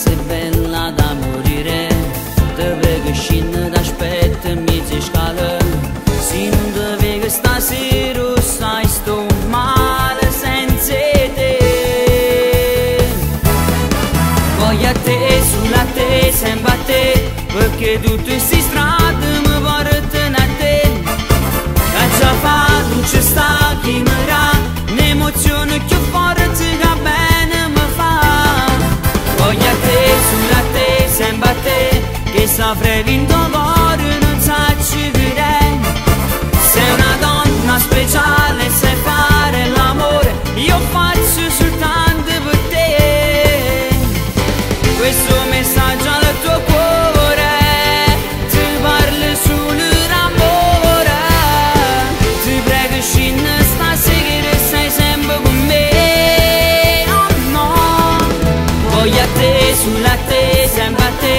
sei bella da morire, te vedo scendere d'aspetto in mezzo a scala. Se non te vedo stasera sai sto male senza te. Voglio a te, sulla te, sempre a te, perché tutte sti strade mi portano a te. Che già fa, non c'è sta chi mi dà un'emozione più forte che bene mi fa. Voglio a te, sulla te, sempre a te, che saprei vinto cuore non sa ci direi. Sei una donna speciale, sai fare l'amore, io faccio soltanto per te. Questo messaggio al tuo cuore, ti parlo solo d'amore. Ti prego scendi stasera, sei sempre con me. Oh no, voglio a te, sulla te, sempre a te,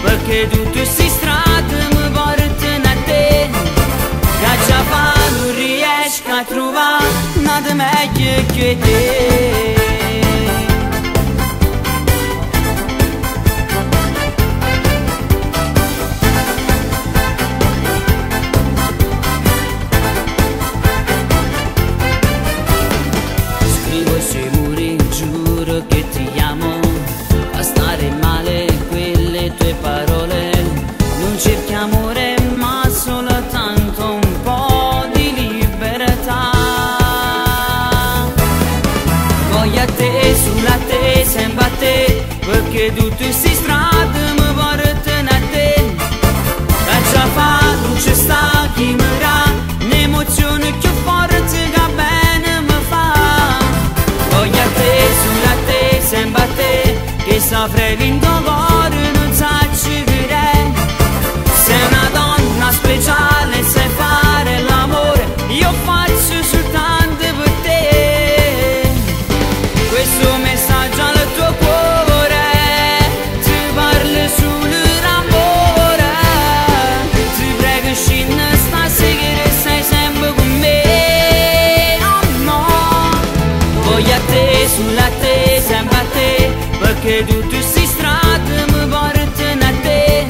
perché tutte queste strade mi portano a te. Che già fa non riesco a trovare nada meglio che te. Scrivo sui muri, giuro che ti amo, a stare male quelle tue parole. Non cerchi amore ma soltanto un po' di libertà. Voglio a te, sulla te, sempre a te, perché tutte queste strade mi portano a te. Che già fa, non c'è sta chi mi dà un'emozione più forte che bene mi fa. Voglio a te, sulla te, sempre a te, che saprei vinto cuore non sa ci direi. Sei una donna speciale, sai fare l'amore, io faccio soltanto per te. Questo messaggio al tuo cuore, ti parlo solo d'amore. Ti prego scendi stasera, sei sempre con me. Oh no, voglio a te, sulla te, sempre a te, perché tutte queste strade mi portano a te.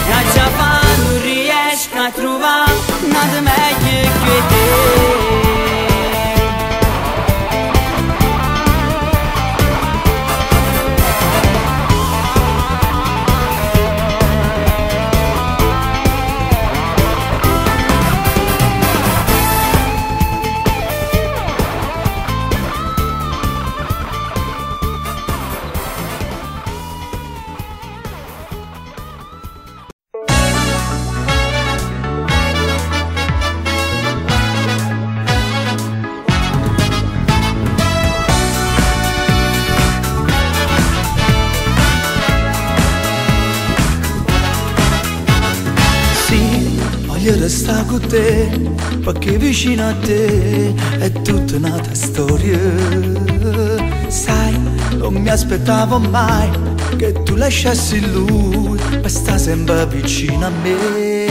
Che già fa non riesco a trovare nada meglio che te. Voglio restare con te, perché vicino a te è tutta un'altra storia. Sai, non mi aspettavo mai che tu lasciassi lui per stare sempre vicino a me.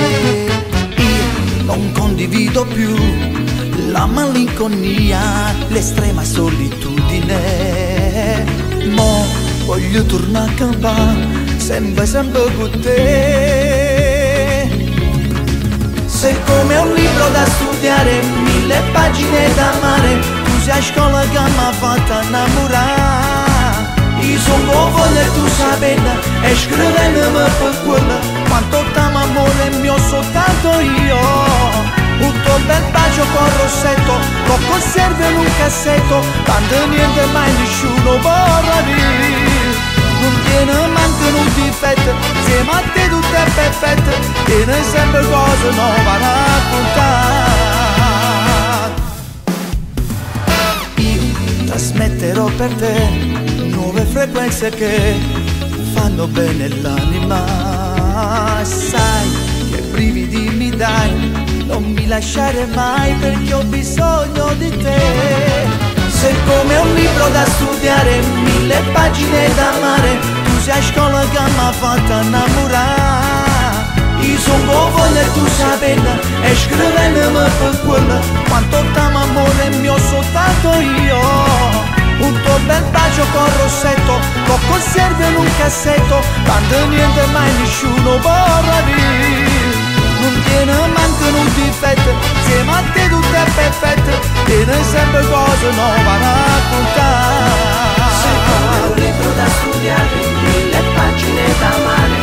Io non condivido più la malinconia, l'estrema solitudine. Mo voglio tornare a campare, sempre con te. Sei come un libro da studiare, 1000 pagine da amare. Tu sei a scuola che mi ha fatto innamorare. Io sono povero e tu sai bene, e scrivendome per quello quanto t'amo amore mio soltanto io. Un tuo bel bacio con rossetto, lo conservo in un cassetto, tanto niente mai nessuno vorrà dire. Non tiene manco un difetto, insieme a te tutto è perfetto, tiene sempre cose nuove da raccontare. Io trasmetterò per te nuove frequenze che fanno bene l'anima. Sai che brividi mi dai, non mi lasciare mai perché ho bisogno di te. Sei come un libro da studiare, 1000 pagine da amare. Tu sei a scuola che mi ha fatto innamorare. Io sono povero e tu sai bene, e scrivendome per quello quanto t'amo amore mio soltanto io. Un tuo bel bacio con rossetto, lo conservo in un cassetto, quando niente mai nessuno vorrà dire. Non tiene manco un difetto, insieme a te tutto è perfetto, tiene sempre cose nuove da raccontare. Sei come un libro da studiare, 1000 pagine da amare.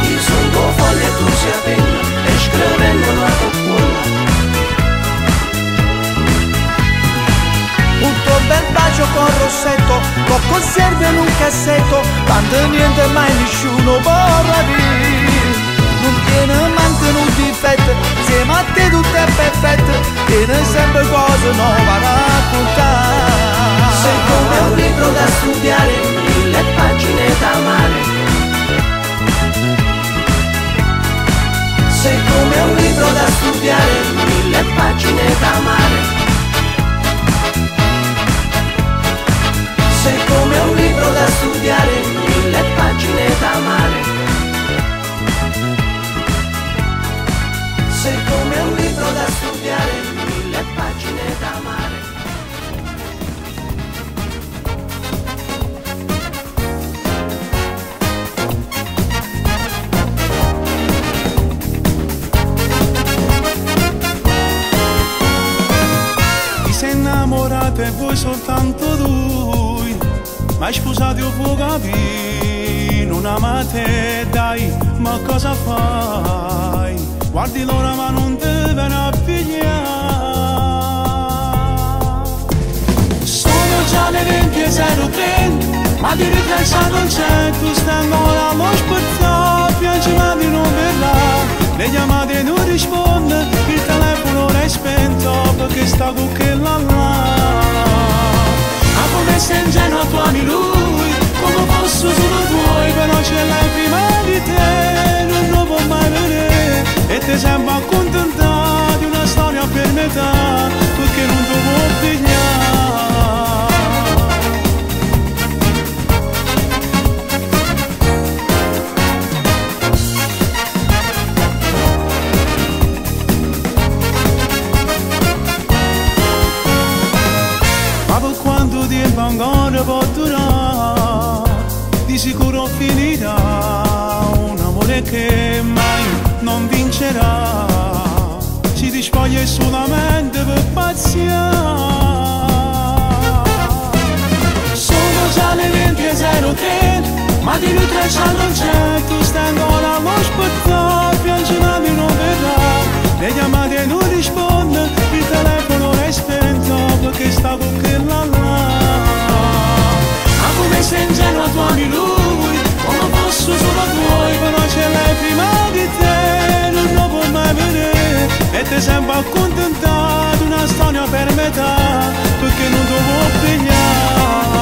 Io sono due foglie, tu sia penna, e scrivendo la tua culla. Tutto bel bacio con rossetto, con conserve in un cassetto, quando niente mai nessuno vorrà dire. Non tiene manco un difetto, insieme a te tutto è perfetto, tiene sempre cose nuove da raccontare. Sei come un libro da studiare, 1000 pagine da amare. Sei come un libro da studiare, 1000 pagine da amare. Sei come un libro da studiare, 1000 pagine da amare. Sei come un libro da studiare, 1000 pagine da amare. Ti sei innamorato e vuoi soltanto lui, ma hai sposato io può capire, non amate dai, ma cosa fai? Guardi l'ora ma non te viene a pigliare. Sono già le 20:03, ma di ripresa non c'è, tu stai ancora allo spettacolo, piangi ma di non verrà, le chiamate non risponde, il telefono l'hai spento perché sta con quella là. Ma come sei ingenuo tu ami lui, come posso solo tuoi, però ce l'hai prima di te, non lo può mai vedere, e ti sembra accontentare di una storia per metà, perché non ti può pigliare. Ma per quanto tempo ancora può durare, di sicuro finirà, un amore che mai non vincerà, si dispoglia solamente per paziare. Sono già le 20:03, ma di ritraccia non c'è, tu stai ancora allo spettacolo, piangi ma di non verrà, le chiamate non risponde, il telefono è spento perché sta con quella là. Ma come sei ingenuo tu ami lui, come posso solo tuoi, però ce l'hai prima di te, non lo può mai vedere, e ti sembra accontentato una storia per metà, perché non ti può pigliare.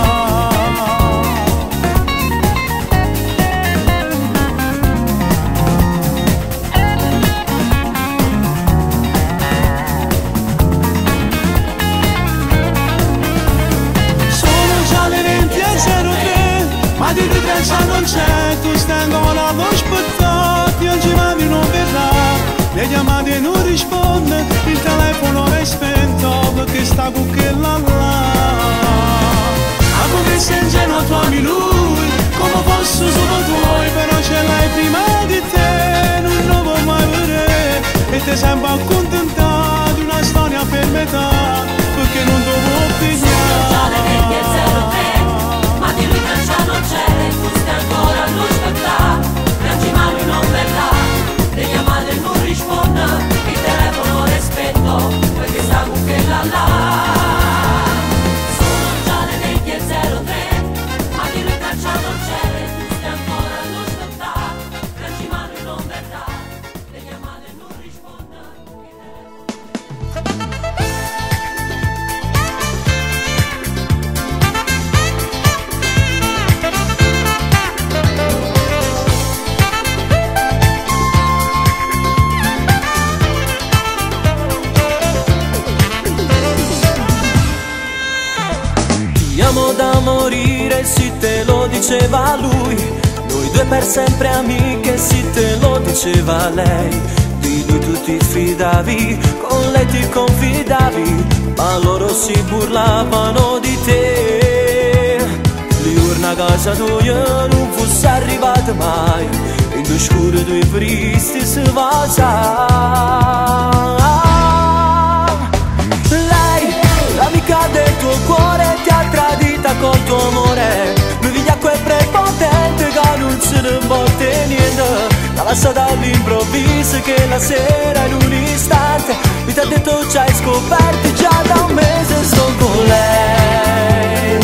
Ma di ripresa non c'è, tu stai ancora allo spettacolo, piangi ma di non verrà, le chiamate non risponde, il telefono è spento perché sta con quella là. Ma come sei ingenuo tu ami lui, come posso solo tuoi, però ce l'hai prima di te, non lo può mai vedere, e ti sembra accontentato di una storia per metà, perché non ti può pigliare. Ma di lui traccia non c'è, tu stai ancora allo spettacolo, piangi ma lui non verrà, le chiamate non risponde, il telefono è spento perché sta con quella là. Sono già le 20:03, ma di lui traccia non c'è, tu stai ancora allo spettacolo, piangi ma lui non verrà, le chiamate non risponde, il telefono. Da morire, sì te lo diceva lui, noi due per sempre amiche, sì te lo diceva lei. Di lui tu ti fidavi, con lei ti confidavi, ma loro si burlavano di te. casa tua non fosse arrivata mai, in due scure due tristi si va. L'amica del tuo cuore ti ha tradita col tuo amore, lui vigliacco e prepotente che non se ne vuole niente, l'ha lasciata all'improvviso che la sera in un istante mi ti ha detto ci hai scoperto già da un mese sto con lei.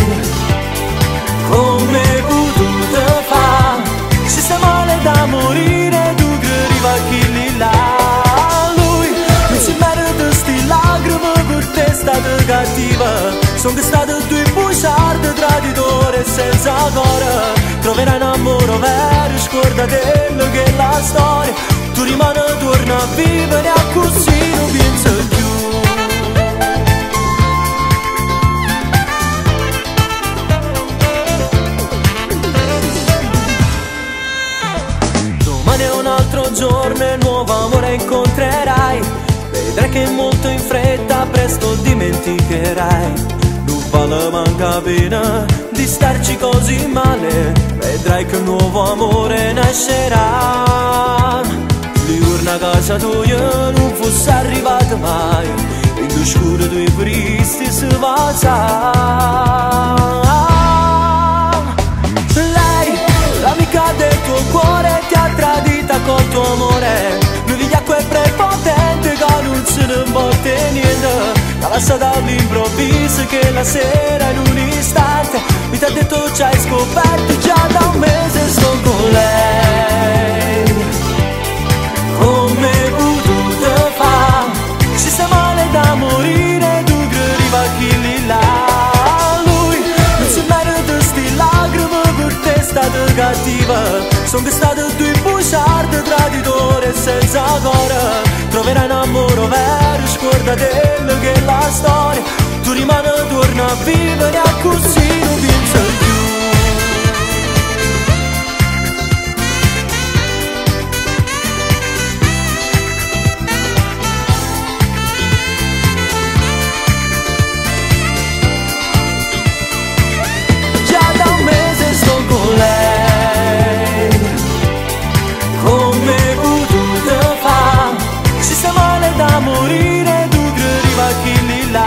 Come hai potuto fare? Si sta male da morire, tu che arriva chi lì là. Lui non si merita sti lacrime per te è stata cattiva. Sono stato due bugiardo, traditore senza cuore. Troverai un amore vero, scordatelo che è la storia. Tu rimani, torna a vivere a così non penso più. Domani è un altro giorno e nuovo amore incontrerai. Vedrai che molto in fretta presto dimenticherai. Non vale manca pena di starci così male. Vedrai che un nuovo amore nascerà. Diurna casa tua non fosse arrivata mai, in due scure due tristi si va. Lei, l'amica del tuo cuore ti ha tradita col tuo amore, lui vigliacco e prepotente che non se ne vuole niente, l'ha lasciata all'improvviso che la sera in un istante mi ti ha detto ci hai scoperto già da un mese sto con lei. Come hai potuto fare? Si sta male da morire, tu che arriva chi lì là. Lui non si merita sti lacrime per te è stata cattiva. Sono stato due bugiardo, traditore senza cuore. Troverai un amore vero, scordatelo che è la storia. Tu rimani, torna a vivere a così non penso più. Morire, tu che arriva chi lì là.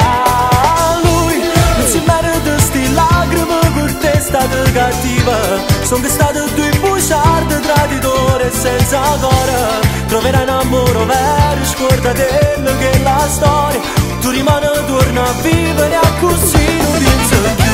Lui non si merita sti lacrime per te è stata cattiva. Sono stato due bugiardo, traditore senza cuore. Troverai un amore vero, scordatelo che è la storia. Tu rimani, torna a vivere a così non penso più.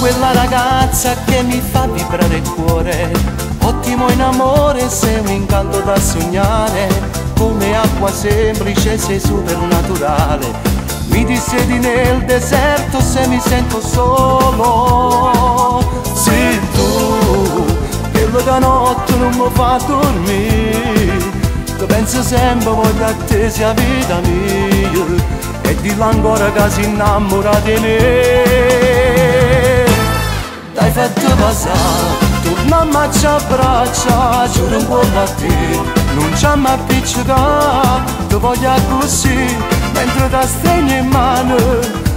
Quella ragazza che mi fa vibrare il cuore, ottimo in amore, sei un incanto da sognare, come acqua semplice sei supernaturale, mi dissedi nel deserto se mi sento solo, sei tu, quello da notte non mi fa dormire, tu pensi sempre voglio a te sia vita mia, e dillo ancora che si innamora di me. T'hai fatto passare, torna a maccia a braccia, giuro un po' a te, non c'è mai appiccicato, ti voglio così, mentre ti stringi in mano,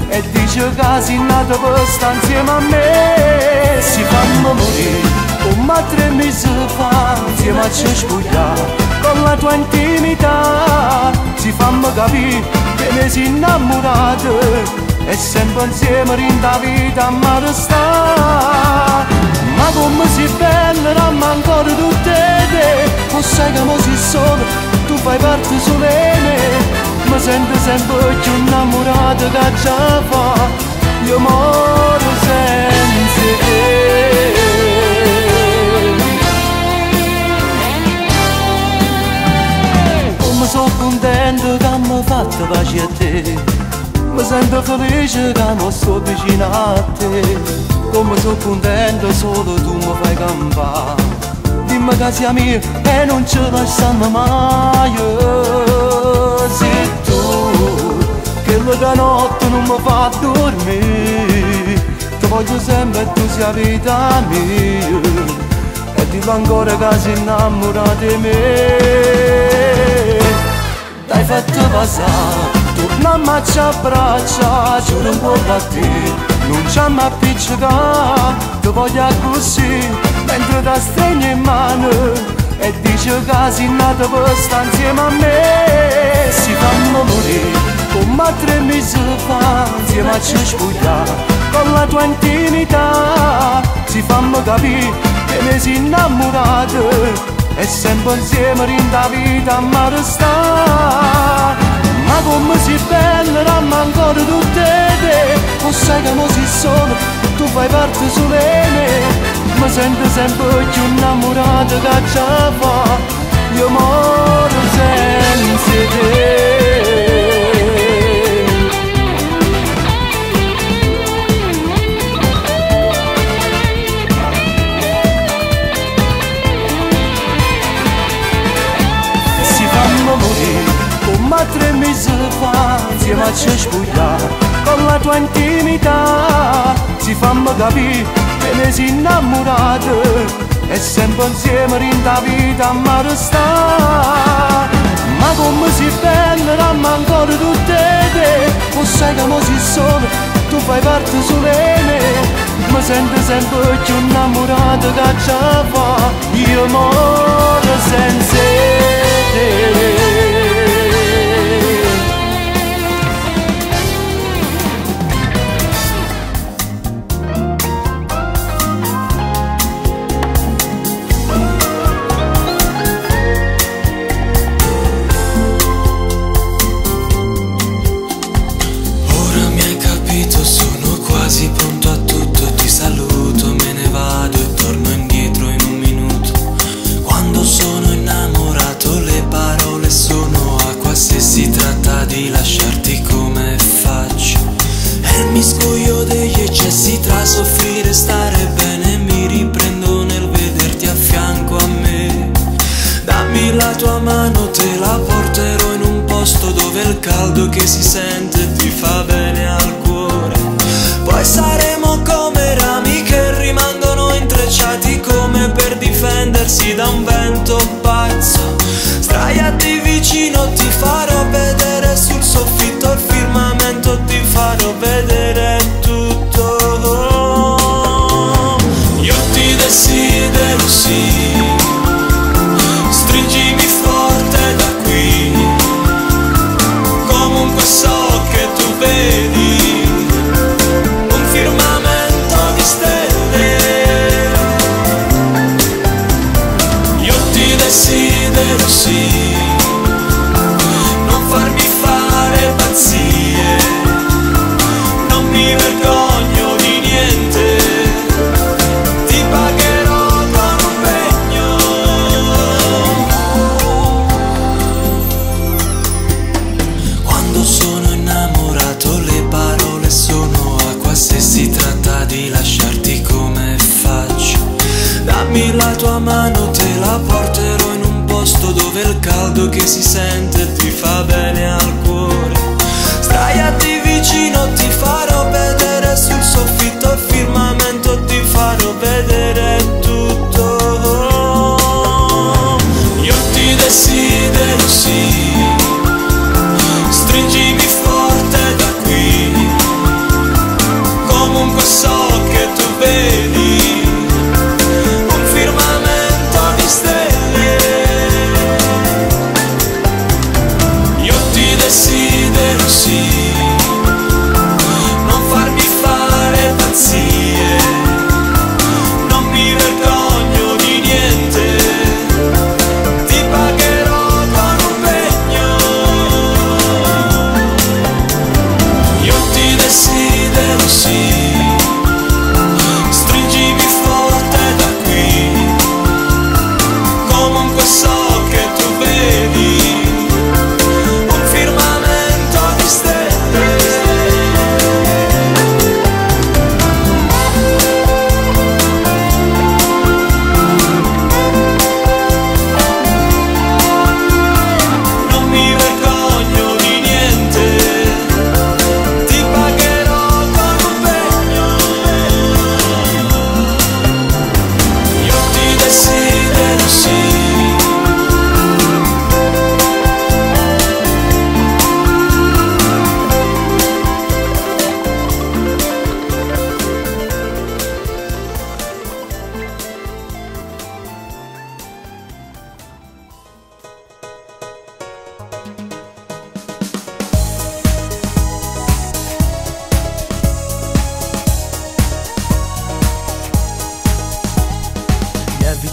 e dice che sei nato per stare insieme a me. Si fanno morire, come 3 mesi fa, insieme a ci spogliare, con la tua intimità, si fanno capire che mi sei innamorato, e sempre insieme in da vita ma resta. Ma come si bella ramma ancora tutte te, o sai che mo si solo, tu fai parte solo di me, mi sento sempre più innamorato che già fa, io moro senza te. Come sono contento che mi ha fatto pace a te, mi sento felice che non sto vicino a te, come sono contento solo tu mi fai campare. Dimmi che sia mia e non ci lasciamo mai. Se tu, che la notte non mi fa dormire, ti voglio sempre e tu sia vita mia, e dillo ancora che sei innamorata di me. T'hai fatto passare, torniamo a ci abbracciare, giuro un po' da te, non ci amo appiccicare, ti voglio così, mentre ti stringi in mano e dici che sei nata per stare insieme a me. Si fanno morire come 3 mesi fa, insieme a ci spogliare con la tua intimità. Si fanno capire che ne sei innamorato e sempre insieme in da vita ma resta. Ma come sei bella, ramma ancora tutte te, o sai che non sei solo, tu fai parte solo di me. Mi sento sempre più innamorata che ce la fa, io moro senza te. Come 3 mesi fa, insieme a ci spogliare con la tua intimità. Si fammi capire che ne sei innamorato e sempre insieme in da vita ma resta. Ma come sei bella, ramma ancora tutte te, o sai che non sei solo, tu fai parte solo di me. Mi sento sempre più innamorata che ce la fa, io moro senza te. Tra soffrire e stare bene mi riprendo nel vederti a fianco a me. Dammi la tua mano, te la porterò in un posto dove il caldo che si sente ti fa bene al cuore. Poi saremo come rami che rimangono intrecciati come per difendersi da un vento pazzo. Sdraiati vicino, ti farò vedere sul soffitto il firmamento, ti farò vedere tutto. Desidero sì, stringimi forte da qui, comunque so che tu vedi un firmamento di stelle. Io ti desidero sì, non farmi fare pazzie, non mi vergogno di niente. La tua mano, te la porterò in un posto dove il caldo che si sente ti fa bene al cuore. Sdraiati vicino, ti farò vedere sul soffitto il firmamento, ti farò vedere tutto. Io ti desidero sì, stringimi forte da qui, comunque so che tu vedi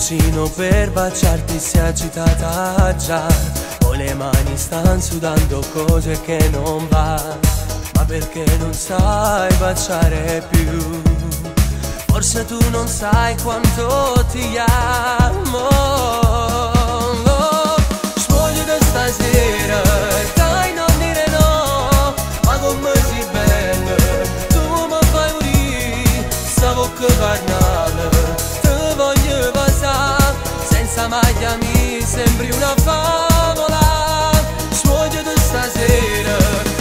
vicino per baciarti si è agitata già. Ho le mani stan sudando, cose che non va. Ma perché non sai baciare più? Forse tu non sai quanto ti amo. Svogliati stasera, dai non dire no. Ma come sei bella, tu mi fai morire. Sta bocca carnale, te voglio passare. Senza maglia mi sembri una favola. Svogliati stasera,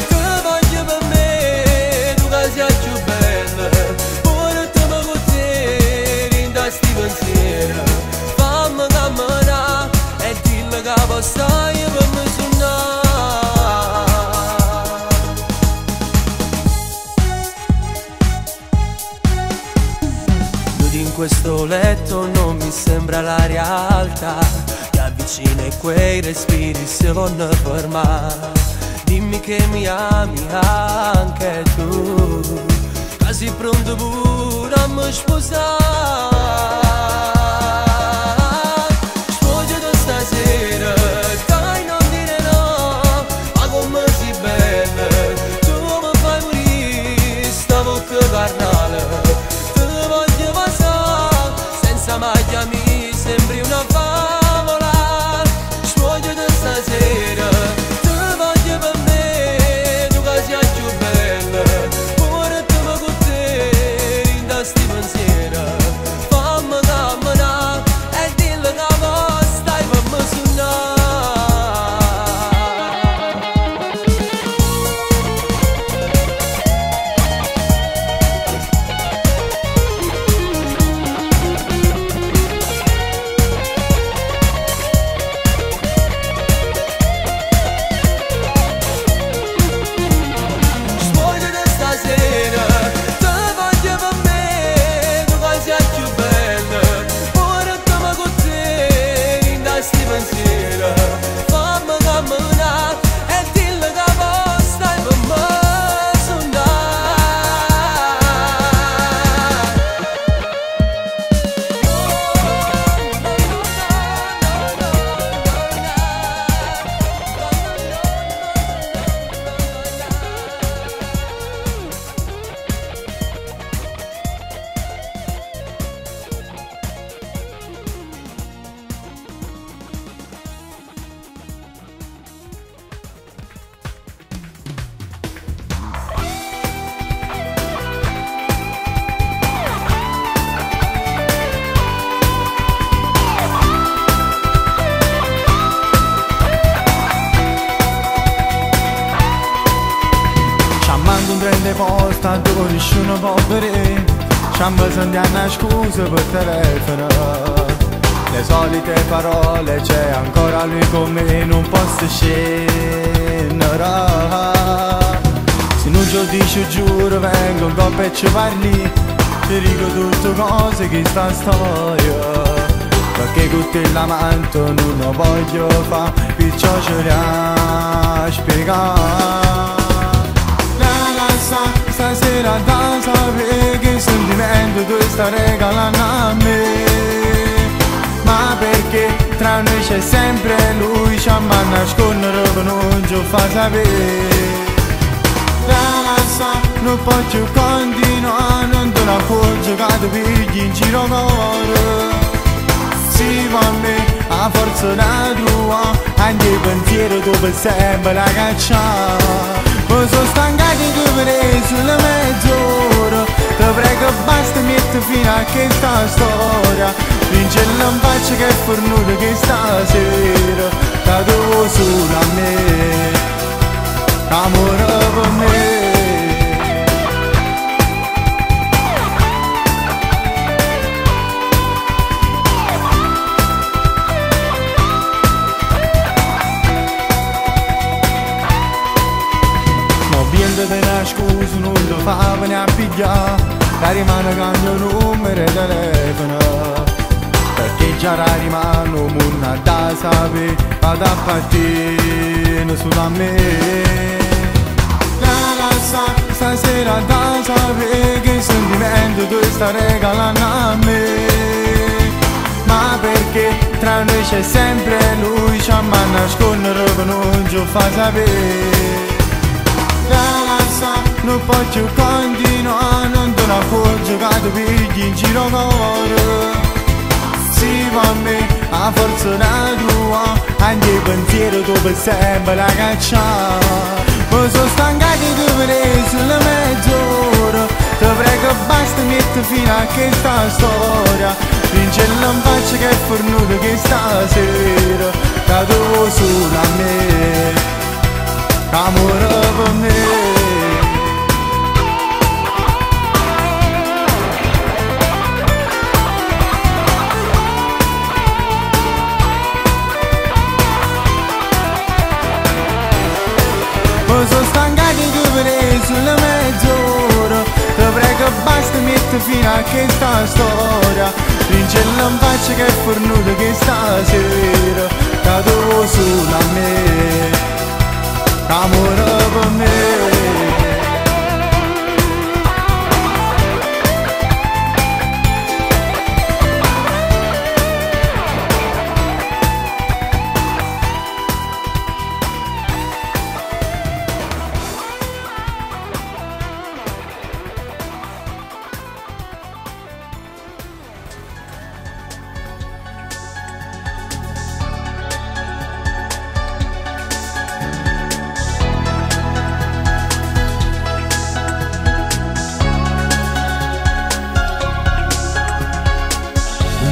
te voglio per me. Tu che sei più bella, portami con te in sti pensieri. Fammi camminare e dillo che stai per me suonare. In questo letto non mi sembra la realtà. Ti avvicini e quei respiri si vanno a fermare. Dimmi che mi ami anche tu, che sei pronto pure a mi sposare. Spogliati stasera, dai non dire no. Ma come sei bella, tu mi fai morire. Sta bocca carnale, senza maglia mi sembri una favola. Svogliati stasera, te voglio per me. Tu che sei più bella, portami con te in sti pensieri. Fammi camminare e dillo che stai per me suonare. Fammi camminare e dillo che stai per me suonare. Non prende posta dove nessuno può vedere. Ciamma sentiamo una scusa per telefono. Le solite parole, c'è ancora lui con me, non posso scendere. Se non ci dici giuro vengo un coppa e ci parli. Ti dico tutte cose che sta storia. Perché con te l'amante non lo voglio fare, perciò ce la spiegare. Stasera da sapere che sentimento tu stai regalando a me. Ma perché tra noi c'è sempre lui, ci amma a nascondere per non ci fa sapere. Non posso continuare, non te la appoggio che ti pigli in giro cuore. Sì, ma a me, a forza da tua, anche il pensiero tu per sempre la cacciare. Mi sono stancato di vedere sulle mezz'ora. Ti prego basta metti fine a questa storia. Vincerla in faccia che è fornuta che stasera da tu solo a me, amore per me. Te la scusa non lo fa venire a pigliare. La rimane cambia il numero di telefono. Perché già la rimane non da sapere. Vado a partire su da me. Stasera da sapere che sentimento tu stai regalando a me. ma perché tra noi c'è sempre lui, ci amma a nascondere che non ci fa sapere. Ragazza, non posso continuare, non te la posso che tu pigli in giro cuore. Sì, per me, a forza da tua, anche il pensiero tu per sempre la caccia. Mi sono stancato di vedere sulle mezz'ora, ti prego basta metti fino a questa storia. Rincello in faccia che è fornuto che stasera, che tu vuoi solo a me, amore per me. Mi sono stancato di vedere sulle mezz'ora, ti prego basta metti fino a questa storia. Rincello in faccia che è fornuto che stasera, che tu vuoi solo a me, amore per me.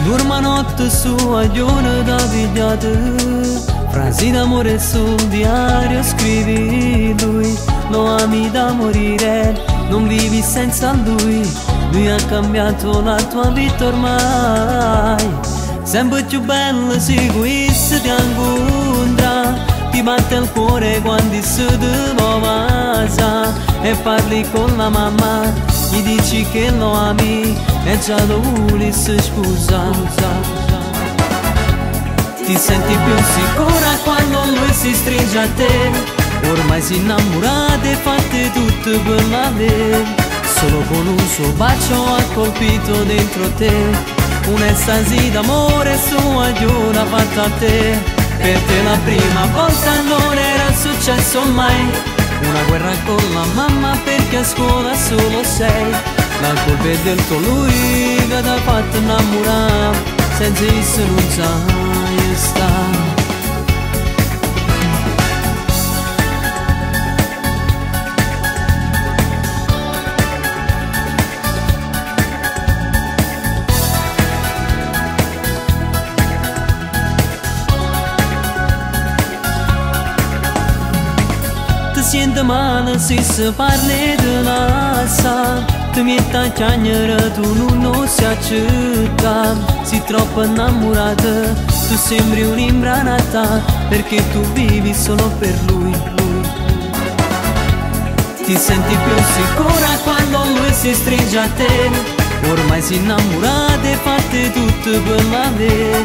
L'urma notte su aglione da pigliate, frasi d'amore sul diario scrivi lui. Lo ami da morire, non vivi senza lui. Lui ha cambiato la tua vita ormai. Sempre più bella se questo ti incontra, ti batte il cuore quando si ti va e parli con la mamma, gli dici che lo ami e già lo vuoi si scusa. Ti senti più sicura quando lui si stringe a te, ormai si innamorate e fate tutto per l'avere. Solo con un suo bacio ha colpito dentro te, un'estasi d'amore sua agliona fatta a te. Per te la prima volta non era successo mai, una guerra con la mamma perché a scuola solo sei. La colpa è del tuo lui che ti ha fatto innamorare, senza essere non sai stare. Siente male se si parli di lascia, ti metti a chiagnere tu non si accetta. Sei troppo innamorata, tu sembri un'imbranata, perché tu vivi solo per lui. Ti senti più sicura quando lui si stringe a te, ormai si innamorate e fate tutto per l'avere.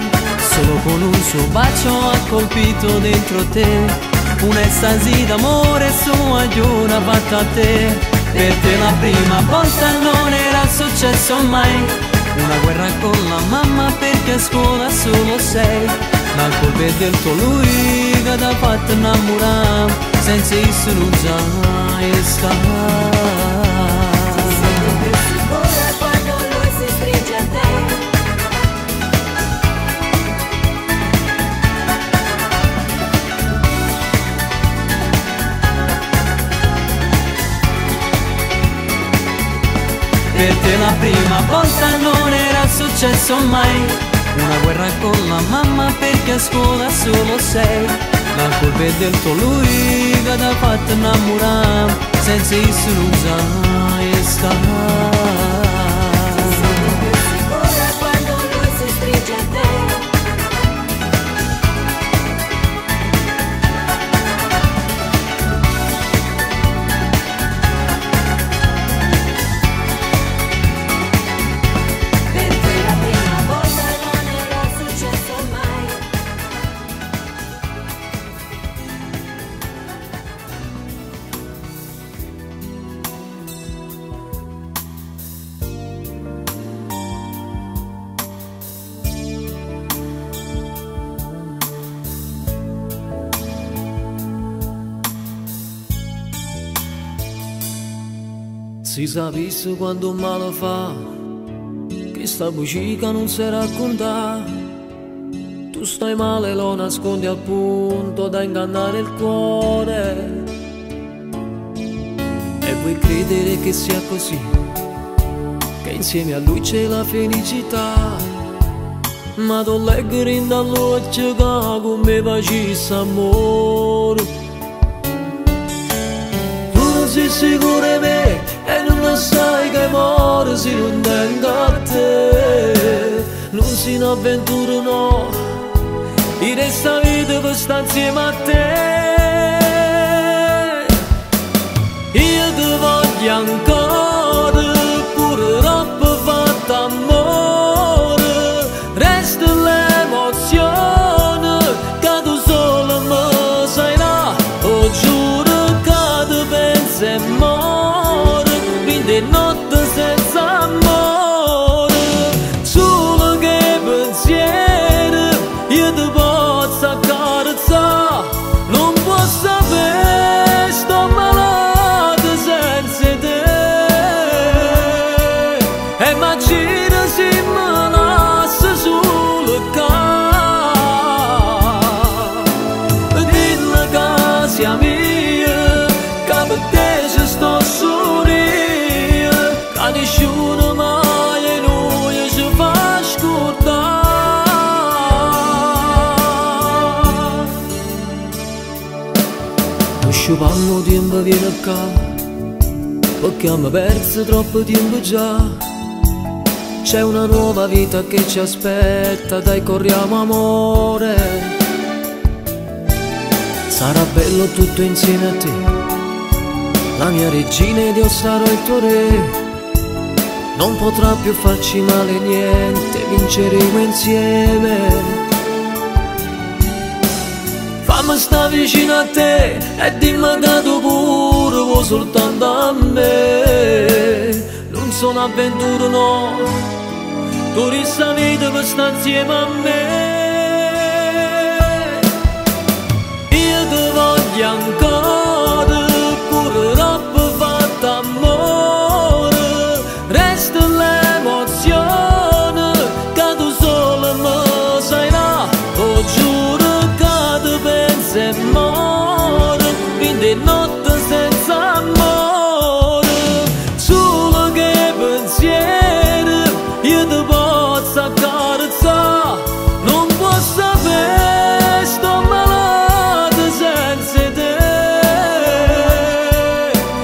Solo con un suo bacio ha colpito dentro te, un'estasi d'amore sua agliona fatta a te. Per te la prima volta non era successo mai, una guerra con la mamma perché a scuola solo sei. La colpa è del tuo lui che ti ha fatto innamorare, senza essere non sai stare. Per te la prima volta non era successo mai, una guerra con la mamma perché a scuola solo sei. La colpa è del tuo lui che ti ha fatto innamorare, senza essere non sai stare. Si sapesse quanto male fa, che sta bucica non si racconta. Tu stai male, lo nascondi al punto da ingannare il cuore. E vuoi credere che sia così, che insieme a lui c'è la felicità. Ma tu leggo in dall'occhio che come facesse amore. Tu non sei sicuro di me e non lo sai che muore se non tengo a te. Non si un'avventura no, di questa vita per stare insieme a te. Io ti voglio ancora, pure troppo fatto amore. Resta l'emozione che tu solo mi sai là. Oh giuro che ti penso e muore, quindi notte senza amore. Solo che pensieri io ti posso accarezzare. Non posso sapere, sto malato senza te. E immagina se mi lasci solo qua. Dille che sia mia, che per te ci sto solo io, che nessuno mai e noi ci fa scordare. Non sciupando tempo viene qua, perché abbiamo perso troppo tempo già. C'è una nuova vita che ci aspetta, dai corriamo amore. Sarà bello tutto insieme a te, la mia regina ed io sarò il tuo re. Non potrà più farci male niente, vinceremo insieme. Fammi sta vicino a te e dimmi che tu pure vuoi soltanto a me. Non sono avventure no, tu resta vita per stare insieme a me. Io ti voglio ancora, pure troppo fatto amore. Resta l'emozione che tu solo mi sai là. Oh giuro che ti penso e muore, quindi notte senza amore. Solo che pensieri io ti posso accarezzare. Non posso sapere, sto malato senza te.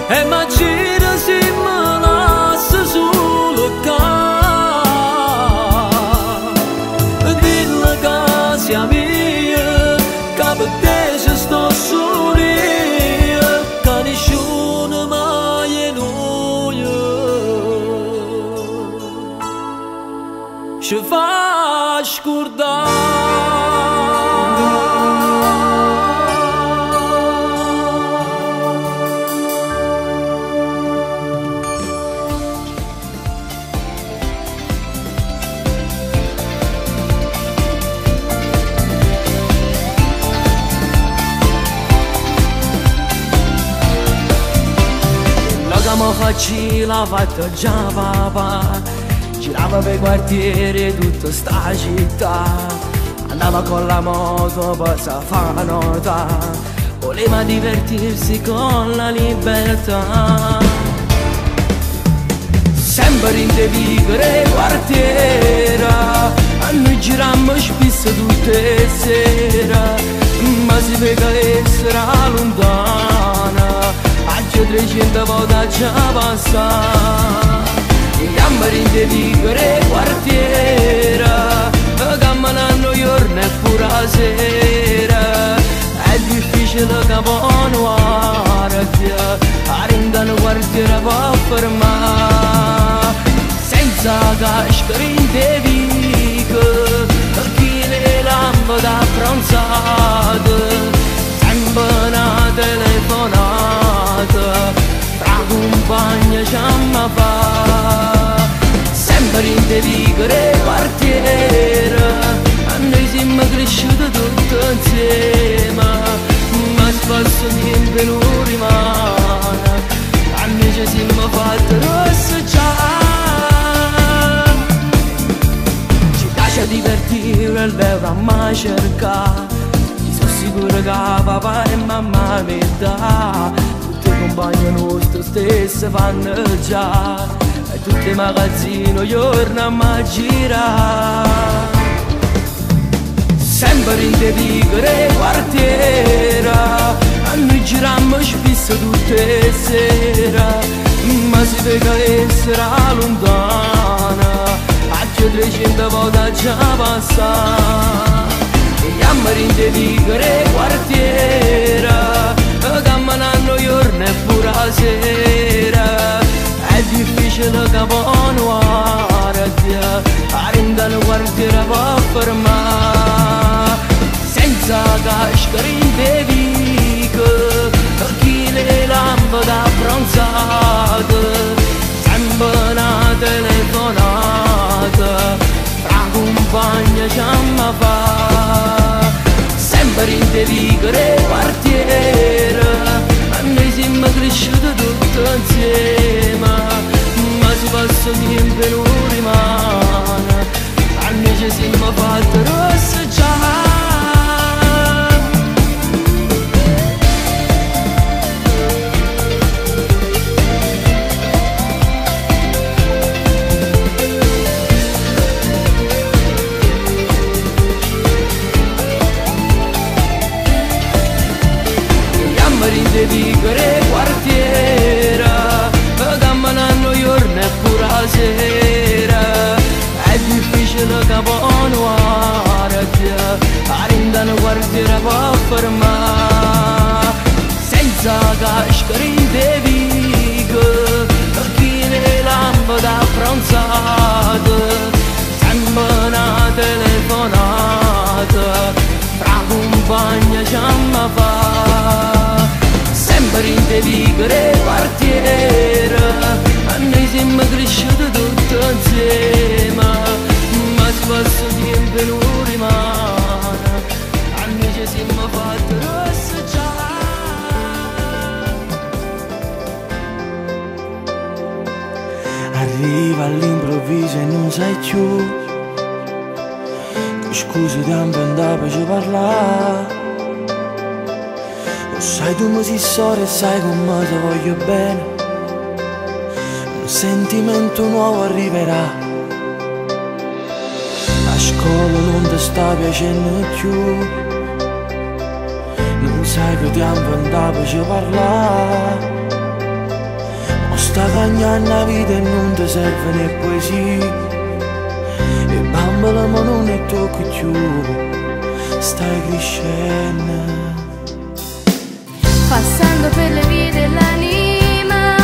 E immagina se mi lasci solo qua. Dille che sia mia, che per te ci sto solo io, che nessuno mai è noi ci fa L'ho facile fatta già papà, girava per quartiere tutta sta città. Andava con la moto per fare nota, voleva divertirsi con la libertà. Sempre in de vigore quartiera, a noi girammo spesso tutte le sere. Ma si vede che sarà lontana, oggi 300 volte già passa. Sempre in de vigore quartiera, camminando giorno e pure la sera. È difficile che pono guardare, arrendano quartiere per fermare. Senza casca in de vigore, chi le lampade abbronzate, sempre una telefonata, tra compagni ci amma fa. Sempre in de vigore quartiere, a noi siamo cresciuti tutti insieme, ma spesso niente non rimane. A noi ci siamo fatti a cercare. Sono sicuro che papà e mamma mi dà. Tutti i compagni nostri stessi fanno già, e tutti i magazzini giorno a girare. Sempre in te piccole quartiere, a noi girammo spesso tutte le sere, ma si vede che sarà lontana, a 300 volte già passata. Andiamo in te piccole quartiere, camminando giorno e pure la sera, è difficile che può nuovare, arrendano quartiere può fermare, senza cascare in te piccole, chi le lampe da bronzate, sempre una telefonata, tra compagni ci amma fa, sempre in te piccole quartiere, a noi siamo cresciuti tutti insieme, ma si passa tempo e non rimane, a noi ci siamo fatti rosseggiare. In te piccole quartiere, camminando giorno e pure la sera, è difficile che può nuovare, arrendano quartiere può fermare, senza cascare in te piccole, chi le lampe da bronzate, sempre una telefonata, tra compagni ci amma fa. Sempre in te piccole quartiere, a noi siamo cresciuti tutti insieme, ma si passa tempo e non rimane, a noi ci siamo fatti rosseggiare. Arriva all'improvviso e non sai più, scusi tempo andava a parlare. Sai tu mi si sore e sai come ti voglio bene, un sentimento nuovo arriverà, a scuola non ti sta piacendo più, non sai che tempo andava a parlare, ma sta cagnando la vita e non ti serve né poesia, e bambola ma non ne tocca più, stai crescendo. Passando per le vie dell'anima,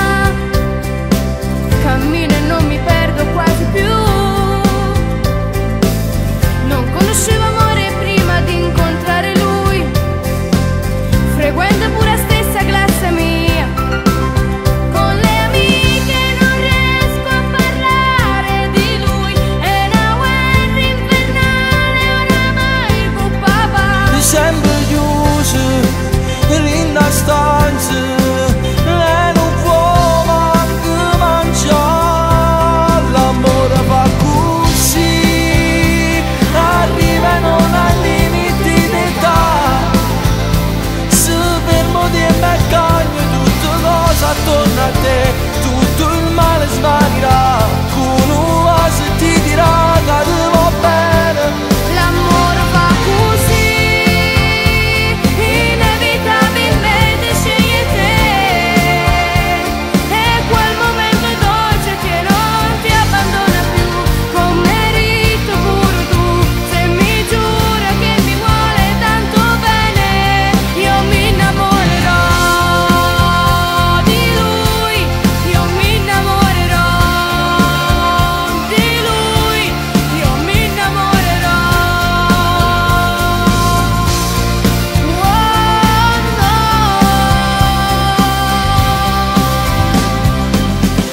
cammino e non mi perdo quasi più. Non conoscevo amore prima di incontrare lui, frequento pure la stessa classe mia, con le amiche non riesco a parlare di lui, è una guerra infernale oramai con papà. Sempre chiuso in la stanza, lei non può manco mangiare, l'amore fa così, arriva e non ha limiti d'età, se fermo di me cagno tutto cosa attorno a te, tutto il male svanirà, con un'oasi ti dirà che ti va bene. L'amore fa così, inevitabilmente sceglie te, e quel momento dolce che non ti abbandona più, con merito pure tu, se mi giura che mi vuole tanto bene, io mi innamorerò di lui, io mi innamorerò di lui, io mi innamorerò.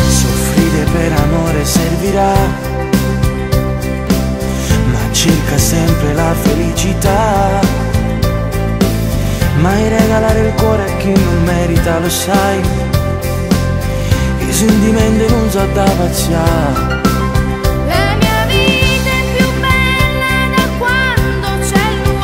Soffrire per amore servirà, ma cerca sempre la felicità. Mai regalare il cuore a chi non merita, lo sai, i sentimenti non so da pazziare. La mia vita è più bella da quando c'è lui.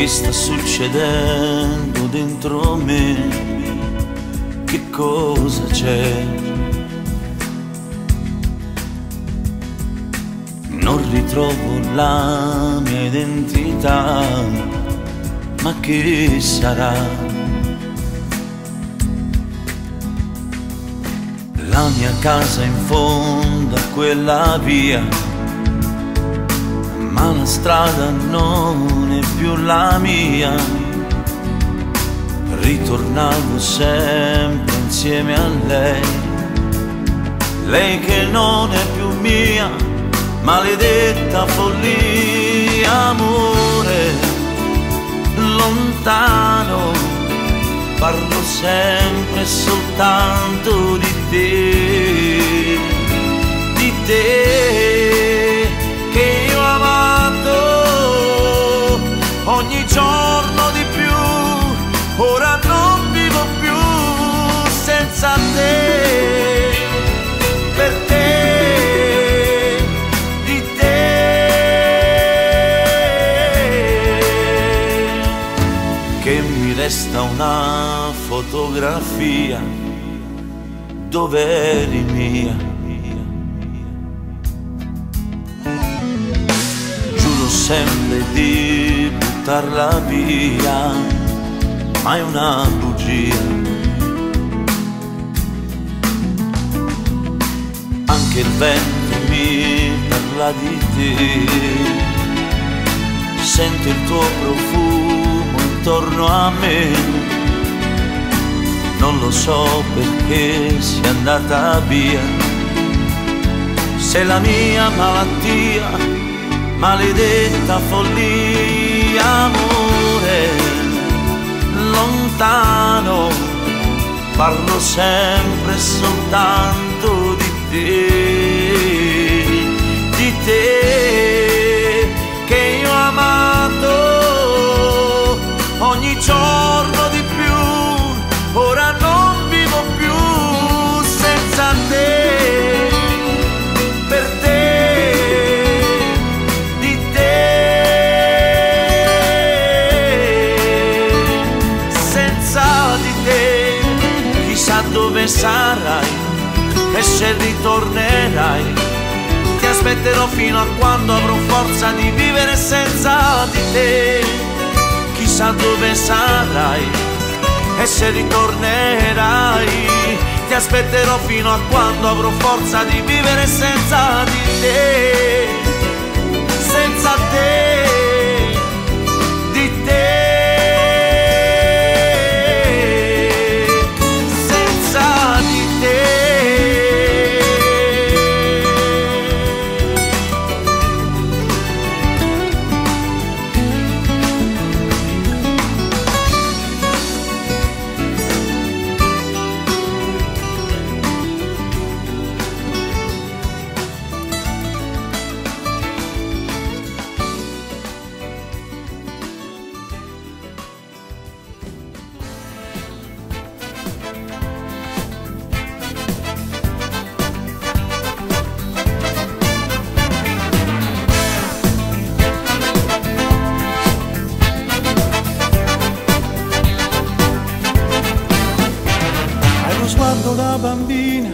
che sta succedendo dentro me, che cosa c'è? Non ritrovo la mia identità, ma che sarà? La mia casa in fondo a quella via, ma la strada non è più la mia. Ritornavo sempre insieme a lei che non è più mia, maledetta follia, amore lontano, parlo sempre soltanto di te che io ho amato ogni giorno di più, ora non vivo più senza te, per te, di te, che mi resta una fotografia dove eri mia. Giuro sempre di buttarla via, ma è una bugia. Anche il vento mi parla di te, sento il tuo profumo intorno a me. Non lo so perché sia andata via, sei la mia malattia, maledetta follia, amore lontano, parlo sempre soltanto di te che io ho amato ogni giorno di più, ora non vivo più senza te, per te, di te, senza di te, chissà dove sarai e se ritornerai. Ti aspetterò fino a quando avrò forza di vivere senza di te, chissà dove sarai e se ritornerai, ti aspetterò fino a quando avrò forza di vivere senza di te, senza te, di te, senza di te. Da bambina,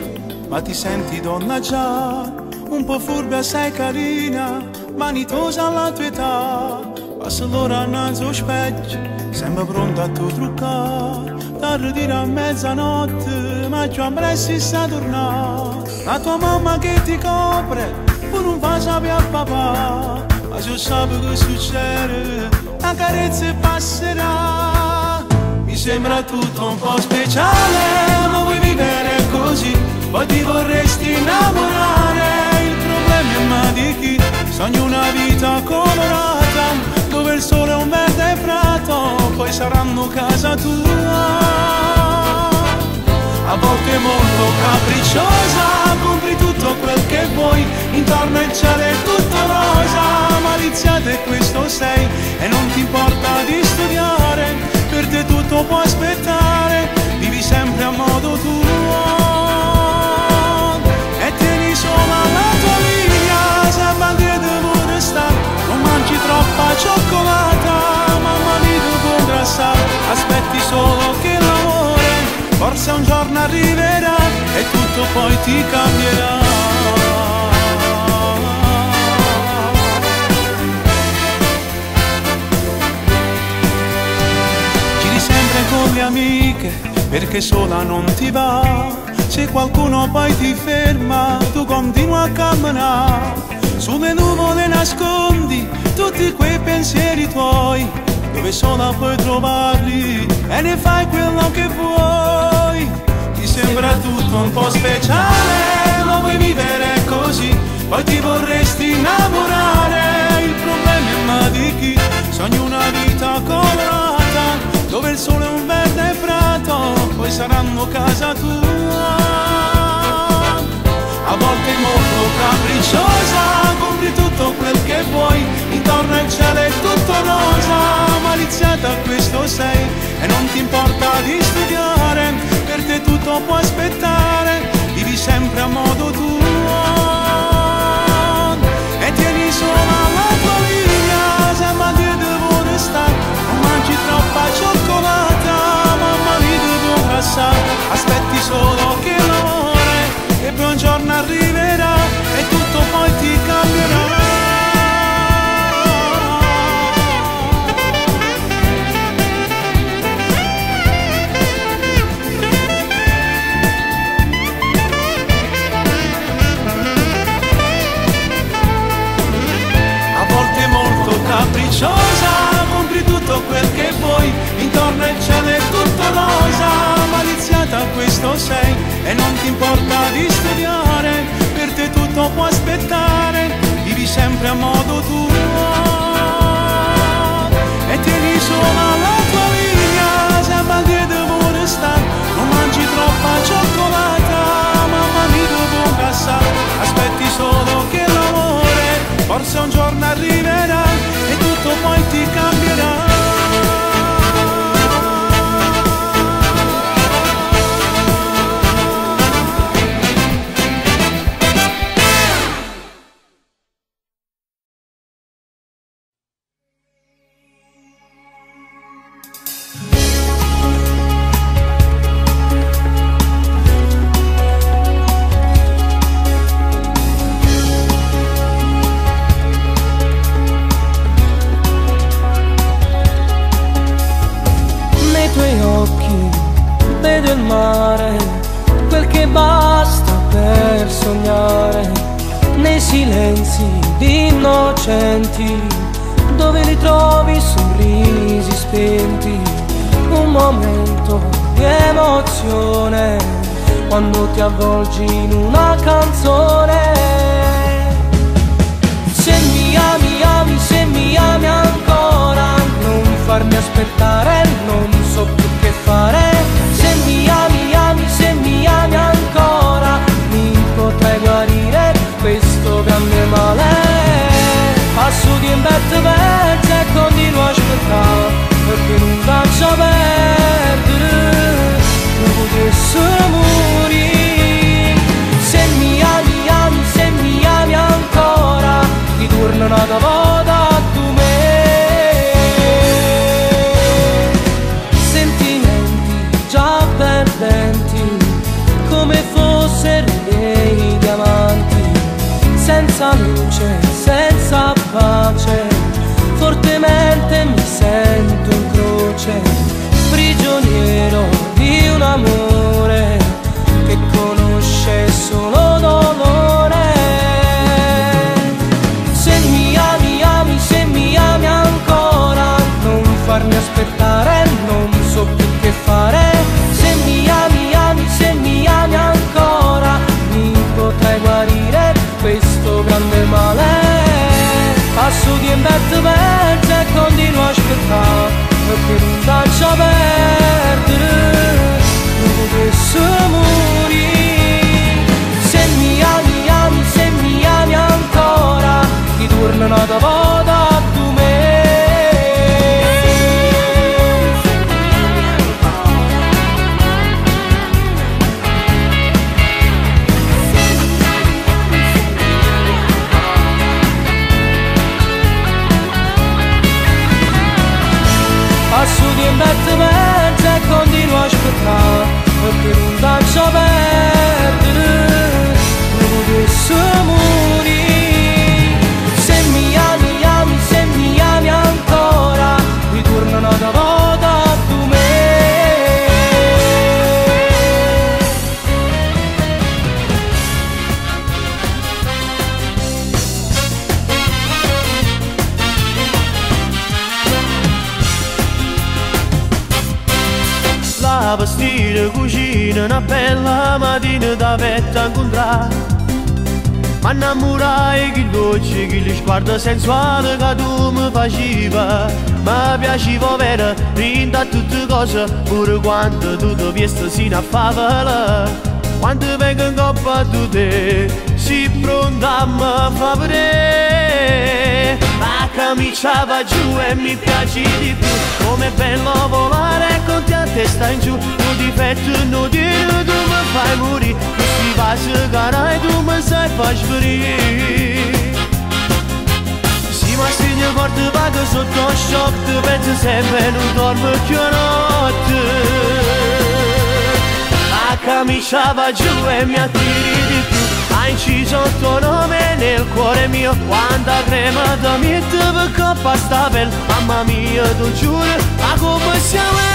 ma ti senti donna già, un po' furba, sei carina, vanitosa alla tua età. Passa l'ora innanzi allo specchio, sembra pronta a tu truccare, t'arridire a mezzanotte, ma già presto sta tornare. La tua mamma che ti copre, tu non fa sapere a papà, ma se sape che succede, la carezza passerà. Mi sembra tutto un po' speciale, ma vuoi vivere così, poi ti vorresti innamorare. Il problema è ma di chi sogna una vita colorata, dove il sole è un verde prato, poi saranno casa tua. A volte molto capricciosa, compri tutto quel che vuoi, intorno il cielo è tutto rosa, maliziata e questo sei, e non ti importa di studiare, per te tutto può aspettare, vivi sempre a modo tuo e tieni solo alla tua linea, se bandiera di modestà, non mangi troppa cioccolata, mamma mia. aspetti solo che l'amore forse un giorno arriverà e tutto poi ti cambierà. Giri sempre con le amiche perché sola non ti va. Se qualcuno poi ti ferma, tu continui a camminare. Sulle nuvole nascondi tutti quei pensieri tuoi, dove sola puoi trovarli e ne fai quello che vuoi. Ti sembra tutto un po' speciale, lo vuoi vivere così, poi ti vorresti innamorare. Il problema è ma di chi sogni una vita colorata, dove il sole è un verde prato, poi saranno casa tua. A volte molto capricciosa, compri tutto quel che vuoi, intorno al cielo è tutto rosa, maliziata questo sei e non ti importa di studiare, per te tutto può aspettare, vivi sempre a modo tuo e tieni sola la tua linea, sembra di devo stare, non mangi troppa cioccolata, mamma mi devo ingrassare, aspetti solo che l'amore e poi un giorno arriverà e tutto poi ti cambierà. A volte molto capricciosa, compri tutto quel che vuoi, intorno al cielo è tutto rosa, maliziata questo sei e non ti importa di studiare, per te tutto può aspettare, vivi sempre a modo tuo e tieni sola la tua linea, sembra di devo stare, non mangi troppa cioccolata, mamma mi devo ingrassare, aspetti solo che l'amore forse un giorno arriverà e tutto poi ti cambierà. Vedo il mare, quel che basta per sognare, nei silenzi di innocenti, dove ritrovi sorrisi spenti, un momento di emozione, quando ti avvolgi in una canzone. Se mi ami, ami, se mi ami ancora, non farmi aspettare, non so più che fare. Se mi ami, ami, se mi ami ancora, mi potrai guarire questo grande male. Passo di imbette verze e continuo a aspettare, perché non faccio perdere, non potessero morire. Se mi ami, ami, se mi ami ancora, ritorna una volta a tu me. Già perdenti, come fossero dei diamanti, senza luce, senza pace, fortemente mi sento in croce, prigioniero di un amore che conosce solo dolore. Se mi ami, ami, se mi ami ancora, non farmi aspettare, non so più che fare. Se mi ami, ami, se mi ami ancora, mi potrai guarire questo grande male. Passo di imbette verze e continuo a aspettare, perché non faccio da vestire cucina, una bella mattina da vetta incontrare. Ma innamorai che dolce, che gli sguardo sensuale che tu mi faceva. Mi piaceva vera, rinda tutte cose, pure quando tu ti viesti sino a favola. Quando vengo in coppa a te, si pronta a me fa vedere. La camicia va giù e mi piace di più, com'è bello volare con te a testa in giù. Non difetto, non dire, tu mi fai morire, questi vasi carai tu mi sai far sferire. Sì, ma segno forte vago sotto shock, ti penso sempre non dormo più notte. La camicia va giù e mi attiri di più, hai inciso il tuo nome nel cuore mio. Quanta crema da mette per coppa sta bella, mamma mia tu giuro, ma come siamo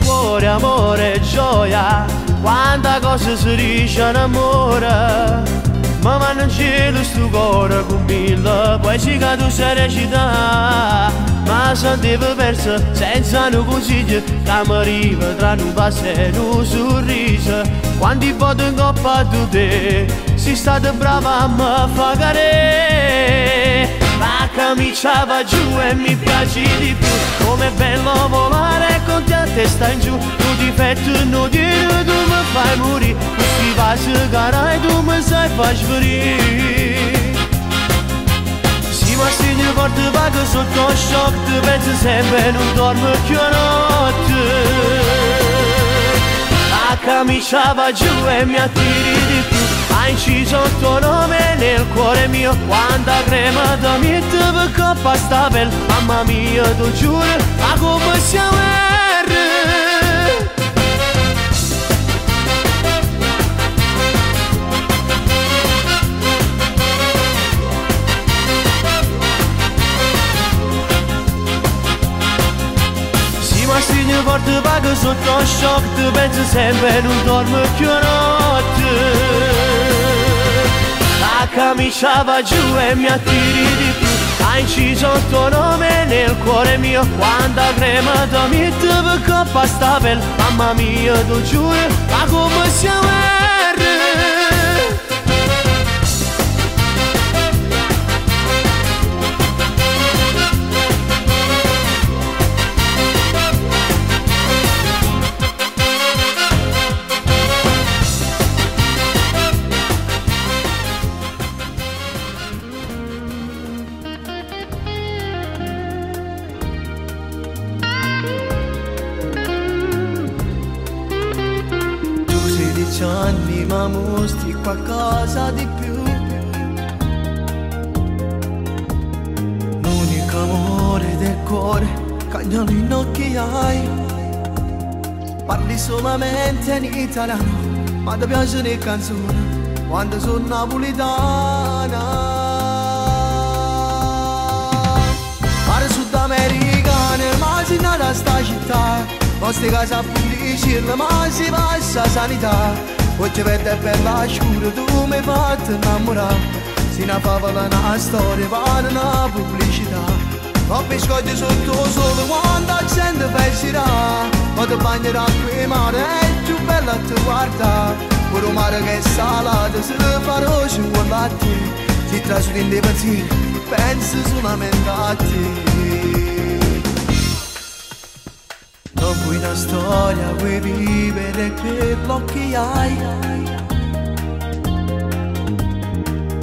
cuore, amore, gioia, quanta cosa si dice in amore. Ma non c'è sto cuore con mille poesie che tu sai recitare. Ma sentivo perso senza un consiglio, che mi arriva tra un passo e un sorriso. Quanti volte in coppa a te, sei stata brava a me fa cadere. La camicia va giù e mi piace di più, com'è bello volare con te a testa in giù. Non difetto, non dire, tu mi fai morire, questi vasi carai tu mi sai far sferire. Sì, ma segno forte vago sotto shock, ti penso sempre non dormo più notte. La camicia va giù e mi attiri di più, hai inciso il tuo nome nel cuore mio. Quanta crema da mette per coppa sta bella, mamma mia tu giuro, ma come siamo ma segno forte vago sotto shock, ti penso sempre non dormo più notte. La camicia va giù e mi attiri di più, hai inciso il tuo nome nel cuore mio. Quanta crema da mette per coppa sta bella, mamma mia tu giuro, ma come siamo anni, ma mostri qualcosa di più. L'unico amore del cuore, cagnolino che hai. Parli solamente in italiano, ma ti piacciono le canzoni quando sono napoletana. Pare sudamericana, ma si nata sta città. Nostre case pulisce, ma si passa sanità. Oggi vede bella scura, tu mi hai fatto innamorare. Si una favola, una storia, vale una pubblicità. Ho biscotti sotto il sole quando accende fesserà. Ma ti bagnerà qui mare, è più bella a te guarda. Pure un mare che è salato, se fa rosso con latte. Si trasudi in dei pensieri, pensi solamente a te. Non vuoi una storia, vuoi vivere quello che hai.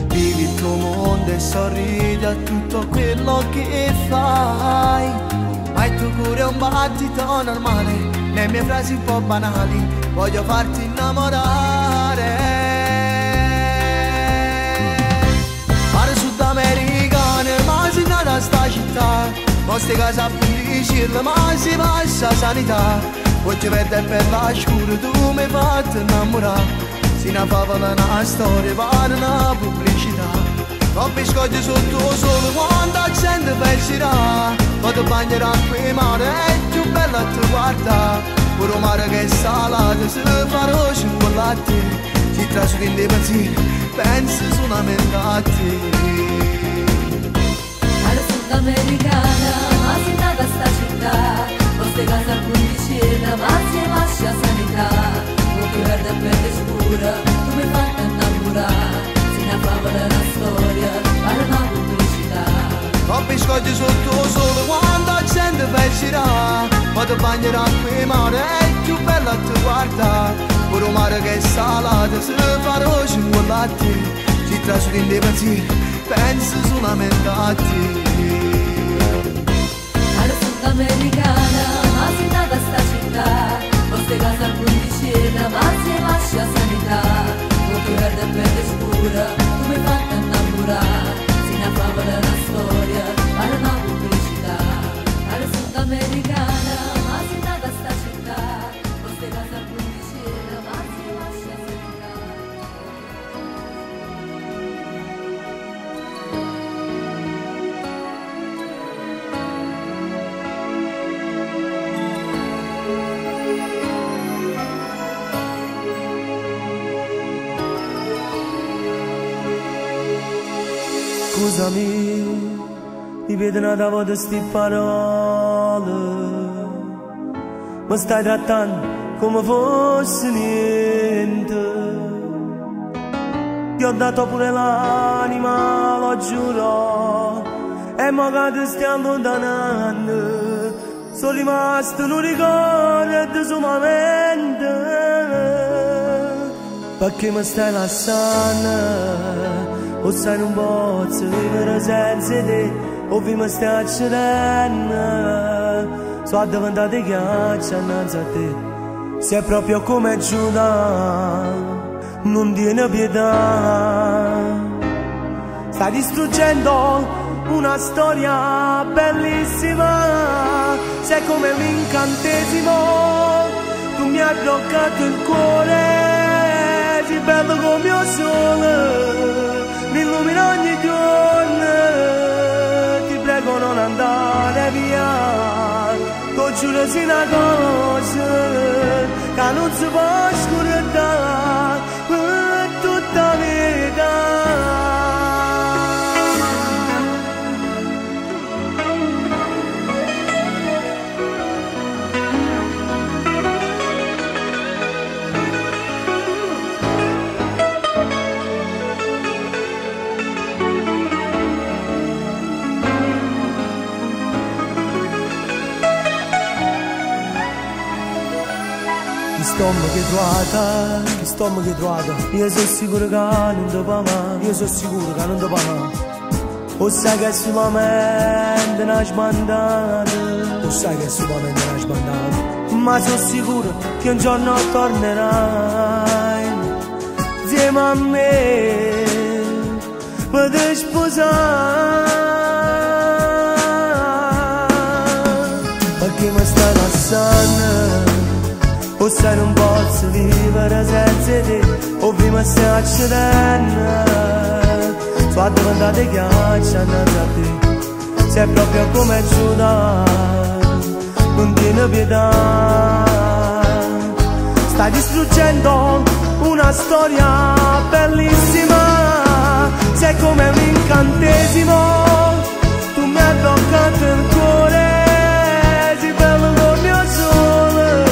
Vivi il tuo mondo e sorridi a tutto quello che fai. Ma il tuo cuore è un battito normale, le mie frasi un po' banali, voglio farti innamorare. Pare sudamericana, ma si nata sta città. Nostre case pulisce, ma si passa sanità. Oggi vede bella scura, tu mi hai fatto innamorare. Si una favola, una storia, vale una pubblicità. Ho biscotti sotto il sole quando accende fesserà. Ma ti bagnerà qui mare, è più bella a te guarda. Pure un mare che è salato, se fa rosso con la a te. Ti trascuri nei pensieri, pensi solamente a te. Alla sudamericana, ma si nata sta città, vostre casa a condicina, ma si lascia sanità. Occhio verde e pelle scura, tu mi fai innamorare, si ne favola la storia, parla una pubblicità. Troppi scogli sotto sole quando la gente vestirà, ma ti bagnerà qui mare, è più bella a te guardare. Pure un mare che è salato, se fa roce in quella a te. Ti trascuri nei pensieri, pensi solamente a te. Alla sudamericana, ma si nata sta città, vostre casa a condicina, ma si lascia sanità. Occhio verde e pelle scura, tu mi fai innamorare, si ne favola la storia, parla una pubblicità. Alla sudamericana, ma si nata sta città, vostre casa a condicina, ma si lascia sanità. Scusami, mi vedo una volta sti parole, mi stai trattando come fosse niente. Ti ho dato pure l'anima, lo giuro, e magari ti stiamo allontanando. Sono rimasto un ricordo solamente, perché mi stai lasciando. O sai non posso vivere senza te, o mi stai accedendo. Sono diventato ghiaccio innanzi a te. Sei proprio come Giuda, non tiene pietà. Stai distruggendo una storia bellissima. Sei come un incantesimo, tu mi hai bloccato il cuore. Sei bello come il sole, mi illumina ogni giorno. Ti prego non andare via, ti giuro sì una cosa, che non si può scordare per tutta la vita. Che stomaco che trovata, io sono sicuro che non ti va mai, io sono sicuro che non ti va mai. O sai che sicuramente non hai sbandato, o sai che sicuramente non hai sbandato, ma sono sicuro che un giorno tornerai insieme a me per te sposare, perché mi stai lasciando. O sai non posso vivere senza te, o mi stai accedendo. Sono diventato ghiaccio innanzi a te. Sei proprio come Giuda, non tiene pietà. Stai distruggendo una storia bellissima. Sei come un incantesimo, tu mi hai bloccato il cuore. Sei bello come il sole,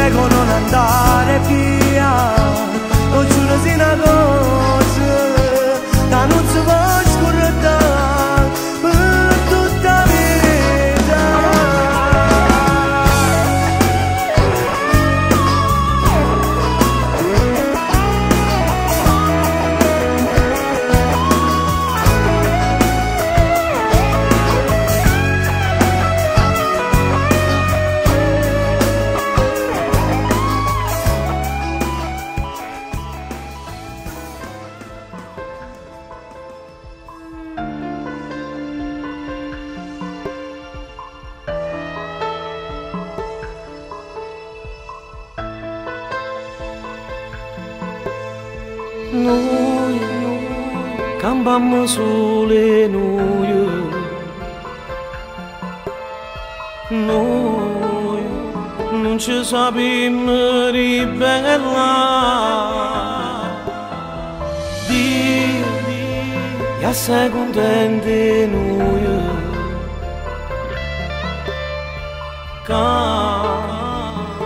non andare via, lo giuro sì una cosa, che non si può scordare per tutta la vita. Noi campammo sole noi non ci sappiamo ribellare. Dio, sei contenti noi, che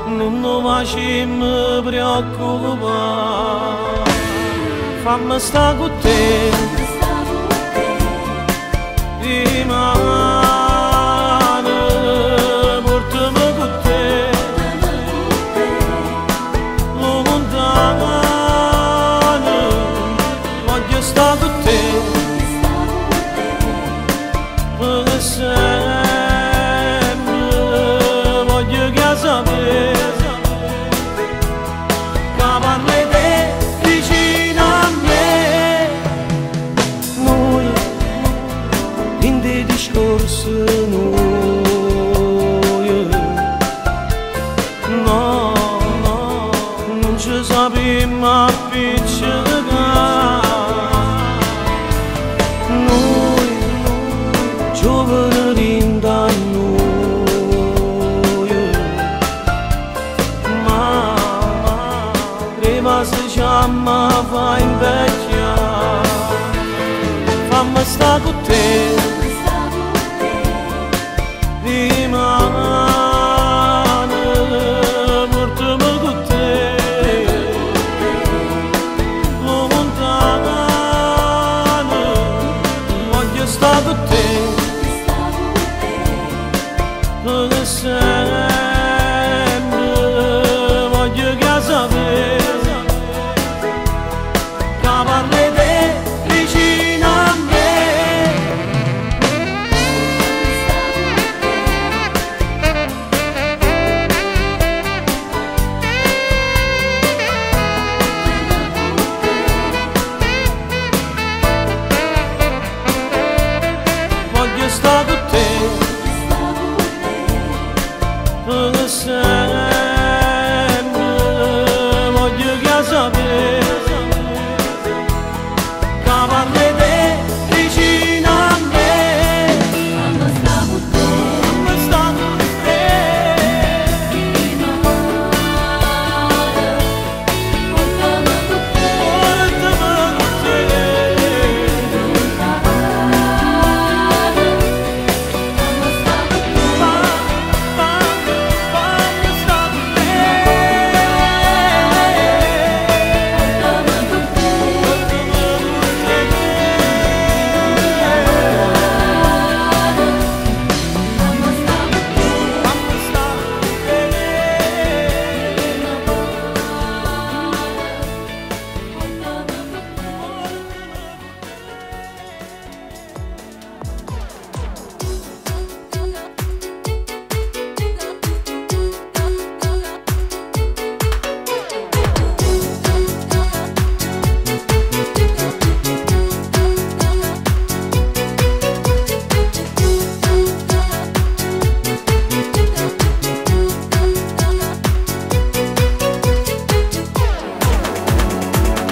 non ci facciamo preoccupare. Fammi stare con te, rimane, portami con te, lontano, voglio stare con te, per sempre, voglio che sapere, che parli te vicino a me, noi in dei discorsi noi, no, non ci sappiamo appiccicare, noi giovani da noi, ma prima si chiama fa invecchiare, fammi stare con te, rimane, portami con te, lontano, voglio stare con te, per sempre, voglio che sapere, che parli te vicino a me. Voglio stare con te, per sempre, voglio che sapere, che parli te vicino a me. Fammi stare con te, portami con te,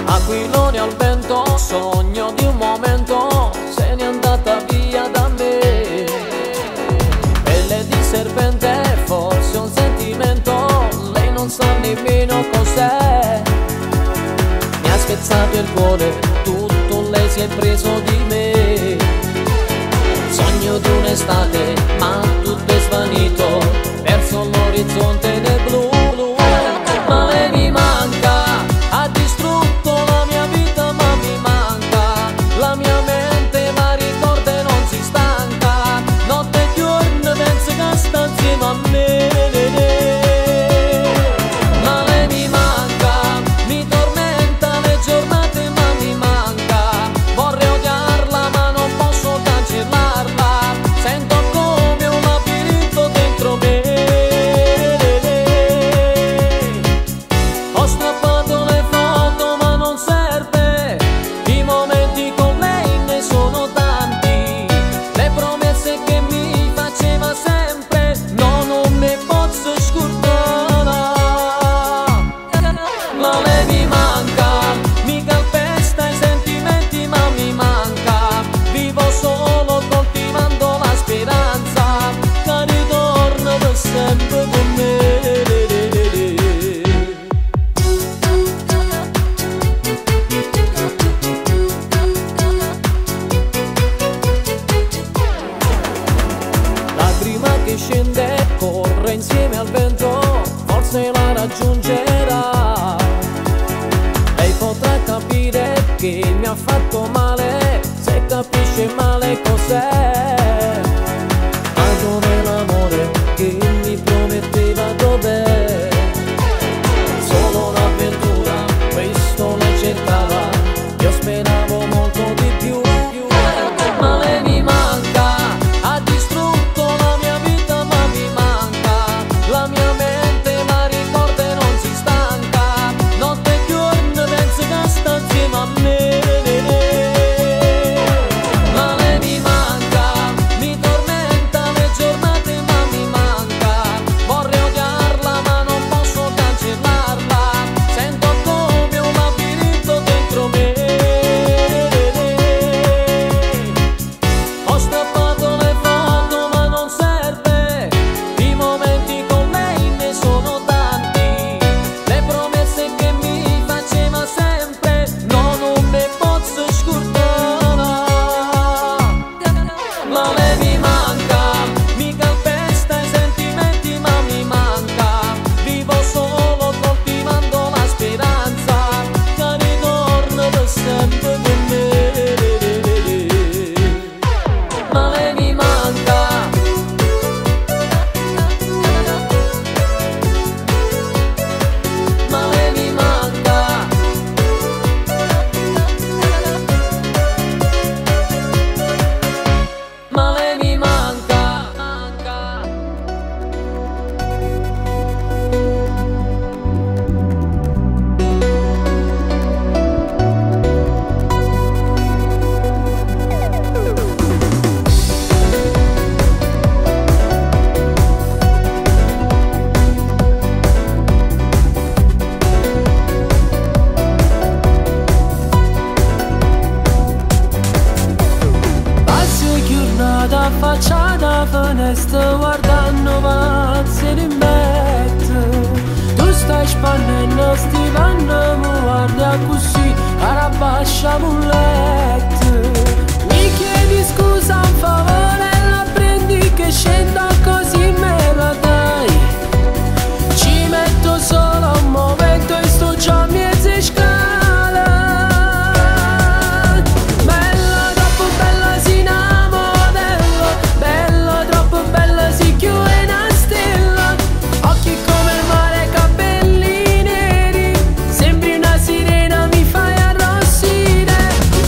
Aquiloni al vento, sogno di un momento, se n'è andata via da me. Pelle di serpente, forse un sentimento, lei non sa nemmeno cos'è. Mi ha spezzato il cuore, tutto lei si è preso di me. Sogno di un'estate, ma tutto è svanito, verso l'orizzonte nel blu. Ma lei mi manca, ha distrutto la mia vita, ma mi manca. La mia mente ma ricorda e non si stanca. Notte e giorno penso che sta insieme a me. Ma lei mi manca, mi tormenta le giornate, ma mi manca. Vorrei odiarla ma non posso cancellarla. Sento come un labirinto dentro me. forse la raggiungerà. Lei potrà capire che mi ha fatto male, se capisce male cos'è. Ma dov'è l'amore che mi prometteva, dov'è? Solo un'avventura, questo lei cercava, io speravo molto di più. Ma lei mi manca, ha distrutto la mia vita, ma mi manca. La mia mente la ricorda e non si stanca, notte e giorno penso che sta insieme a me. Ma lei mi manca, mi tormenta le giornate, ma mi manca. Vorrei odiarla ma non posso cancellarla, sento come un labirinto dentro me. Ho strappato le foto ma non serve, i momenti con lei ne sono tanti, le promesse che mi faceva sempre non me posso scordare. Ma lei mi manca, mi calpesta i sentimenti ma mi manca, vivo solo coltivando la speranza che ritorna per sempre con me. Ma lei mi manca, ma lei mi manca, ma lei mi manca. Passo giornata affacciata finestra guardando palazzi di mezzo. Tu stai spannendo sti panni, mi guarda così, arabasciamo un letto. Mi chiedi scusa un favore, la prendi che scendo così me la dai. Ci metto solo un momento e sto già a mezza scala. Bella, troppo bella, si innamorella, bella, troppo bella, si chiude una stella. Occhi come il mare, capelli neri, sembri una sirena, mi fai arrossire.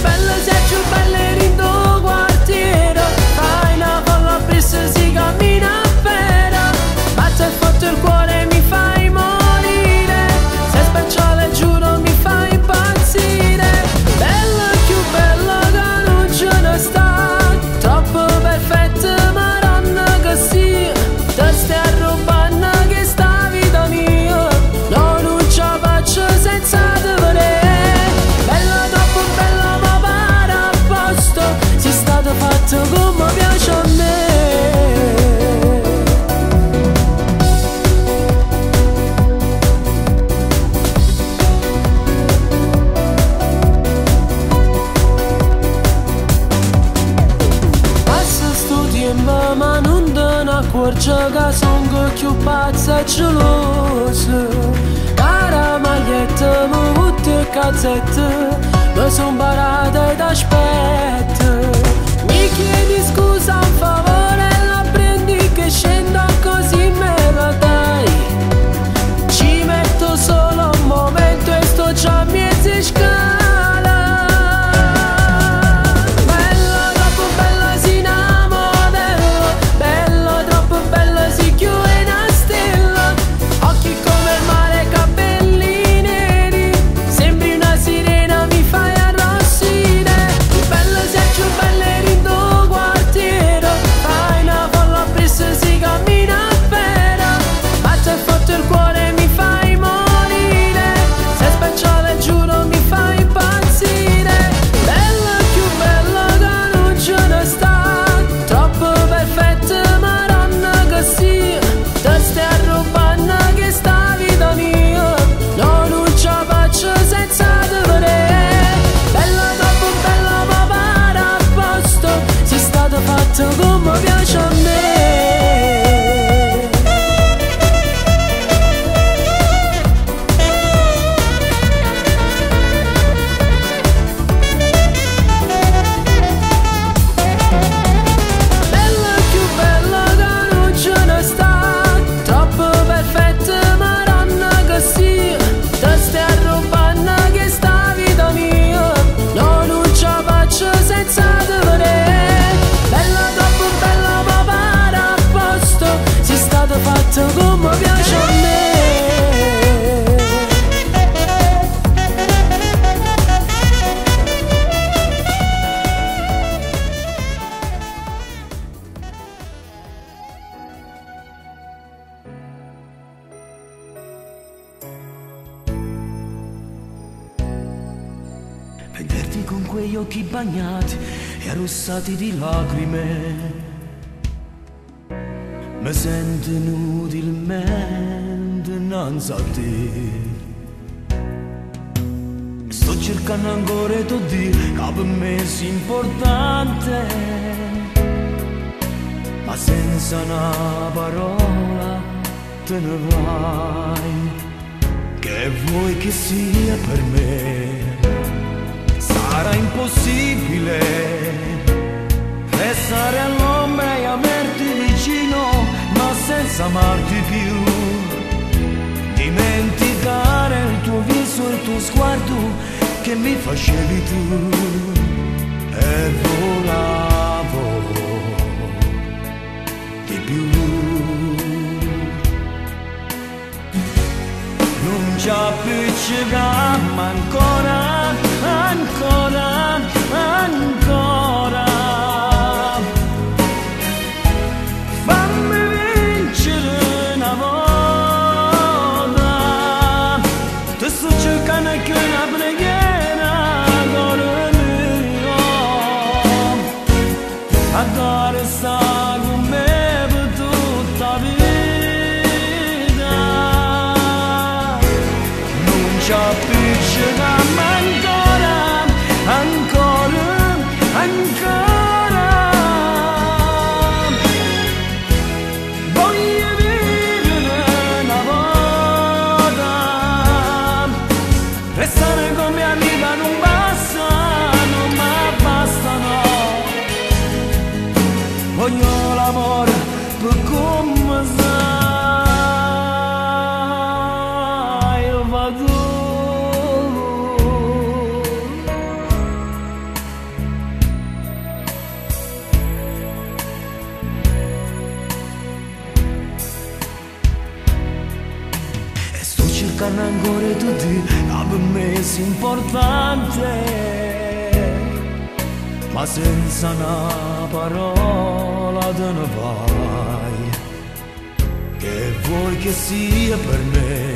Bella, sei più bella in tuo quartiere, fai una folla presso, si cammina a pera. Batte forte il cuore, mi fai morire, sei speciale, giuro, mi fai impazzire. Bella, più bella che non ce ne sta, troppo perfetta, madonna che sì. Te stai arrubando che sta vita mia, no, non ce la faccio senza te vedere. Bella, troppo bella, ma pare a posto, sei stata fatta come piace a me. Passa sto tempo ma non te ne accorgi che sono più pazza e gelosa. Cara maglietta, mi butto cazzette, mi son parata ed aspetto. Mi chiedi scusa un favore, la prendi che scendo così me la dai. Ci metto solo un momento e sto già a mezza scala. Bella, troppo bella, si innamorella, bella, troppo bella, si chiude una stella. Occhi come il mare, capelli neri, sembri una sirena, mi fai arrossire. Bella, sei più bella in tuo quartiere, vederti con quegli occhi bagnati e arrossati di lacrime. Mi sento inutilmente innanzi a te. Sto cercando ancora di dire che per me è importante, ma senza una parola te ne vai. Che vuoi che sia per me? Sarà impossibile restare all'ombra e averti vicino, ma senza amarti più. Dimenticare il tuo viso e il tuo sguardo che mi facevi tu. E volavo di più. Non ci appiccichiamo ancora, ancora, ancora. Fammi vincere una volta. Ti sto cercando che una preghiera cuore mio. Adoro stare con me per tutta la vita. Non ci appiccichiamo ancora, ancora, ancora. Voglio vivere una volta. Restare con mia amica non basta, non mi basta, no. Voglio l'amore per come sai, io vado. E sto cercando ancora di dire che per me è importante, ma senza una parola te ne vai. Che vuoi che sia per me?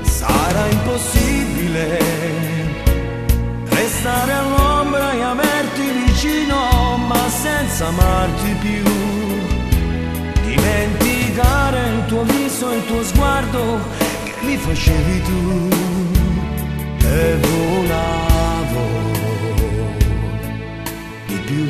Sarà impossibile restare all'ombra e averti vicino, ma senza amarti più. Dimenticare il tuo viso e il tuo sguardo che mi facevi tu. E volavo di più.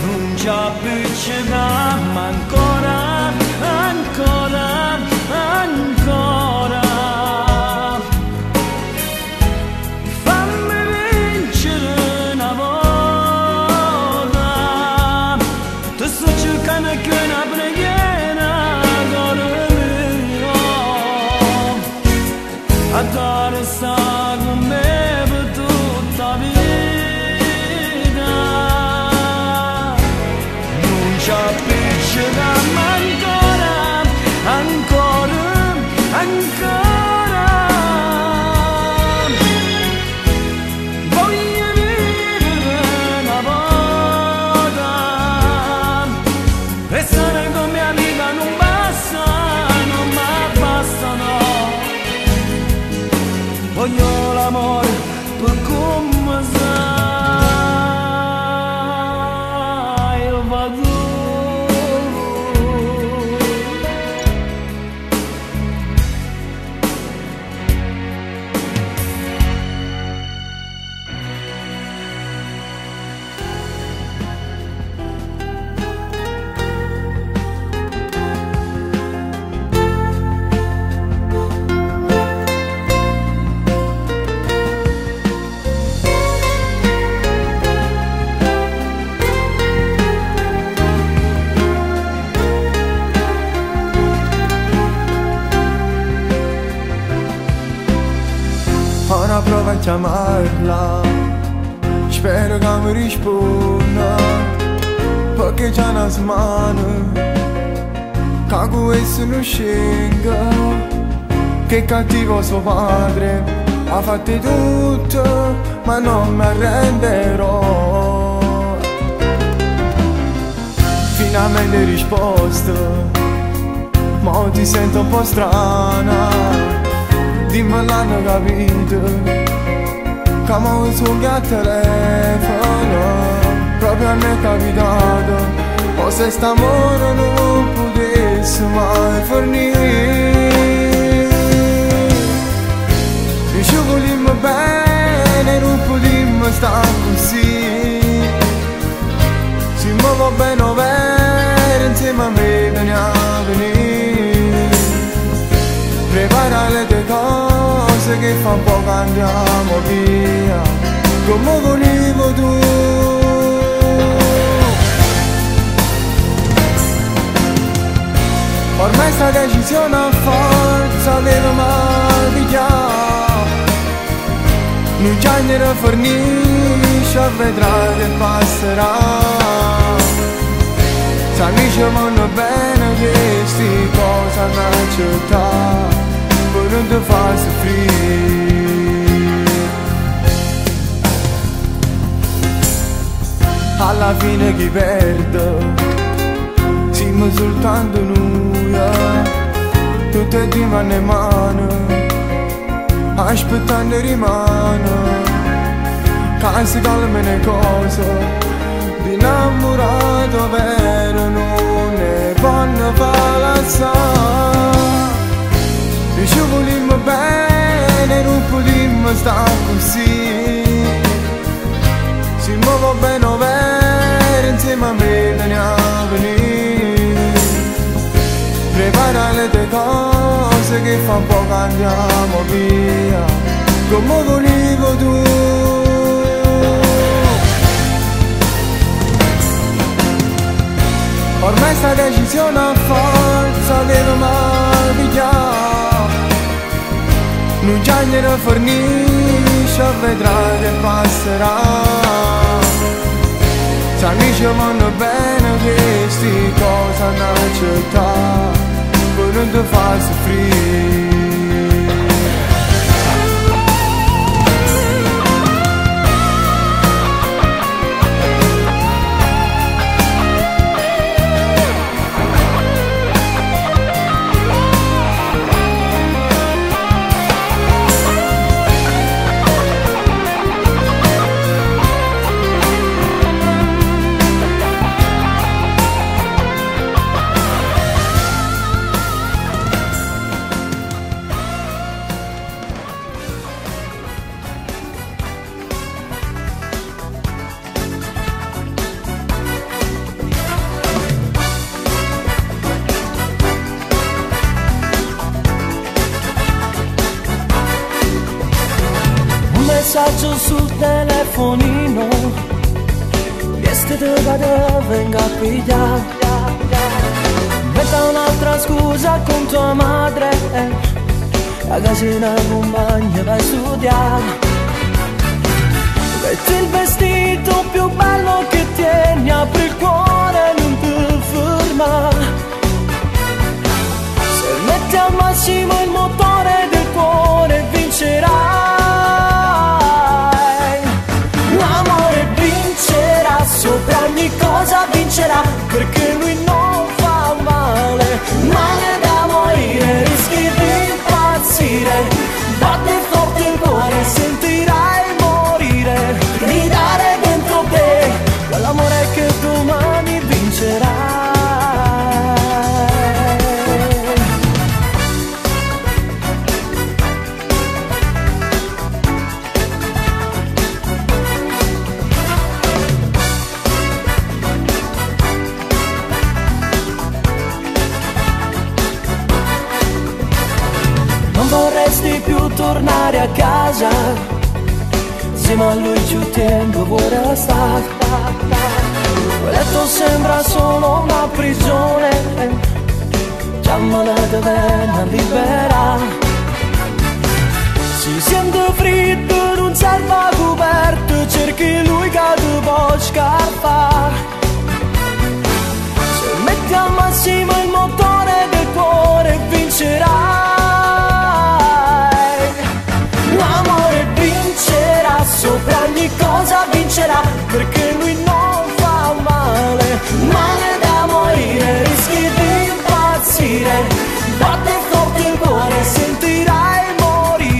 Non ci appiccichiamo ancora, ancora, ancora. Fammi vincere una volta. Ti sto cercando che una preghiera cuore mio. Adoro stare con me per tutta la vita. Non ci appiccichiamo ancora, ancora, ancora. Voglio vivere una volta. Restare con mia amica non basta, non mi basta, no. Voglio l'amore per come sai, io vado. Ora prova a chiamarla, spero che mi risponda, perché c'è una settimana che questo non scenga. Che cattivo suo padre, ha fatto tutto, ma non mi arrenderò. Finalmente risposta, ma ti sento un po' strana. dimmi l'hanno capito, che mi ho sognato al telefono, proprio a me è capitato, o se st'amore non potesse mai finire. Ci volimmo bene, non potremmo stare così, se mi va bene o bene, insieme a me veniamo a venire. Prepara le tue cose che fa un po' che andiamo via, come volevo tu. Ormai sta decisione a forza deve mai pigliare, non c'è niente fornisce, vedrai che passerà. Se amici vanno bene queste cose hanno accettato, poi non ti fa soffrire. Alla fine chi perde siamo soltanto noi, tutte di mano in mano, aspettando rimane, che si calmano le cose. Di innamorato vero non ne vanno palazzare. E ci volimmo bene, non potremmo stare così, se mi va bene o bene, insieme a me veniamo a venire. Prepara le tue cose che fa un po' che andiamo via, come volevo tu. Ormai sta decisione a forza deve mai pigliare, non c'è niente fornisce, vedrai che passerà. Se amici vanno bene queste cose hanno accettato, poi non ti fa soffrire. Messaggio sul telefonino, che te vado venga a pigliare. Metta un'altra scusa con tua madre, la casina compagna vai a studiare. Metti il vestito più bello che tieni, apri il cuore non ti ferma. Se metti al massimo il motore del cuore vincerai. Sopra ogni cosa vincerà, perché lui non fa male, male da morire, rischi di impazzire. Batte forte il cuore, sentirai morire, gridare dentro te, quell'amore che domani vincerai. Non vorresti più tornare a casa, insieme a lui più tempo vuole stare. Quel letto sembra solo una prigione, chiamala da vena libera. Si sente freddo, non serve coperto, cerchi lui che ti può scarpare. Se metti al massimo il motore del cuore vincerai. L'amore vincerà, sopra ogni cosa vincerà, perché lui non fa male, male da morire, rischi di impazzire. Batte forte il cuore, sentirai morire.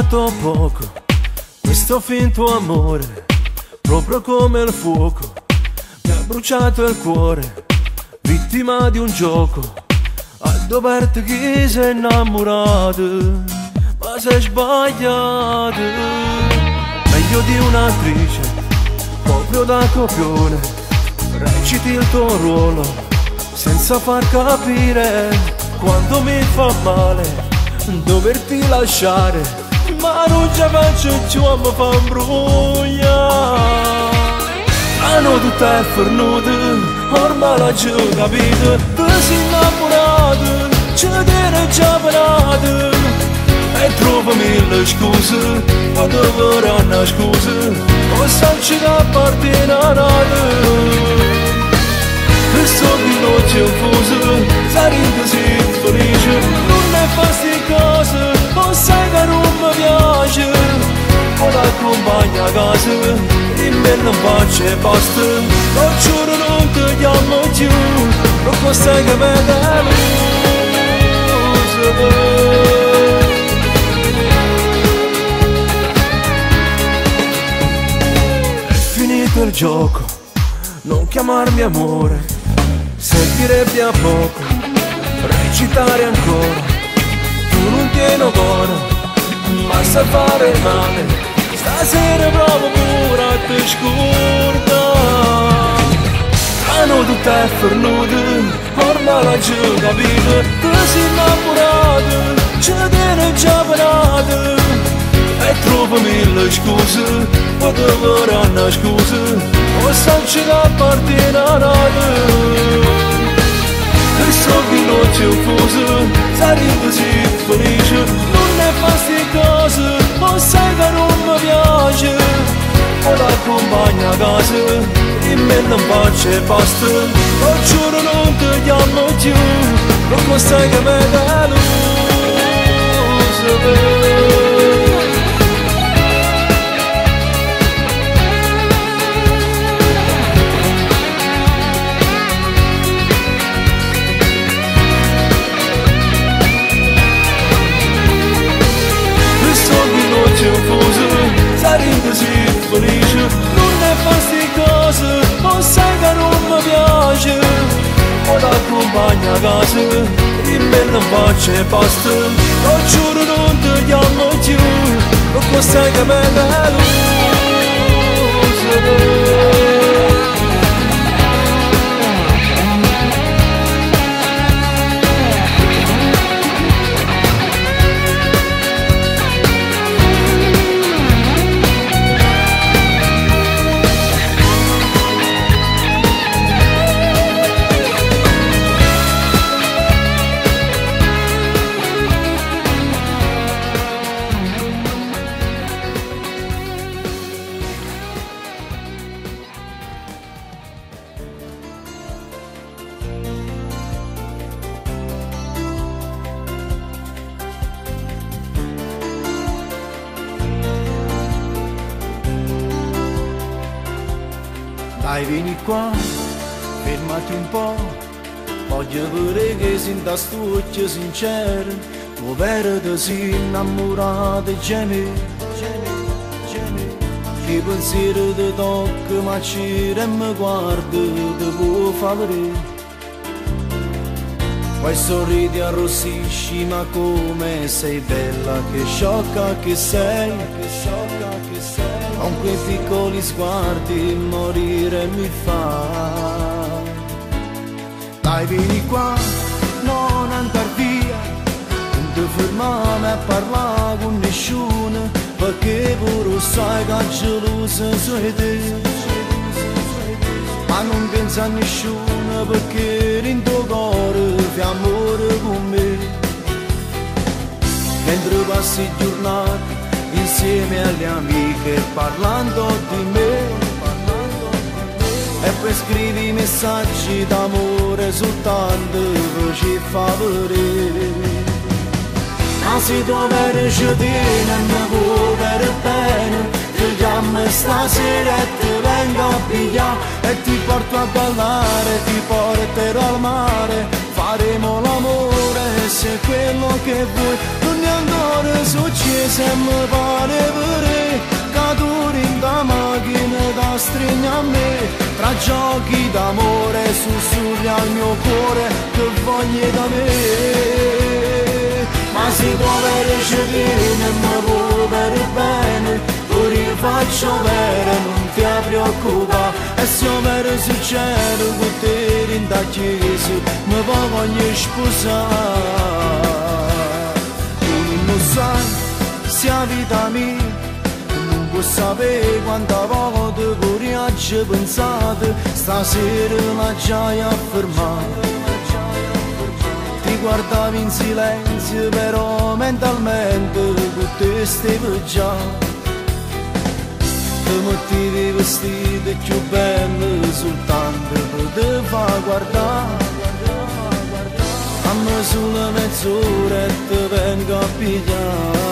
durato poco questo finto amore, proprio come il fuoco mi ha bruciato il cuore, vittima di un gioco. Al doverti chi sei innamorato, ma sei sbagliato. Meglio di un'attrice, proprio da copione, reciti il tuo ruolo senza far capire quanto mi fa male doverti lasciare, ma non ci faccio più, mi fa imbrogliare. Hanno tutto è fornuto, ormai l'ho già capito, ti sei innamorato, ci tieni già parato e trovo mille scuse, ma dovrò una scusa, o sanci da parte questo veloce infuso, sarebbe così felice, non ne fa sti cose, o sai che non mi piace, o l'accompagna a casa, e me non faccio e basta, lo giuro non ti chiamo più, non costa che me deluso. È finito il gioco, non chiamarmi amore, servirebbe a poco, recitare ancora, tu non tieni cuore, ma sai fare male, stasera provo pure a te scordare. Hanno tutto è fornuto, ormai l'ho già capito, ti sei innamorato, ci tieni già parato e trovo mille scuse, o dovrò una scusa, o sanci da parte questo veloce infuso, sarebbe così felice, non ne fa sti cose, o sai che non mi piace, o l'accompagna a casa, e me non faccio e basta, lo giuro non ti chiamo più, non costa che me deluso. Sarebbe così felice, non ne fa sti cose, o sai che non mi piace, o l'accompagna a casa, e me non faccio e basta, lo giuro non ti chiamo più, non costa che me deluso. Dai, vieni qua, fermati un po', voglio vedere che sei da stuccio sincero, tuo vero ti sei innamorato e gemi, che pensiero ti tocca, ma ci e mi guarda, ti può favorire. Poi sorridi e arrossisci, ma come sei bella, che sciocca che sei, con quei piccoli sguardi morire mi fa. Dai, vieni qua, non andar via, non ti fermare a parlare con nessuno, perché pure sai che è gelosa sei te. Ma non pensa a nessuno, perché in tuo cuore fai amore con me. Mentre passi giornate insieme alle amiche parlando di me, e poi scrivi messaggi d'amore soltanto per ci fa vedere. Ma se dovere ci tiene e mi può per bene, ti chiamo stasera e ti vengo a pigliare, e ti porto a ballare, ti porterò al mare, faremo l'amore se quello che vuoi, non ne andrò ora successo e mi pare vero, che tu in da macchina da stringi a me, tra giochi d'amore sussurri al mio cuore che voglio da me. Ma se tu avessi viene mi vuoi per bene, ora io faccio bene, non ti preoccupare. E se io vero succede con te in da chiesa, mi voglio sposare. Tu non sai, se la vita mia, non puoi sapere quanta volta coraggio pensate, stasera la gioia affermata. Ti guardavi in silenzio però mentalmente con te stavi già. Ti mettevi vestiti più belli soltanto per te far guardare. A me sulla mezz'ora e ti vengo a pigliare.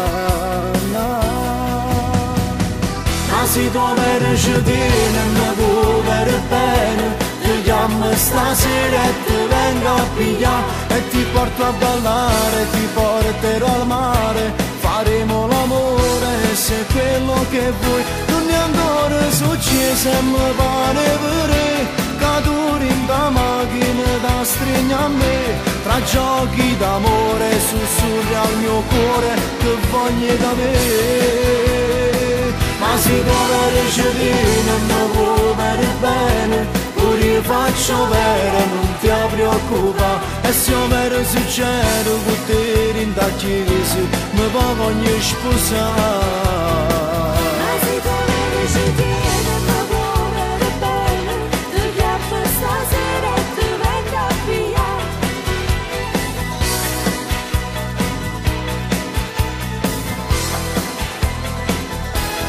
Ma se tu avessi viene e mi vuoi per bene, ti chiamo stasera e ti vengo a pigliare e ti porto a ballare, ti porterò al mare, faremo l'amore se è quello che vuoi. Non è ancora successo e mi pare vero, che tu in da macchina da stringi a me, tra giochi d'amore sussurri al mio cuore che voglio da me. Ma se tu avessi viene e mi vuoi per bene, ora io faccio bene, non ti preoccupare. E se io vero succede con te in da chiesa, mi voglio sposare. Ma se tu avessi viene e mi vuoi per bene, ti chiamo stasera e ti vengo a pigliare.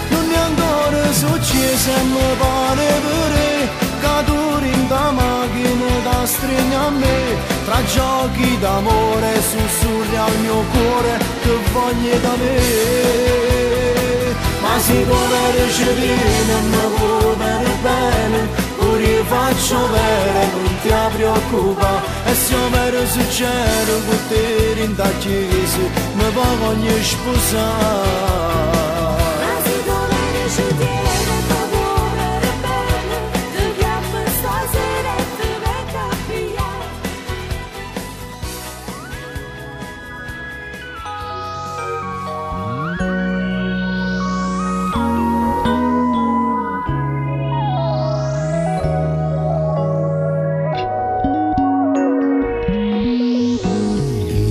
Non è ancora successo e mi pare vero, che tu in da macchina da stringi a me, tra giochi d'amore sussurri al mio cuore che voglio da me. Ma se tu avessi viene e mi vuoi per bene, ora io faccio bene, non ti preoccupare. E se io vero succede con te in da chiesa, mi voglio sposare. Ma se tu avessi viene e mi vuoi per bene, ti chiamo stasera e ti vengo a pigliare.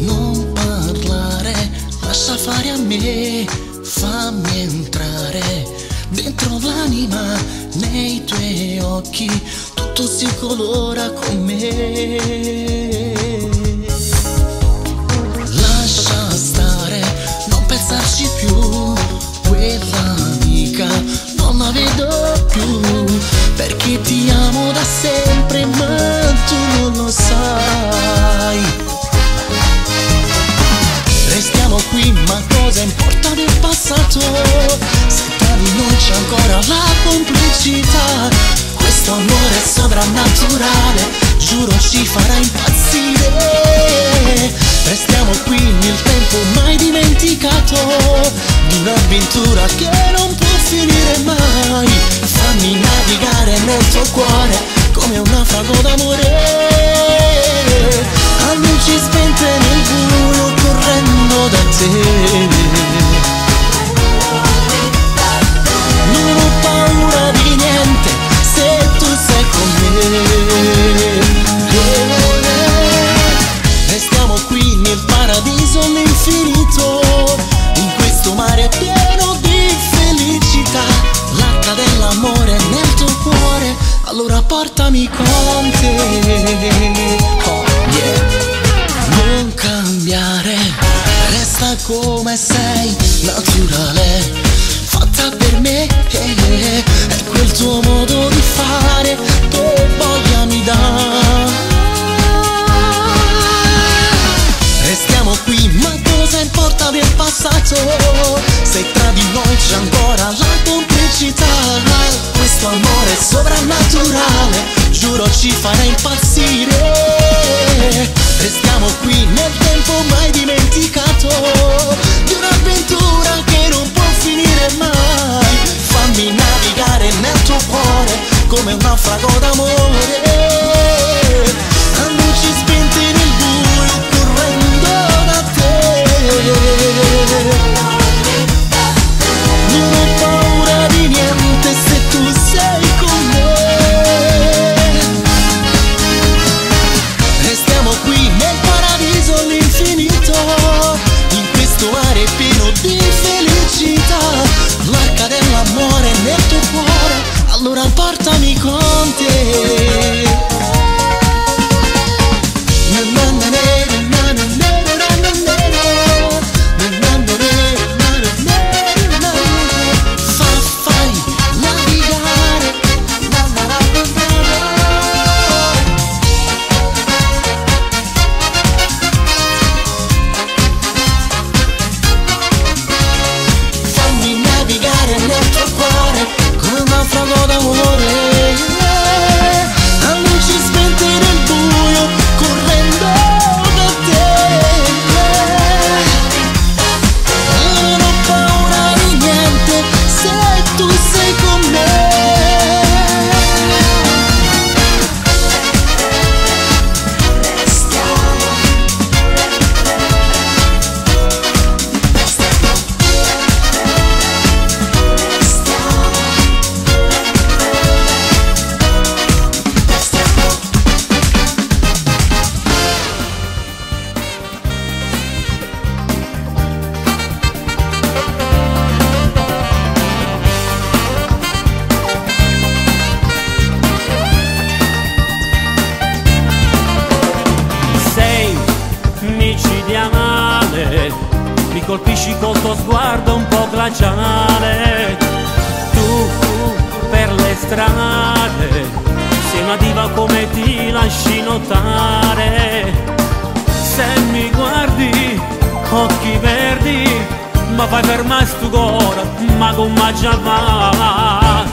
Non parlare, lascia fare a me, fammi entrare dentro l'anima, nei tuoi occhi tutto si colora con me. Lascia stare, non pensarci più, quell'amica non la vedo più, perché ti amo da sempre ma tu non lo sai. Restiamo qui, ma cosa importa del passato, se tra di noi c'è ancora la complicità. Questo amore è sovrannaturale, giuro ci farà impazzire. Restiamo qui nel tempo mai dimenticato, di un'avventura che non può finire mai. Fammi navigare nel tuo cuore come un naufrago d'amore, a luci spente nel buio correndo da te. Non ho paura di niente se tu sei con me. Restiamo qui nel paradiso all'infinito, in questo mare pieno di felicità. L'arca dell'amore nel tuo cuore, allora portami con te. Oh, yeah. Non cambiare, resta come sei, naturale, fatta per me. È quel tuo modo di fare che voglia mi dà. Restiamo qui, ma cosa importa del passato, se tra di noi c'è ancora la complicità. Questo amore è sovrannaturale, giuro ci farà impazzire. Restiamo qui nel tempo mai dimenticato, di una portami con te. Mi colpisci col tuo sguardo un po' glaciale. Tu per le strade sei una diva come ti lasci notare. Se mi guardi, occhi verdi, ma fai fermare sto cuore, ma come già va.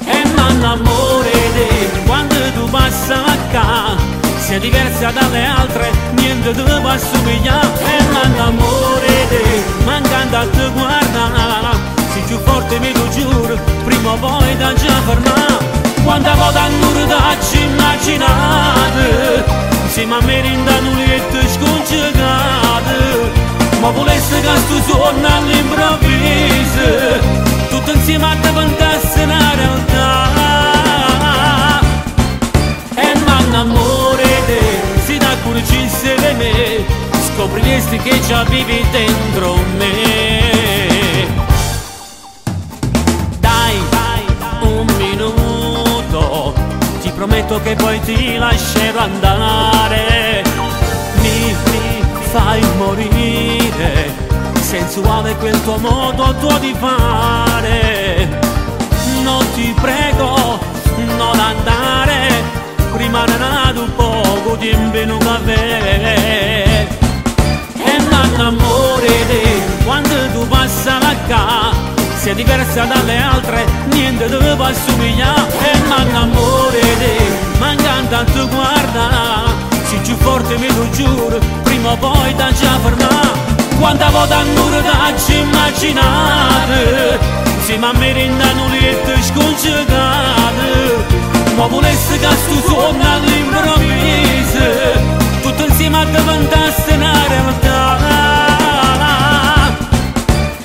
E m'annamore di quando tu passa qua, sei diversa dalle altre, niente ti può assomigliare. E m'annamore di mancando a te guardare, sei più forte mi lo giuro, prima o poi da già fermare. Quando vado a nurdarci immaginate, insieme a me rindano liette scongiugate, ma volesse che sto suono all'improvviso, tutto insieme a te cantasse una realtà. E m'annamore di si da curcisse di me, scopriresti che già vivi dentro me. Dai, un minuto, ti prometto che poi ti lascerò andare. Mi fai morire, sensuale quel tuo modo tuo di fare. Non ti prego, non andare, rimane nato un poco di impegno a me. E m'annamore di quando tu passa la qua, sei diversa dalle altre, niente ti può assomigliare. E m'annamore di mancando a te guarda, sei più forte mi lo giuro, prima o poi da già fermare. Quando vado a nurdarci immaginate, insieme a me rindano liette scongiugate, ma volesse che sto suono all'improvviso, tutto insieme a te cantasse una realtà.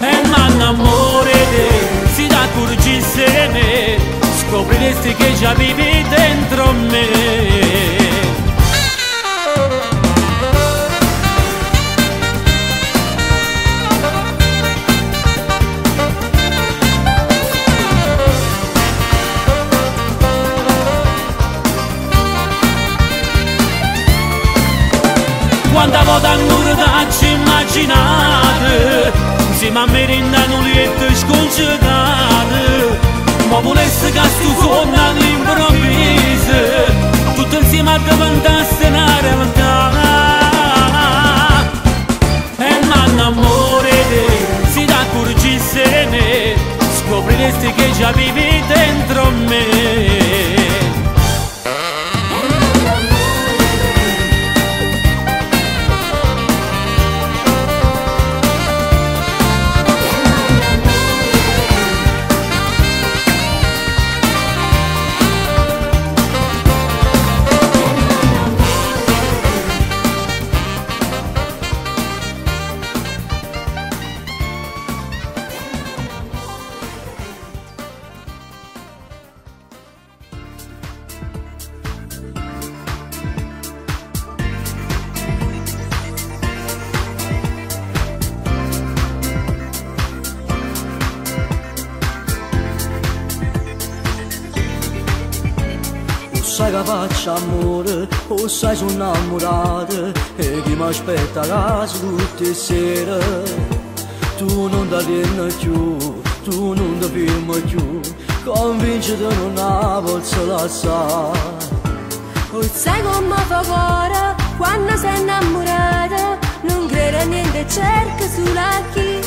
E m'annamore di si da curgisse me, scopriresti che già vivi dentro me. Quando vado a nurdarci immaginate, insieme a me rindano liette scongiugate, ma volesse che sto suono all'improvviso, tutto insieme a te cantasse una realtà. E m'annamore di si da curgisse me, scopriresti che già vivi dentro me. sai che faccio amore, o sai sono innamorata e chi mi aspetta a casa tutte le sere. Tu non ti vieni più, tu non ti fermi più, convinciti non la posso lasciare. O sai come fa cuore quando sei innamorata, non crede a niente, cerca solo a chi.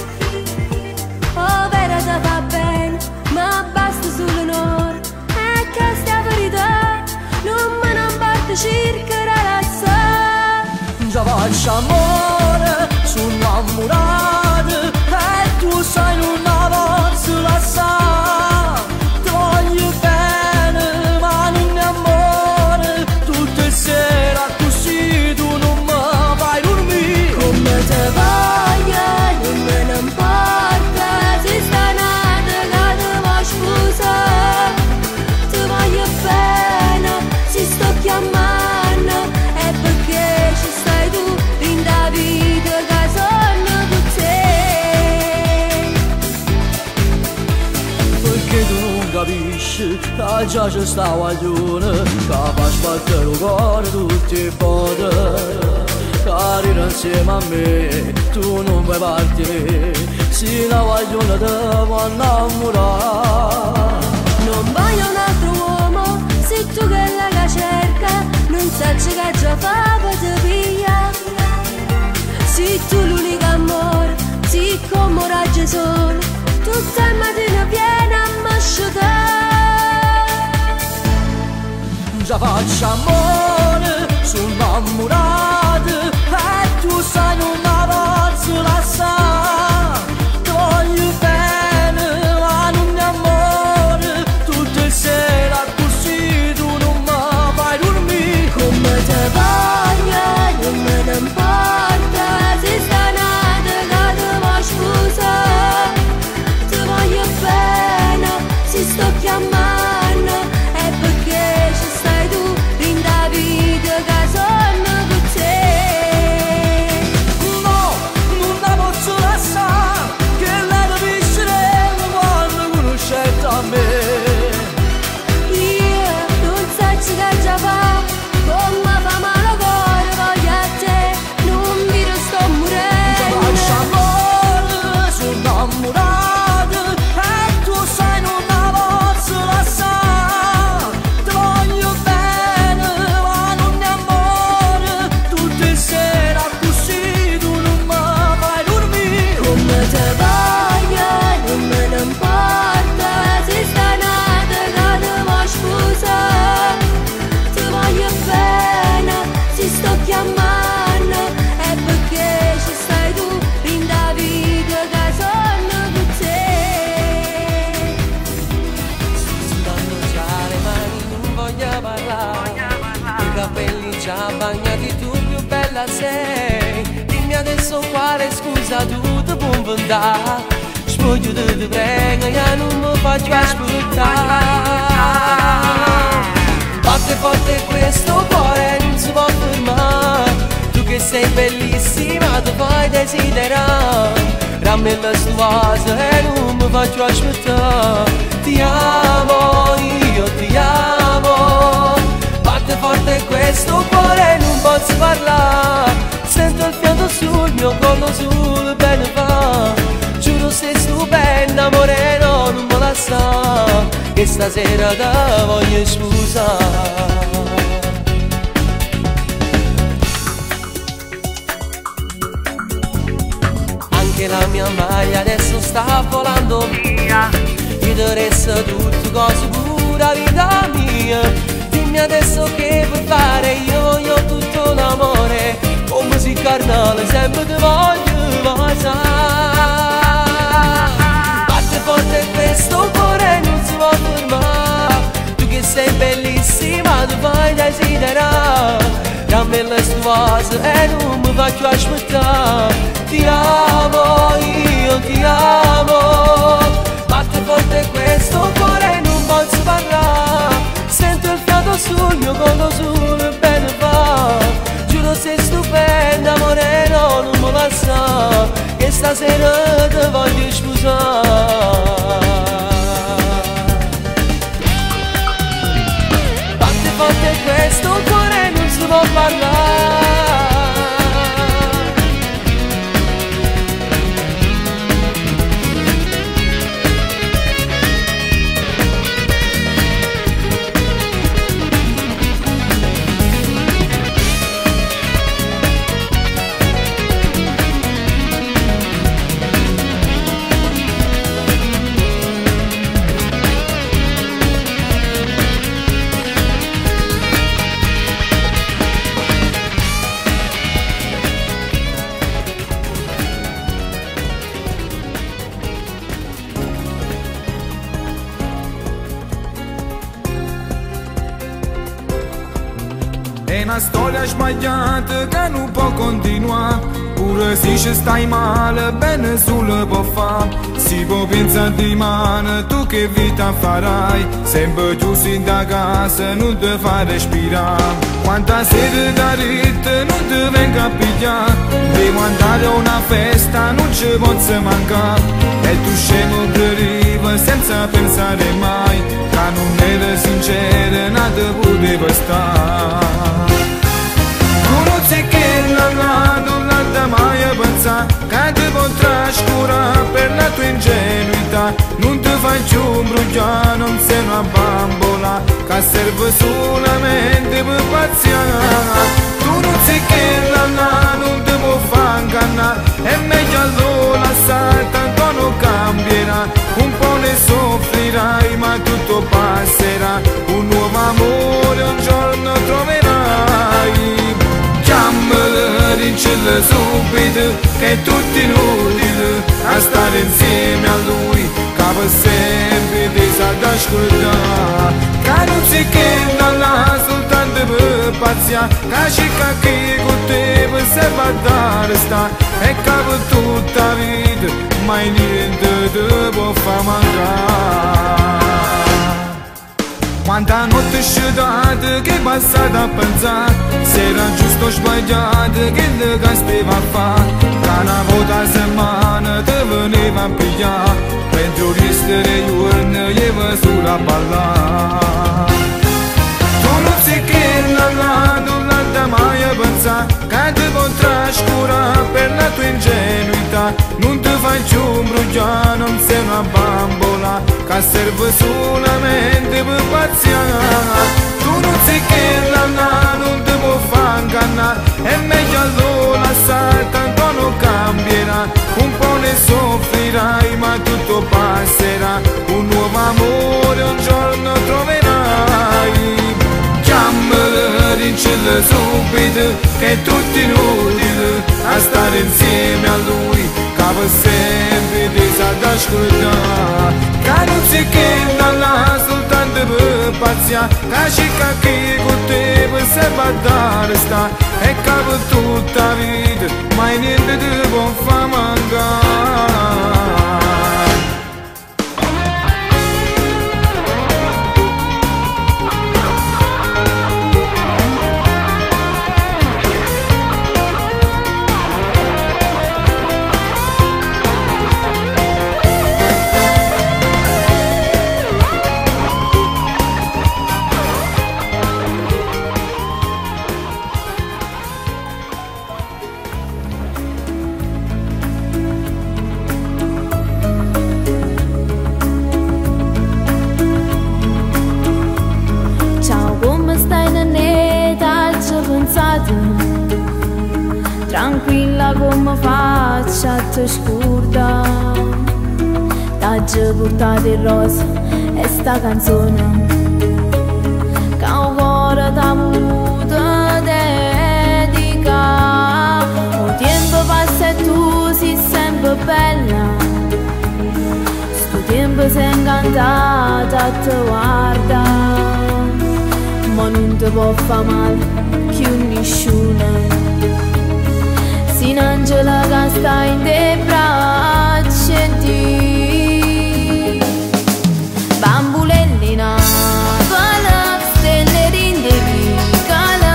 Oh, vera ti fa bene, ma basta solo un'ora, e che sta verità non me ne importa circa la sa. Già faccio amore, sono innamorata e tu sai non la posso lasciare. Ti voglio bene ma non è amore, tutte le sere così tu non mi fai dormire. Come te voglio non me ne importa, se sta nata che ti vuoi sposare. Ti voglio bene, si sto chiamando, è perché ci stai tu in da vita che sono con te. Perché tu non capisci che già c'è sta guaglione che fa sbattere il cuore tutte le volte. Carina insieme a me, tu non vuoi partire, se la guaglione te può innamorare. Non voglio un altro uomo, se tu che la cerca, non sai che già fa per te via. Se tu l'unico amore, se come raggi solo, tutta la mattina viene a me asciugare. Già faccio amore, sono innamorata e tu sai non la posso lasciare. Ti voglio bene ma non è amore, tutte le sere così tu non mi fai dormire. Come te voglio non me ne importa, se sta nata che ti vuoi sposare. Ti voglio bene, si sto chiamando, è perché ci stai tu in da vita che sono con te. No, non la posso lasciare, che lei deve essere quando conosce a me. Io non so che già fa, come fa male il cuore, voglio a te, non mi sto morendo. Faccio amore, sono innamorata e tu sai non la posso lasciare. Ti voglio bene ma non è amore, tutte le sere così tu non mi fai dormire. Come te voglio non me ne importa, se sta nata che ti vuoi sposare. Ti voglio bene, si sto chiamando, è perché ci stai tu in da vita che sono con te. Sudando già le mani non voglio parlare, i capelli già bagnati, tu più bella sei. Dimmi adesso quale scusa tu ti puoi inventare, spoglio ti prego, io non mi faccio aspettare. Batte forte questo cuore, non si può fermare, tu che sei bellissima ti fai desiderare. Rammella sto vaso e non mi faccio aspettare. Ti amo, io ti amo. Batte forte questo cuore, non posso parlare, sento il fiato sul mio collo, sul bene fa. Giuro sei stupenda, amore, no, non me la sa, che stasera te voglio scusare. Anche la mia maglia adesso sta volando via, io ti resto tutto cose pura vita mia. Dimmi adesso che vuoi fare, io voglio tutto l'amore, come si carnale sempre ti voglio basare. Batte forte questo cuore, non si può fermare, tu che sei bellissima ti fai desiderare. Rammella sto vaso e non mi faccio aspettare. Ti amo, io ti amo. Batte forte questo cuore, non posso parlare, sento il fiato sul mio collo, sul bene fa. Giuro sei stupenda, amore, no, non me la sa, che stasera ti voglio sposare. Batte forte sto cuore non si può parlare. È una storia sbagliata che non può continuare. Pure se ci stai male, bene solo può fare. Si può pensare di mano, tu che vita farai. Sempre tu sei da casa, non ti fai respirare. Quanta sede da rete, non ti venga a pigliare. Devo andare a una festa, non ci posso mancare. E tu scemo arriva senza pensare mai. Che non era sincera, nada poteva stare. Che non l'ha mai pensato che ti potrà scurare per la tua ingenuità. Non ti fai più un bruciare, non sei una bambola che serve solamente per paziare. Tu non sai che non ti può fare ingannare. È meglio allora sai, tanto non cambierà. Un po' ne soffrirai ma tutto passerà. Un nuovo amore un giorno troverai. Diccele subito che è tutto inutile a stare insieme a lui, che per sempre ti sa da ascoltare. Che non si chiede là soltanto per paziare, che cerca che con te per sempre sta. E che per tutta la vita mai niente ti può far mancare. Quanta notte sciudata che è passata a pensare se era giusto o sbagliato che le stava a fare. Che una volta a settimana ti veniva a pigliare mentre restere giorni gli va solo a ballare. Tu non sai che non l'ha mai pensato che ti potrà scurare per la tua ingenuità. Non ti fai più un bruciare, non sei una bambola che serve solamente per paziare. Tu non sai che non ti può far ingannare. È meglio allora sai, tanto non cambierà. Un po' ne soffrirai ma tutto passerà. Un nuovo amore un giorno troverai. Chiamala, diccele subito che è tutto inutile a stare insieme a lui, che per sempre ti sa da ascoltare. Che non si chiede là soltanto per paziare, che cerca che con te per sempre sta. E che per tutta la vita mai niente ti può far mancare. Tranquilla come faccia a te scurda. T'aggi portato il rosa e sta canzone che un cuore t'ha voluto dedicare. Il tempo passa e tu sei sempre bella. Sto tempo sei incantata a te guarda. Ma non ti può far male più nessuno. Sin Angela che sta in te braccia e di bambulelli navala, stelle rinde piccole,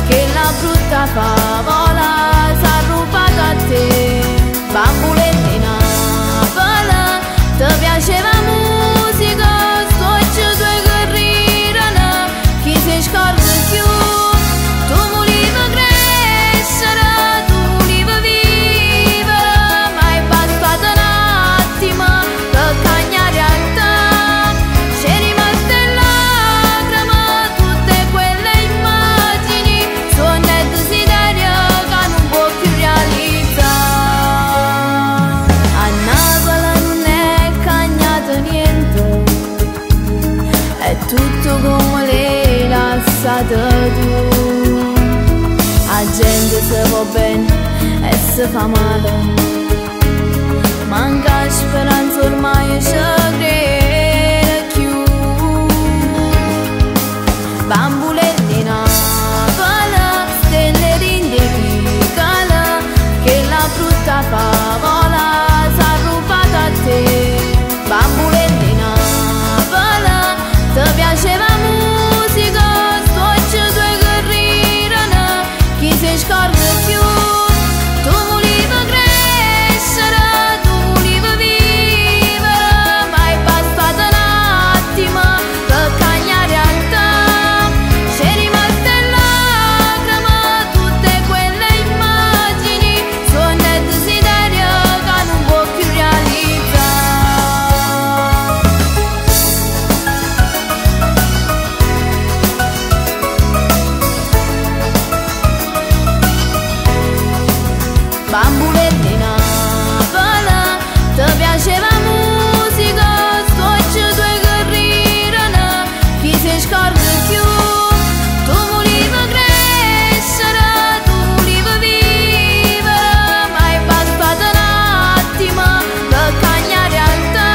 che la brutta favola s'ha rubato a te. Bambulelli navala, ti piaceva musica, sto giù due che ridano, chi si scorda più. bene e se fa male. Manca speranza ormai ci crede più. Bambule di Napoli, stelle d'indicicala, che la brutta favola s'ha rubata a te. Bambule di Napoli, ti piaceva musica, scocci due che ridono, chi si scorda più. Tu volevi crescere, tu volevi vivere, ma è bastato un attimo per cambiare a te. C'è rimasta lacrime, tutte quelle immagini, sogni e desiderio che non può più realizzare. Bambule di Napoli, ti piaceva musica, scocci due che ridono, chi si scorda più. Tu volevi crescere, tu volevi vivere, ma è bastato un attimo per cambiare a te.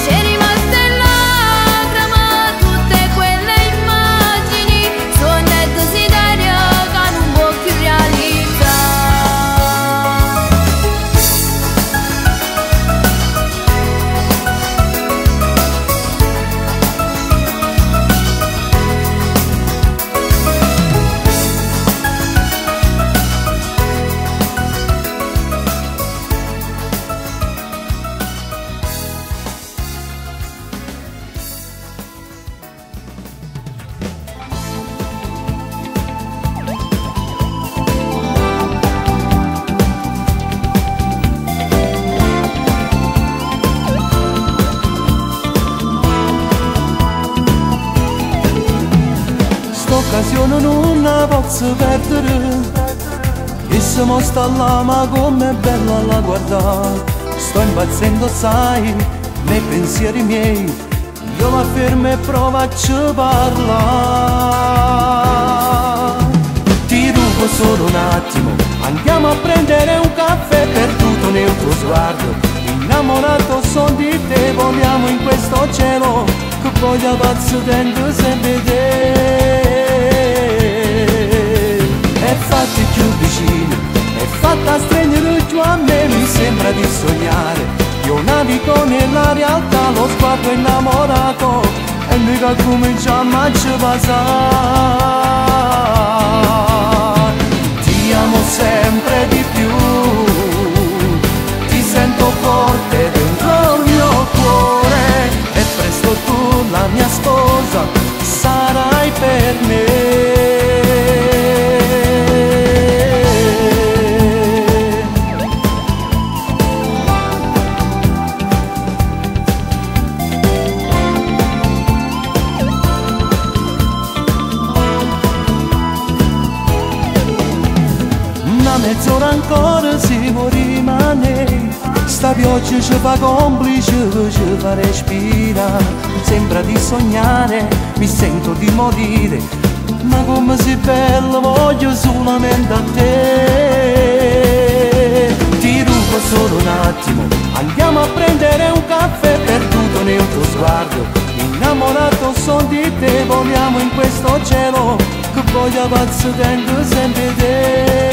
C'è rimasta lacrime, tutte quelle immagini, sogni e desiderio che non può più realizzare. St'occasione non la posso perdere, e se mo sta là ma com'è bella la guardare. Sto impazzendo sai, nei pensieri miei, io la fermo e provo a ci parlare. Ti rubo solo un attimo, andiamo a prendere un caffè, perduto nel tuo sguardo, innamorato son di te, voliamo in questo cielo, che voglia pazzo tendo sempre te. E fatti più vicino, e fatta stringere giù a me, mi sembra di sognare. Io navigo nella realtà, lo sguardo innamorato, e noi che cominciamo a ci basare. Ti amo sempre di più, ti sento forte dentro il mio cuore, e presto tu la mia sposa sarai per me. Mezz'ora ancora si può rimanere, sta pioggia ci fa complice, ci fa respirare. Sembra di sognare, mi sento di morire, ma come sei bello voglio solamente a te. Ti rubo solo un attimo, andiamo a prendere un caffè, perduto nel tuo sguardo, innamorato son di te, voliamo in questo cielo, che voglia pazzo tendo sempre te.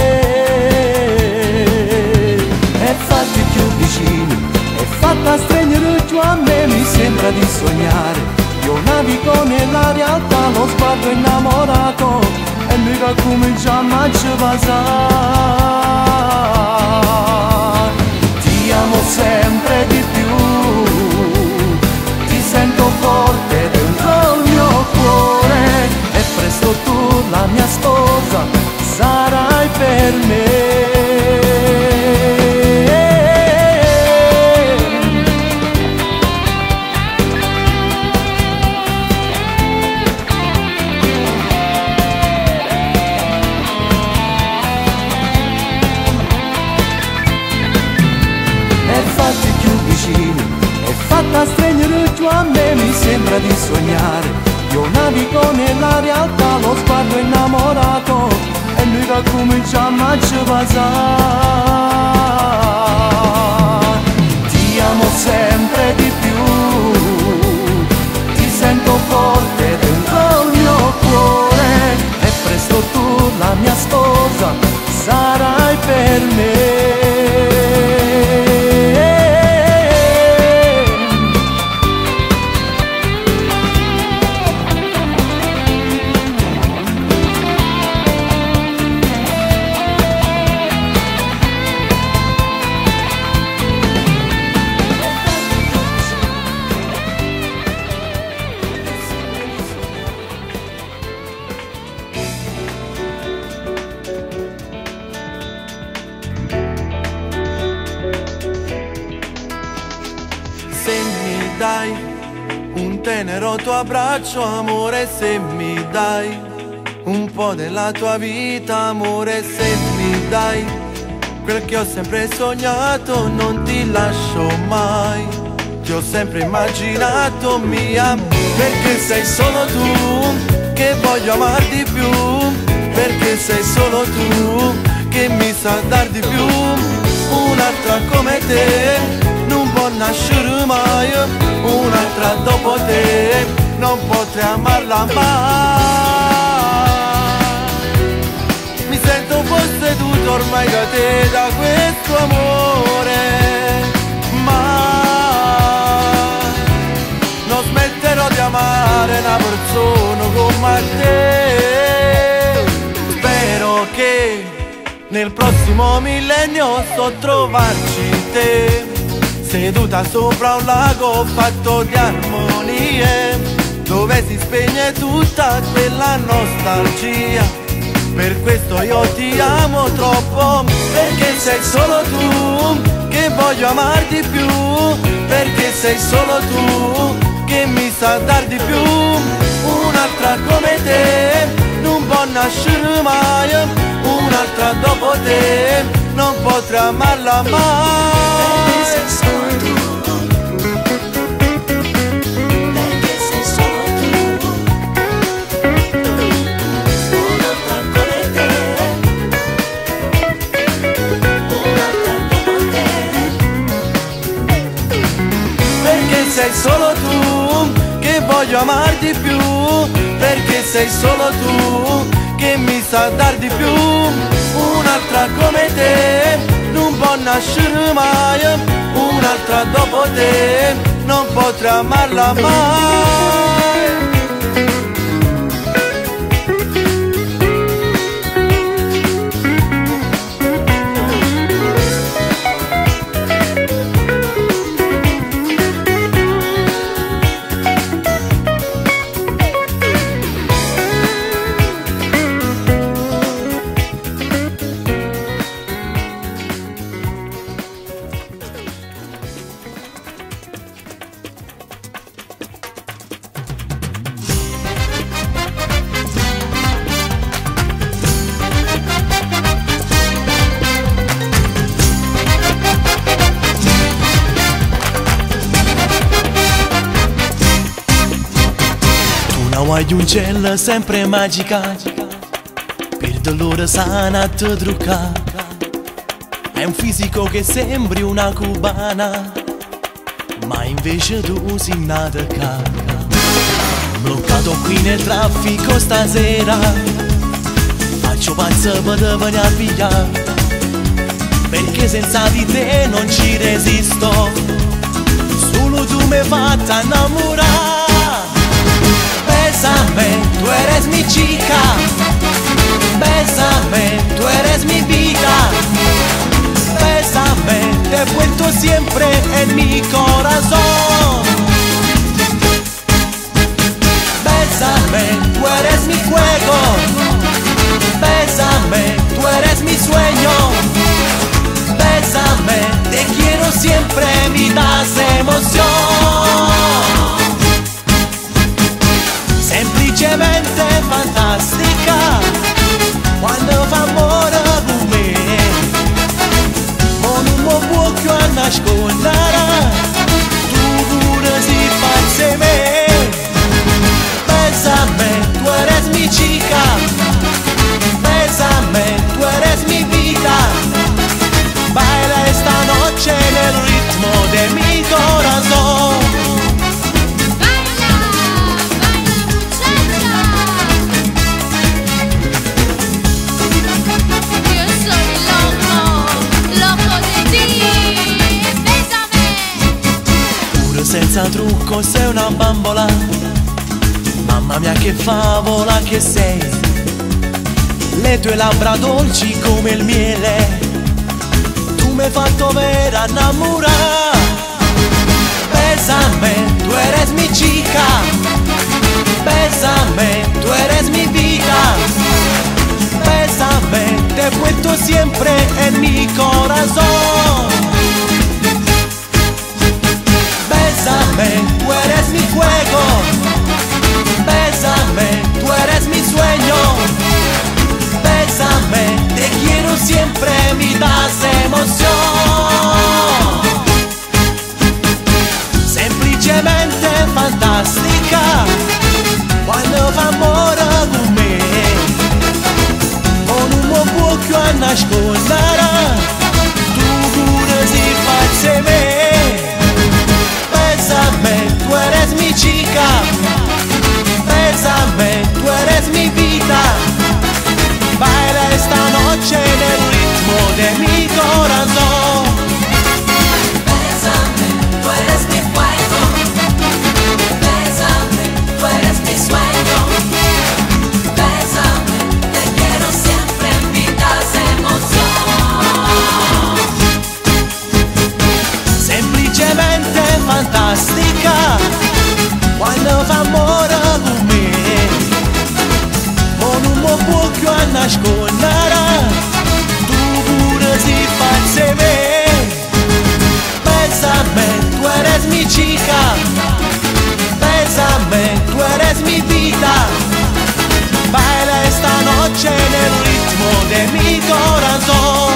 E fatti più vicini, e fatta stringere giù a me, mi sembra di sognare. Io navigo nella realtà, lo sguardo innamorato, e noi che cominciamo a ci basare. Ti amo sempre di più, ti sento forte dentro il mio cuore, e presto tu la mia sposa sarai per me. Fatta stringere giù a me, mi sembra di sognare. Io navigo nella realtà, lo sguardo innamorato, e noi che cominciamo a ci basare. Ti amo sempre di più, ti sento forte dentro il mio cuore e presto tu, la mia sposa, sarai per me. Se mi dai un tenero tuo abbraccio, amore, se mi dai un po' della tua vita, amore, se mi dai quel che ho sempre sognato, non ti lascio mai. Ti ho sempre immaginato mia, perché sei solo tu che voglio amar di più, perché sei solo tu che mi sa dar di più. Un'altra come te non può nascere mai, un'altra dopo te non potrei amarla mai. Mi sento posseduto ormai da te, da questo amore, ma non smetterò di amare una persona come te. Spero che nel prossimo millennio so trovarci te, seduta sopra un lago fatto di armonie, dove si spegne tutta quella nostalgia. Per questo io ti amo troppo, perché sei solo tu che voglio amar di più, perché sei solo tu che mi sa dar di più. Un'altra come te non può nascere mai, un'altra dopo te non potrei amarla mai. Sei solo tu che voglio amar di più, perché sei solo tu che mi sa dar di più. Un'altra come te non può nascere mai, un'altra dopo te non potrei amarla mai. Hai un cielo sempre magica, per dolore sana a te trucca. Hai un fisico che sembri una cubana, ma invece tu sei nata caca. Bloccato qui nel traffico stasera, faccio pazzo per te venire a pigliare, perché senza di te non ci resisto. Solo tu mi hai fatta innamorare. Bésame, tú eres mi chica. Bésame, tú eres mi vida. Bésame, te he vuelto siempre en mi corazón. Bésame, tú eres mi juego. Bésame, tú eres mi sueño. Bésame, te quiero siempre, me das emoción. Semplicemente fantastica, quando senza trucco sei una bambola. Mamma mia che favola che sei, le tue labbra dolci come il miele, tu mi hai fatto vera innamorare. Bésame, tú eres mi chica, bésame, tú eres mi vida, bésame, te he puesto siempre en mi corazón. Bésame, tú eres mi fuego, bésame, tú eres mi sueño, bésame, te quiero siempre, me das emoción. Semplicemente fantastica, quando fa amore con me, con un buon occhio a nascondere, tu pure si faccia me. Bésame, tú eres mi chica, bésame, tú eres mi vida, baila esta noche en el ritmo de mi corazón. Bésame, tú eres mi fuego, bésame, tú eres mi sueño, bésame, te quiero siempre, me das emoción. Semplicemente fantastica, quando fa amore con me, con un buon occhio a nascondere, tu pure si faccia me. Bésame, tú eres mi chica, bésame, tú eres mi vida, baila esta noche en el ritmo de mi corazón.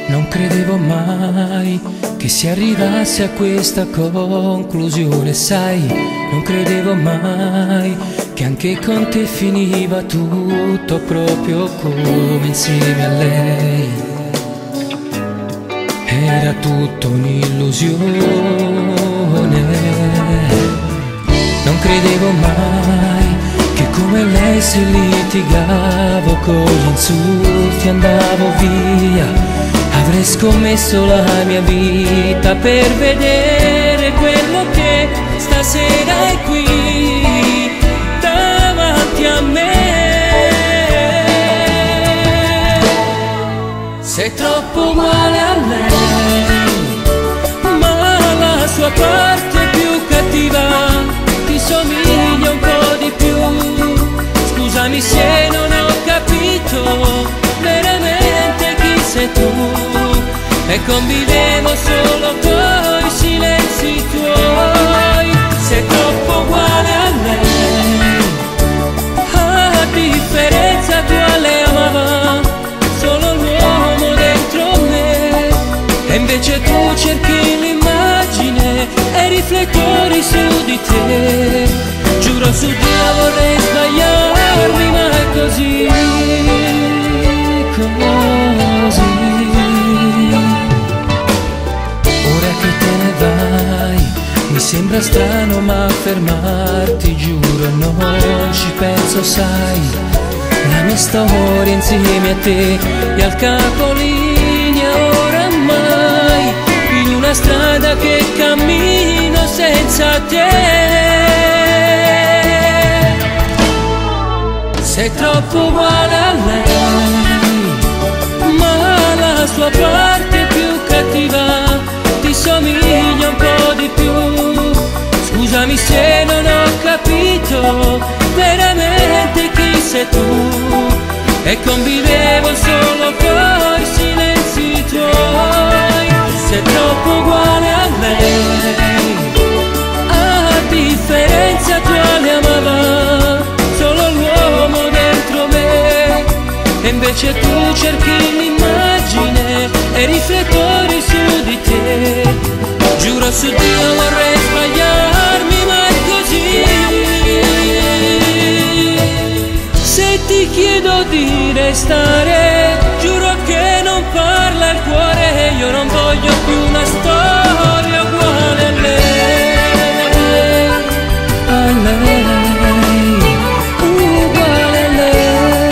Non credevo mai che si arrivasse a questa conclusione, sai, non credevo mai che anche con te finiva tutto proprio come insieme a lei. Era tutto un'illusione. Non credevo mai che come lei se litigavo con gli insulti andavo via. Avrei scommesso la mia vita per vedere quello che stasera è qui davanti a me. Sei troppo uguale a lei, ma la sua parte più cattiva ti somiglia un po' di più. Scusami se non ho capito veramente chi sei tu, e convivevo solo coi silenzi tuoi. Sei troppo uguale a lei, a differenza tua lei amava solo l'uomo dentro me, e invece tu cerchi l'immagine e i riflettori su di te. Giuro su Dio vorrei sbagliarmi, ma è così, così. Ora che te ne vai mi sembra strano ma fermarti, giuro non ci penso, sai, la mia storia insieme a te è al capolinea oramai, in una strada che cammino senza te. Sei troppo uguale a lei, ma la sua parte più cattiva ti somiglia un po' di più. Scusami se non ho capito veramente chi sei tu, e convivevo solo coi silenzi tuoi. Sei troppo uguale a lei, a differenza tua le amava solo l'uomo dentro me, e invece tu cerchi l'immagine e i riflettori su di te. Giuro su Dio vorrei sbagliarmi, ma è così. restare, giuro che non parla il cuore, io non voglio più una storia uguale a lei, a lei, uguale a lei,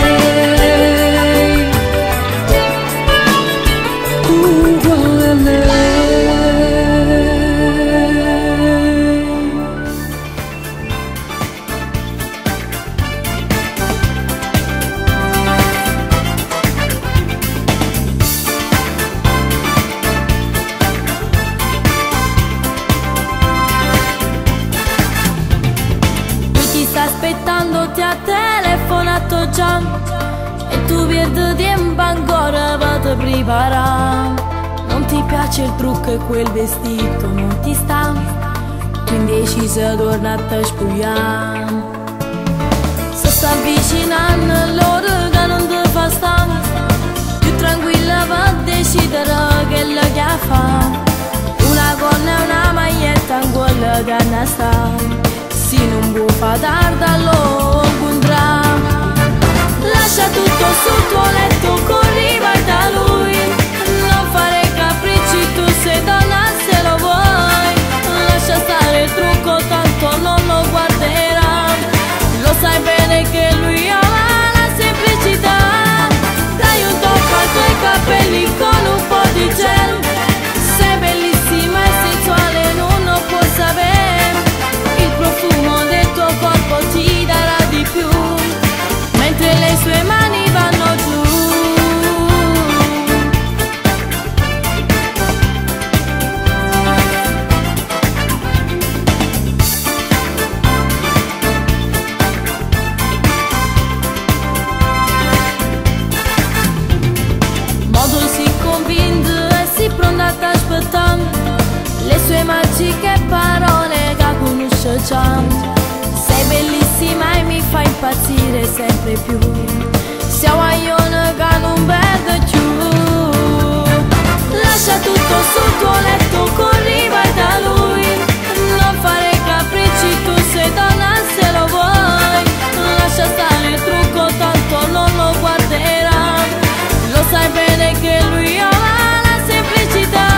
uguale a lei. Aspettando ti ha telefonato già e tu perdi tempo ancora per te preparare. Non ti piace il trucco e quel vestito non ti sta, quindi hai deciso di tornare a te spogliare. Se sta avvicinando l'ora che non ti fa stare, più tranquilla per decidere che lo che fa. Una gonna e una maglietta in quella che ne sta, se non può fare tardi lo incontrare. Lascia tutto sul tuo letto, corri vai da lui, non fare capricci, tu sei donna se lo vuoi. Lascia stare il trucco, tanto non lo guarderà, lo sai bene che lui ama la semplicità. Dai un tocco ai tuoi capelli con un po' di gel, sei bellissima e sensuale, non lo può sapere. Il profumo del tuo corpo ti darà di più, mentre le sue mani vanno giù. Modo si convinto e si pronta ad aspettare le sue magiche parole che conosce già. Sei bellissima e mi fa impazzire sempre più, sei guaglione che non perde più. Lascia tutto sul tuo letto, corri vai da lui, non fare capricci, tu sei donna se lo vuoi. Lascia stare il trucco, tanto non lo guarderà, lo sai bene che lui ama la semplicità.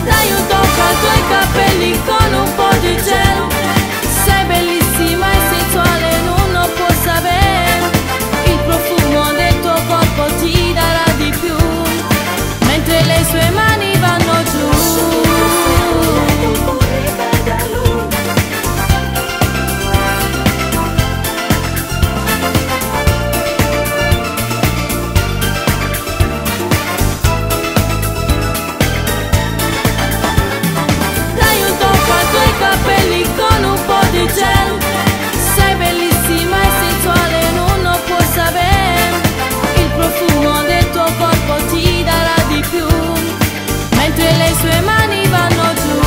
Dai un tocco ai tuoi capelli con un po' di gel, sei bellissima e sensuale, non lo può sapere. Il profumo del tuo corpo ti darà di più, mentre le sue mani vanno giù. Capelli con un po' di gel, sei bellissima e sensuale, non lo può sapere. Il profumo del tuo corpo ti darà di più, mentre le sue mani vanno giù.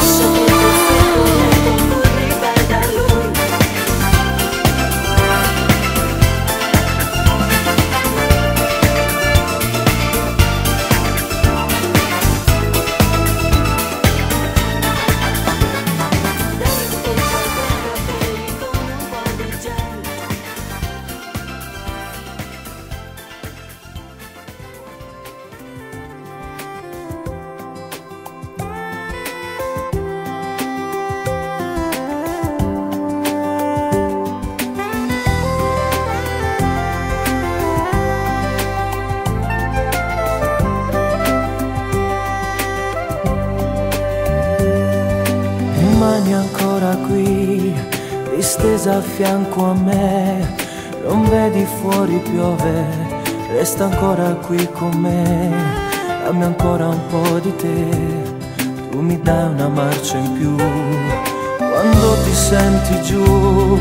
Rimani ancora qui, distesa a fianco a me, non vedi fuori piove, resta ancora qui con me, dammi ancora un po' di te, tu mi dai una marcia in più, quando ti senti giù,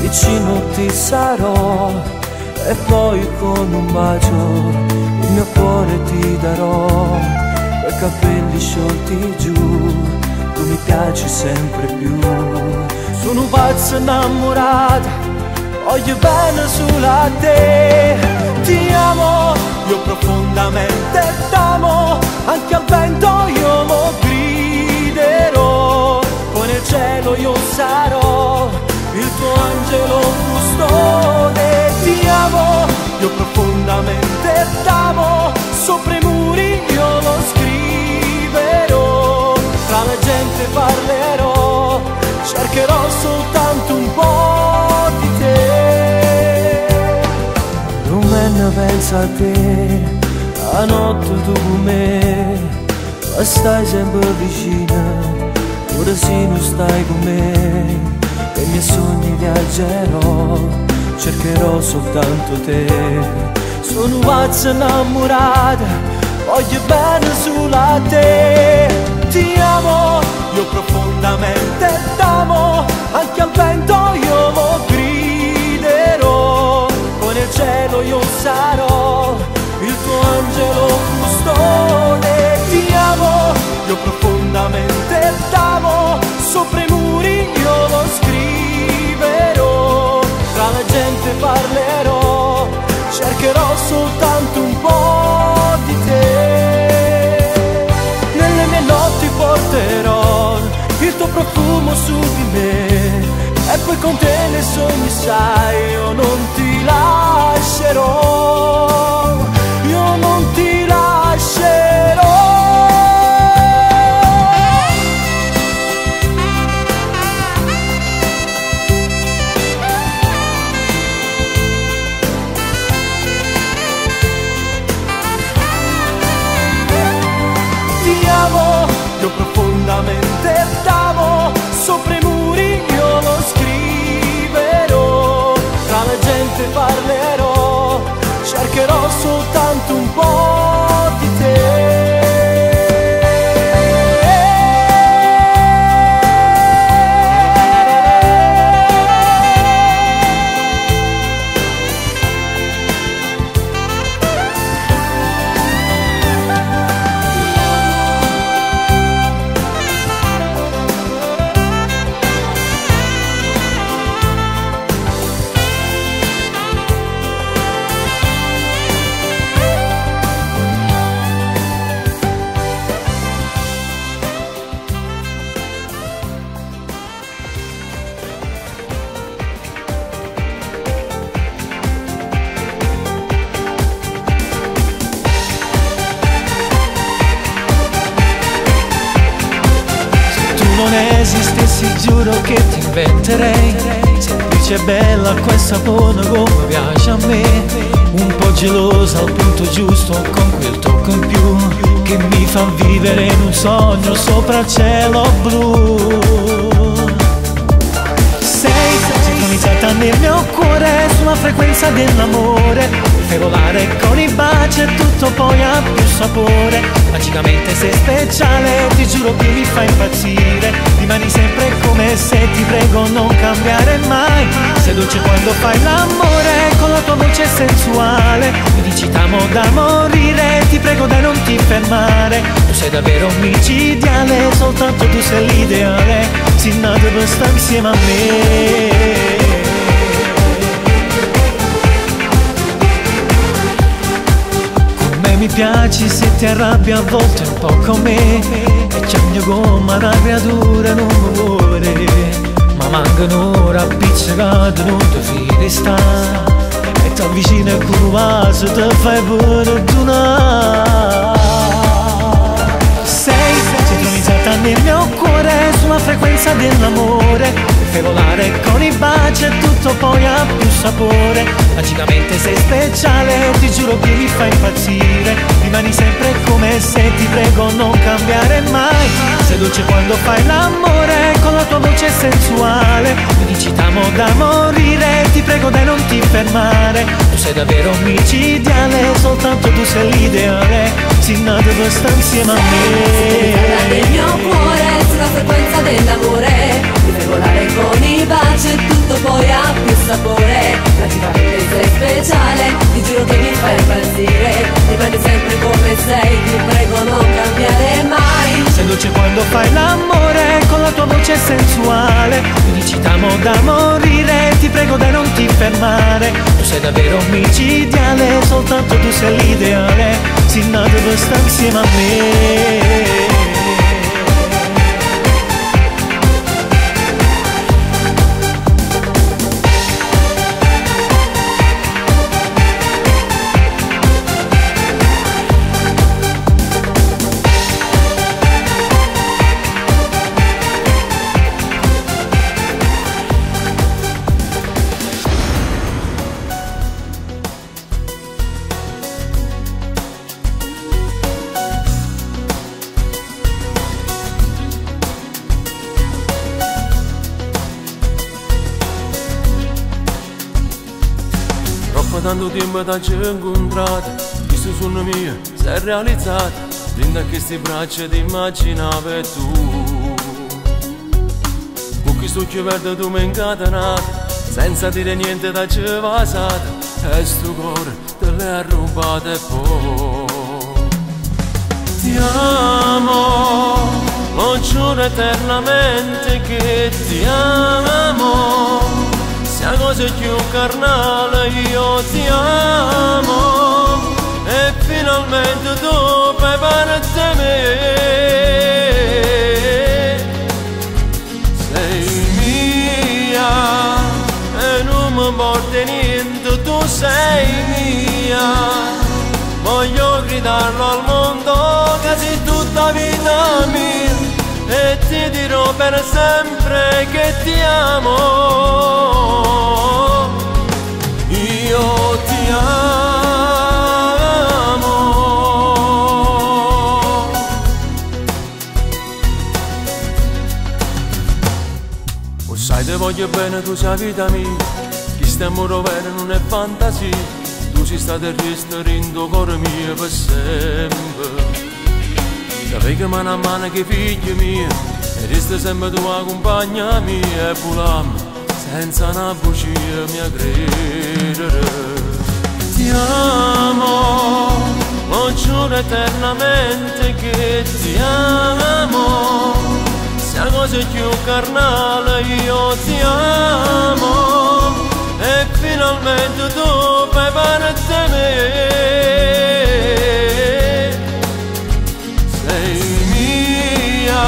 vicino ti sarò, e poi con un bacio il mio cuore ti darò, quei capelli sciolti giù, tu mi piaci sempre più. Sono un pazzo innamorato, voglio bene solo a te. Ti amo, io profondamente t'amo, anche al vento io mo griderò. Poi nel cielo io sarò il tuo angelo custode. Ti amo, io profondamente profondamente t'amo, sopra i muri io lo scriverò, tra la gente parlerò, cercherò soltanto un po' di te. Non me ne pensa a te, a notte tu con me, ma stai sempre vicina, ora se non stai con me, e i miei sogni viaggerò, cercherò soltanto te. Sono pazza innamorata, voglio bene solo a te. Ti amo, io profondamente t'amo, anche al vento io lo griderò, poi nel cielo io sarò il tuo angelo custode. Ti amo, io profondamente t'amo, sopra i muri io lo scriverò, tra la gente parlerò, cercherò soltanto un po' di te. Nelle mie notti porterò il tuo profumo su di me, e poi con te nei sogni sai io non ti lascerò, io non ti lascerò. Io profondamente t'amo, sopra i muri io lo scriverò, tra la gente parlerò, cercherò soltanto un po' di te. Non esistessi giuro che ti inventerei, semplice e bella questa sapone come piace a me, un po' gelosa al punto giusto con quel tocco in più che mi fa vivere in un sogno sopra il cielo blu. Sei sintonizzata nel mio cuore sulla frequenza dell'amore, fai volare con i baci e tutto poi ha più sapore, magicamente sei speciale, ti giuro che mi fai impazzire, rimani sempre come se, ti prego non cambiare mai, sei dolce quando fai l'amore con la tua voce sensuale, mi dici t'amo da morire, ti prego dai non ti fermare, tu sei davvero micidiale, soltanto tu sei l'ideale, si nata per stare insieme a me. Mi piaci se ti arrabbi a volte un po' con me, e c'è il mio gomma una creatura non mi vuole, ma manca un'ora appiccicata non ti fidi sta, e ti avvicini e con un vaso ti fai perdonare. Sei sintonizzata nel mio cuore sulla frequenza dell'amore, fai volare con i baci e tutto poi ha più sapore, magicamente sei speciale, ti giuro che mi fai impazzire, rimani sempre come se, ti prego non cambiare mai, sei dolce quando fai l'amore con la tua voce sensuale, mi dici t'amo da morire, ti prego dai non ti fermare, tu sei davvero micidiale, soltanto tu sei l'ideale, si nata per stare insieme a me. Nel mio cuore sulla frequenza dell'amore, mi fai volare con i baci e tutto poi ha più sapore, magicamente sei speciale, ti giuro che mi fai impazzire, rimani sempre come sei, ti prego non cambiare mai, sei dolce quando fai l'amore con la tua voce sensuale, mi dici t'amo da morire, ti prego dai non ti fermare, tu sei davvero micidiale, soltanto tu sei l'ideale, si nata per stare insieme a me. tanto tempo da ci incontrata, questo sogno mio si è realizzato, dentro a queste braccia ti immaginavi tu. Con questo occhio verde tu mi incatenato, senza dire niente da ci vasato, e sto cuore te l'hai rubato e poi ti amo, lo giuro eternamente che ti amo, sia cosa più carnale io ti amo, e finalmente tu fai parte di me, sei mia e non mi porti niente, tu sei mia. Voglio gridarlo al mondo che sei tutta vita mia, e ti dirò per sempre che ti amo. Io ti amo. O sai te voglio bene, tu sai vita mia, chi sta amore vero non è fantasia. Tu sei stato e resta in tuo cuore mio per sempre. Sapevi che mano a mano che figlia mia, e resta sempre tua compagna mia, e volam senza una bugia mia credere. Ti amo, lo giuro eternamente che ti amo, sia cosa più carnale io ti amo, e finalmente tu fai parte di me, sei mia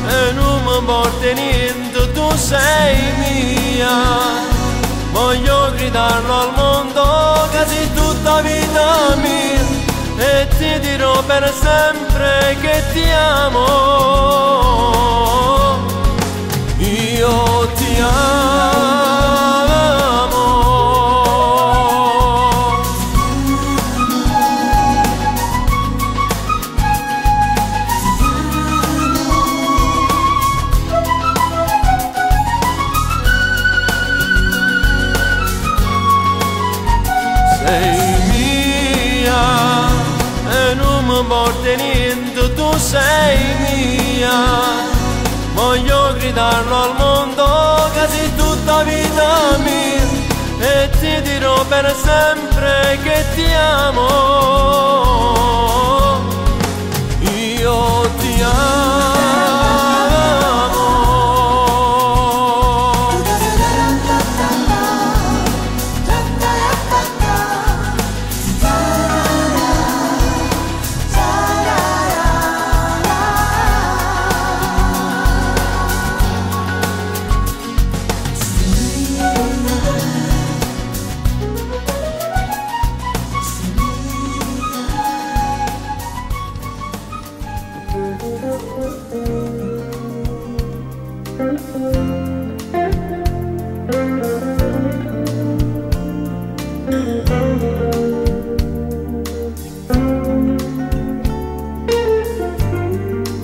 e non mi porti niente, tu sei mia. Voglio gridarlo al mondo che sei tutta vita mia, e ti dirò per sempre che ti amo. Io ti amo. Non porti niente, tu sei mia. Voglio gridarlo al mondo che sei tutta vita mia, e ti dirò per sempre che ti amo. Io ti amo.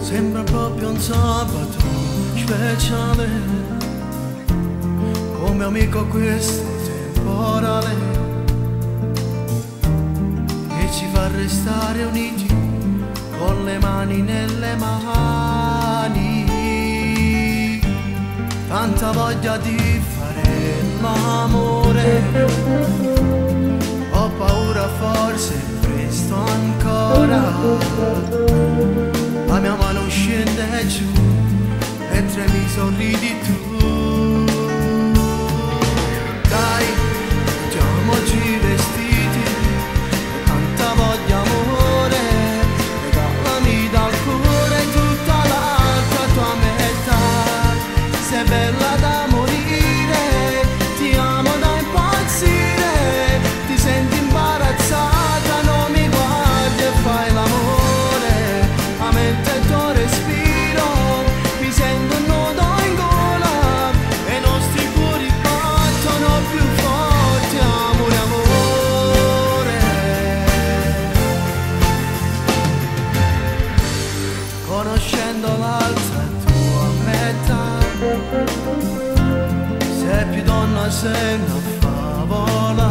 Sembra proprio un sabato speciale, come amico questo temporale, che ci fa restare uniti con le mani nelle mani. Tanta voglia di fare l'amore, ho paura forse presto ancora. La mia mano scende giù mentre mi sorridi tu. Dai, mettiamoci vestiti, tanta voglia amore, regalami dal cuore tutta l'altra tua metà. Sei bella da morire, ti amo da impazzire, ti senti imbarazzata, non mi guardi e fai l'amore. Mentre il tuo respiro mi sento un nodo in gola, e i nostri cuori battono più forti, amore, amore. Conoscendo l'altra tua metà, sei più donna, sei una favola.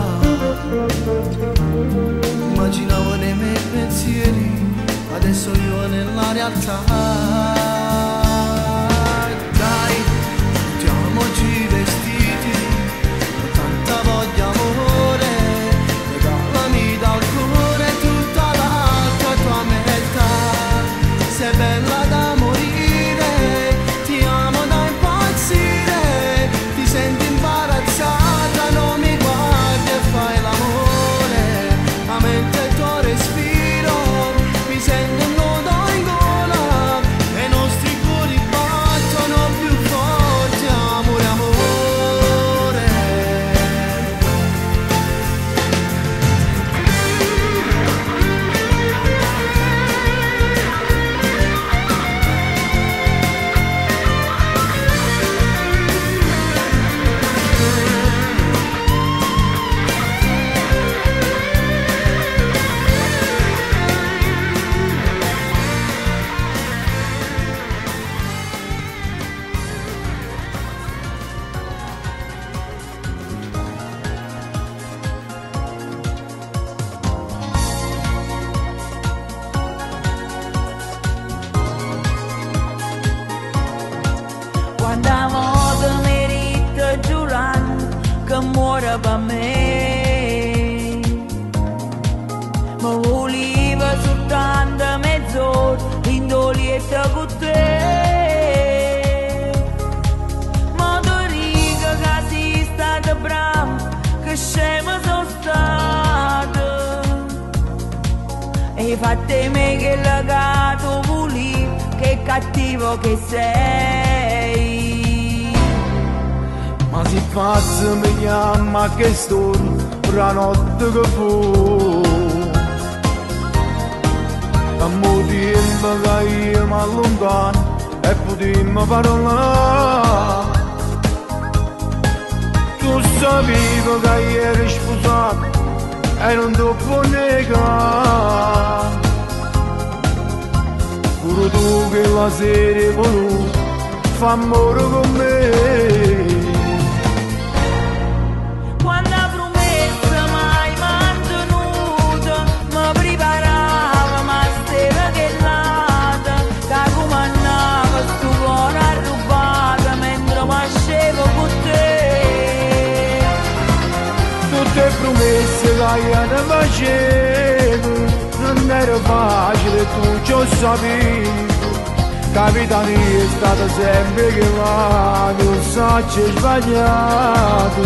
Immaginavo nei miei pensieri, adesso io nella realtà. Dai, mettiamoci vestiti, ho tanta voglia amore, regalami dal cuore tutta l'altra tua metà. Sei bella da morire, ti amo da impazzire, ti senti imbarazzata, non mi guardi e fai l'amore, ma mentre il tuo respiro mi sento un nodo in gola e i nostri cuori battono più forti, amore, amore. Quando modo merito giurando che muore per me, ma voleva soltanto mezz'ora in dolietta con te. Ma tu riga che sei stata brava, che scema sono stata, e fate me che legato volevo, che cattivo che sei. Ma si pazzo mi chiama che storno per la notte che fu. A mo' tempo che io mi allontano e potemmo parlare. Tu sapevi che io ero sposato e non ti può negare. Pure tu che la sera hai voluto fa amore con me. Quando promessa mai mantenuta, mi preparava ma stava che lata, che comandava sto cuore arrubato mentre nascevo con te. Tutte promesse che io ne facevo non era facile, tu ci sapevi. Capitani è stata sempre che va, non sa c'è sbagliato,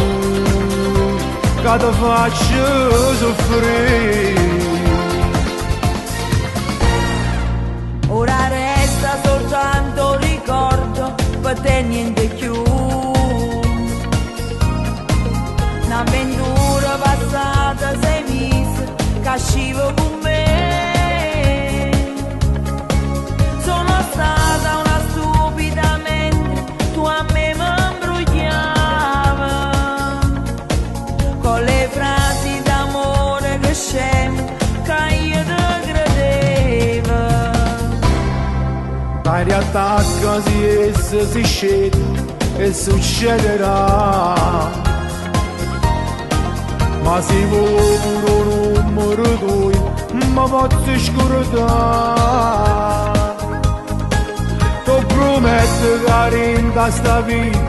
che ti faccio soffrire. Ora resta soltanto un ricordo, per te niente più. Un'avventura passata 6 mesi, che scivo con me. Sono stata una stupida mentre tu a me mi imbrogliava con le frasi d'amore che scemo che io ti credevo. Ma in realtà così essa si scende e succederà. Ma se vuoi pure un numero 2 mi posso scordare. Ti prometto che in sta vita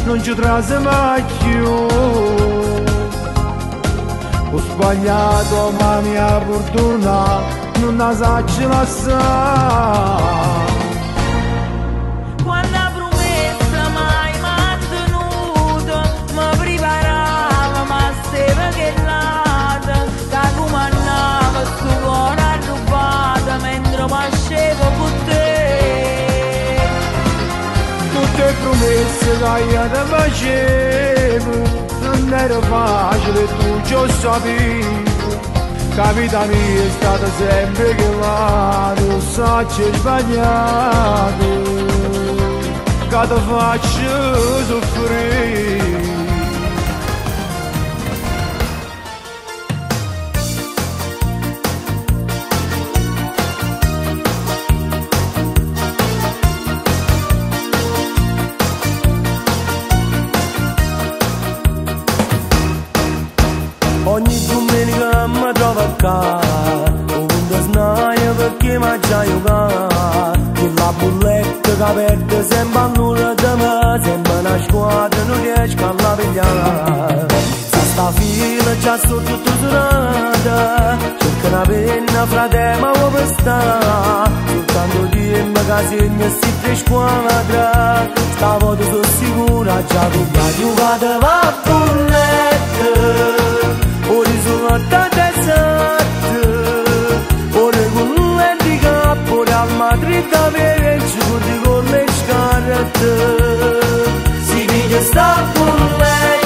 non ci trase mai più. Ho sbagliato ma mi ha fortunato, non la sacci lasciare. Quando promessa mai mantenuta, mi preparava ma stava che lata, che comandava sto cuore arrubato mentre nascevo con te. Tutte promesse che io ti facevo non era facile, tu ci sapevi. Capitani è stata sempre che va, non sa c'è sbagliato, che ti faccio soffrire. Ogni domenica mette caperte sembra nulla da me, sembra una squadra, non riesco a la vegliare. Sta fila già sto tutto suonata, cerca una penna frate ma vuoi pestare, soltanto dimmi che segna sti tre squadra, stavolta sono sicura già con la giocata va a bullette, ora sono a sette, ora con l'handicap, ora al Madrid a Venezia, con le scarpette, si piglia sta bullette,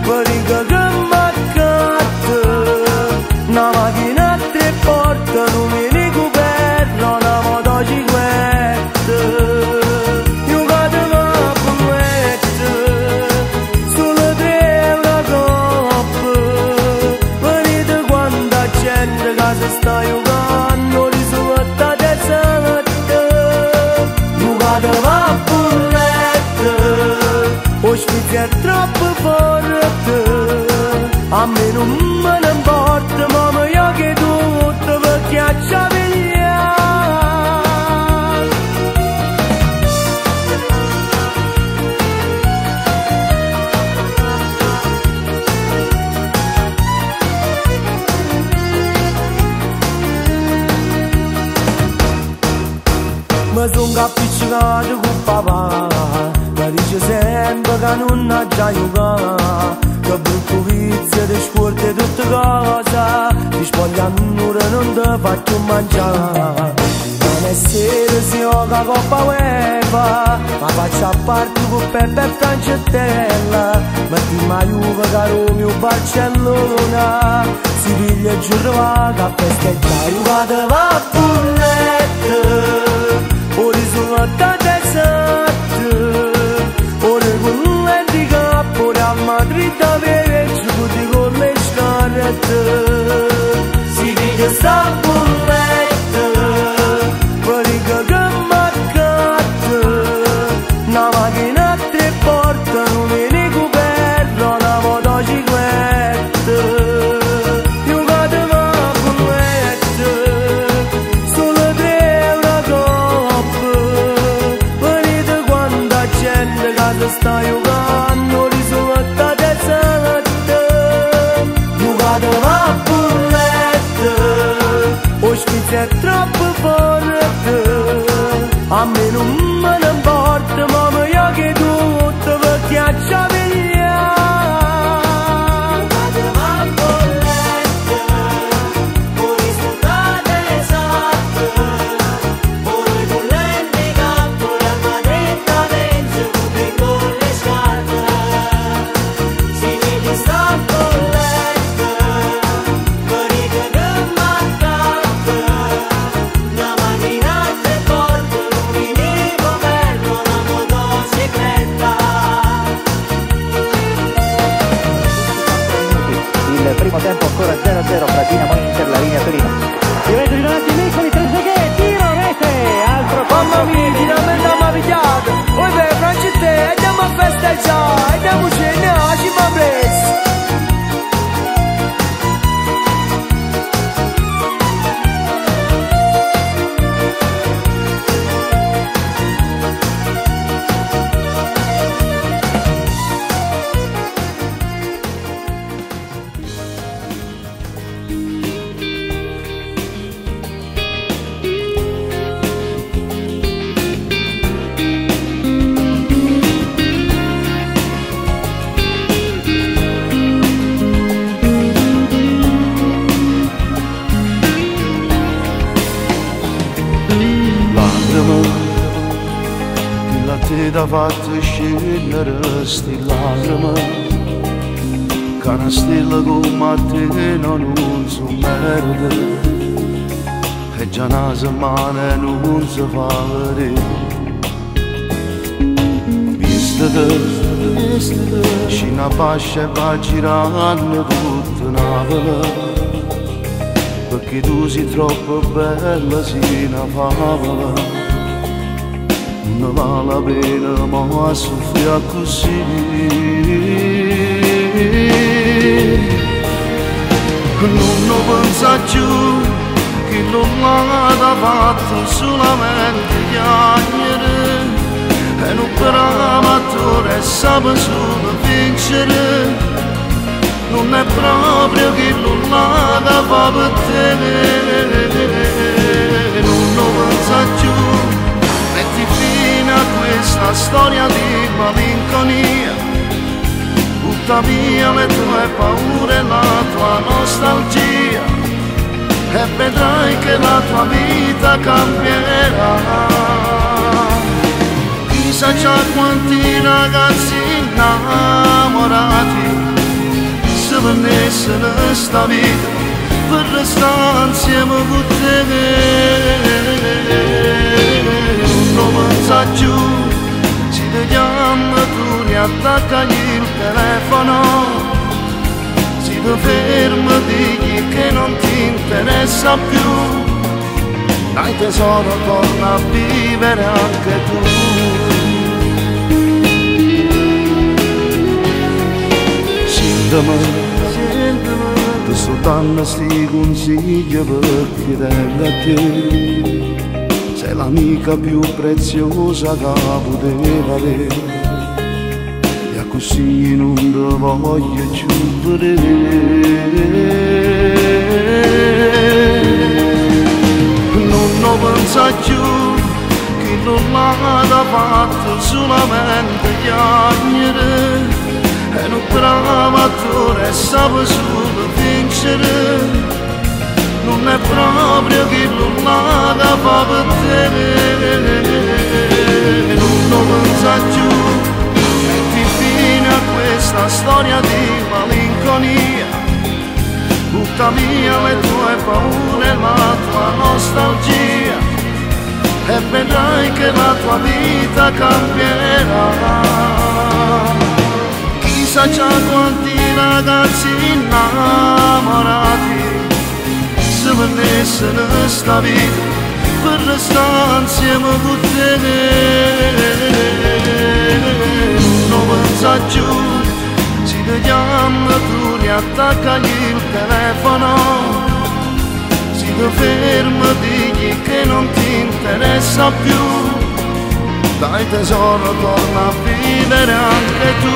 parica che m'accatta, una macchina a tre porte, non viene coperta, una motocicletta, giocate a bullette, solo 3 euro coppa, venite quanta gente che si sta giocando, risolta da sette, giocate a bullette, ospiti è troppo forte, a me non me ne importa, ma meglio che tutto perché a ciavegliare. Mi son appiccicato con papà, mi dice sempre che non ha già giocato, che brutto vizio ti scordi tutte cose, ti spoglia un'ora non ti faccio mangiare. Non è sera si gioca Coppa UEFA, ma faccio a parte con Peppe e Francetella, metti ma Juve caro mio Barcellona, si piglia e giù vaga a festeggiare, giocate va a bullette, ora sono a sette, ora con l'handicap, ora al Madrid a Venezia, con le scarpette, si piglia sta bullette, parica che m'accatta, una macchina a tre porte, non viene coperta, una motocicletta, giocate a bullette, solo 3 euro coppa, venite quanta gente che si sta giocando, risolta da sette, giocate a bullette, ospiti è troppo forte, a me non me ne importa, ma meglio che tutto perché a ciavegliare. Giocate a bullette, con risultati esatti, ora con l'handicap, ora al Madrid a Venezia, con le scarpe, si vede sta bullette, parica che m'accatta, una macchina a tre porte, non viene coperta, una motocicletta. Il primo tempo ancora 0-0 fra Dinamo Inter, la linea Torino. Juventus di Donati Nicoli, Trezeguet, tiro, rete, altro Mamma mia, finalmente abbiamo pigliato, oi per Francesca, andiamo a festeggiare, andiamoci, ci fa presto. Ti da fatto scendere sti lacrime, che una stella come te non si merda, e già una settimana non si fa vedere. Visto che c'è una fascia e va girando tutta Napoli, perché tu sei troppo bella, sei una favola. Non vale la pena ma soffrire così. Non pensa più chi non l'ha fatto solamente chiacchiere e non per amatore sape solo vincere, non è proprio chi non l'ha fa per te, non lo pensa più, metti fine a questa storia di malinconia, butta via le tue paure e la tua nostalgia e vedrai che la tua vita cambierà. Chissà già quanti ragazzi innamorati se venissero sta vita per restare insieme con te, non lo pensa più, ci vediamo tu riattaccagli il telefono, si ti ferma digli che non ti interessa più, dai tesoro torna a vivere anche tu. Sentimi, ti sto dando sti consigli perché tengo a te, sei l'amica più preziosa che poteva avere, e così non ti voglio più vedere. Non lo pensa più, che non l'ha fatto solamente chiacchiere, e non bravo attore sape solo vincere, non è proprio chi non l'ha fa per te, non lo pensa più, metti fine a questa storia di malinconia, butta via le tue paure e la tua nostalgia e vedrai che la tua vita cambierà. Chissà già quanti ragazzi innamorati se venissero sta vita per restare insieme con te, non lo pensa più, ci vediamo tu riattaccagli il telefono, si ti ferma digli che non ti interessa più, dai tesoro torna a vivere anche tu.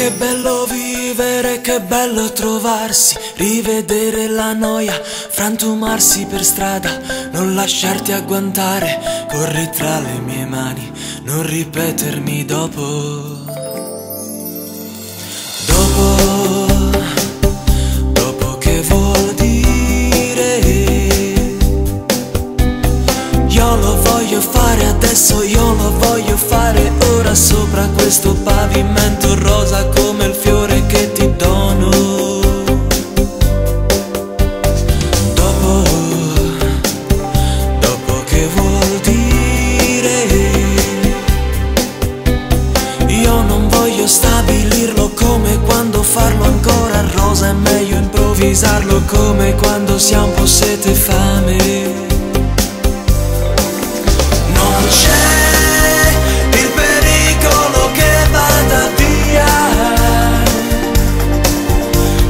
Che bello vivere, che bello trovarsi, rivedere la noia, frantumarsi per strada, non lasciarti agguantare, corri tra le mie mani, non ripetermi dopo. Dopo che vuol dire? Io lo voglio fare adesso, io lo voglio fare ora, sopra questo pavimento rosa come il fiore che ti dono. Dopo che vuol dire? Io non voglio stabilirlo come quando farlo ancora rosa, è meglio improvvisarlo come quando si ha un po' sete e fame. Non c'è il pericolo che vada via,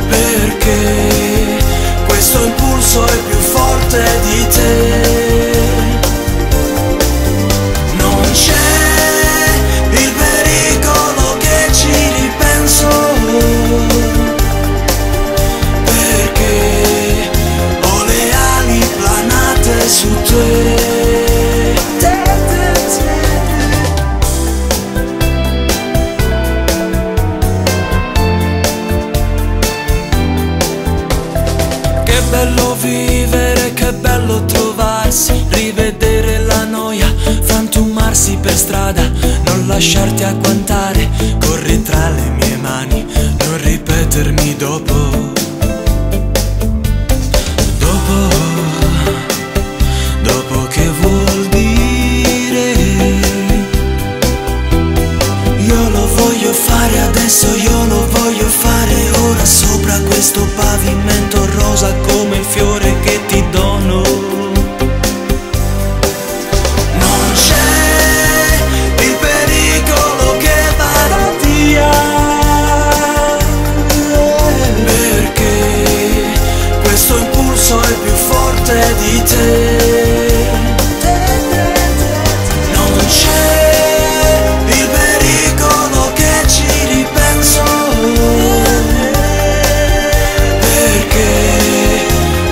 perché questo impulso è più forte di te. Non c'è il pericolo che ci ripenso, perché ho le ali planate su te. Che bello vivere, che bello trovarsi, rivedere la noia, frantumarsi per strada, non lasciarti agguantare, corri tra le mie mani, non ripetermi dopo. Dopo che vuol dire? Io lo voglio fare adesso, io lo voglio fare ora, sopra questo pavimento rosa come il fiore che ti dono. Non c'è il pericolo che vada via, perché questo impulso è più forte di te. Non c'è il pericolo che ci ripenso, perché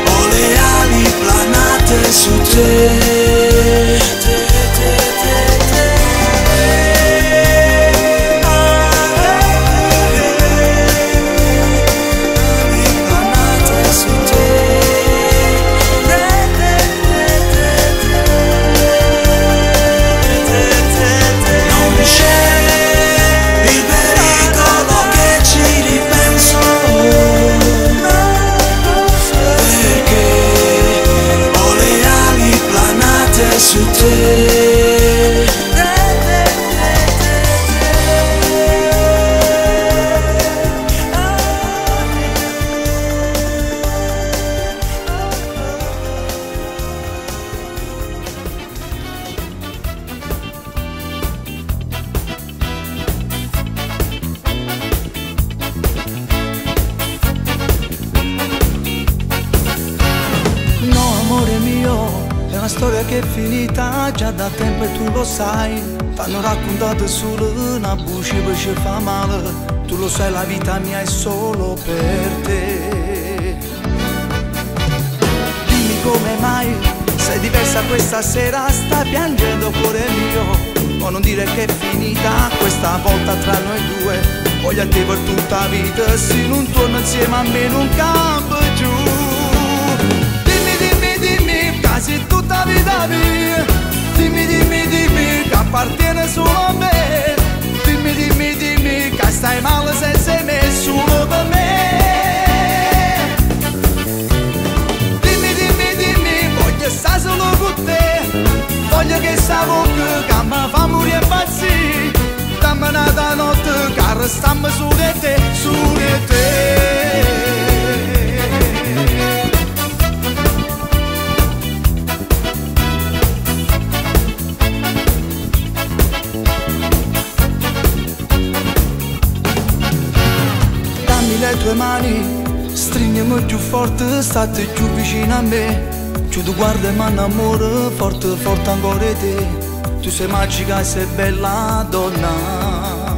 ho le ali planate su te. Su te. No, amore mio, è una storia che è finita già da tempo e tu lo sai. T'hanno raccontato solo una voce che ci fa male. Tu lo sai, la vita mia è solo per te. Dimmi come mai sei diversa questa sera, stai piangendo cuore mio. Ma non dire che è finita questa volta tra noi due. Voglio a te per tutta la vita, se non torno insieme a me non campo giù. Dimmi, quasi tutta la vita mia. Dimmi, che appartiene solo a me. Dimmi, che stai male senza me, solo per me. Dimmi, voglio stare solo con te. Voglio che sta bocca che mi fa morire impazzire. Dammi una notte che restiamo su di te, su di te. Le tue mani, stringimi più forte, state più vicino a me. Giù tu guarda e mi innamoro, forte, forte ancora di te. Tu sei magica e sei bella donna.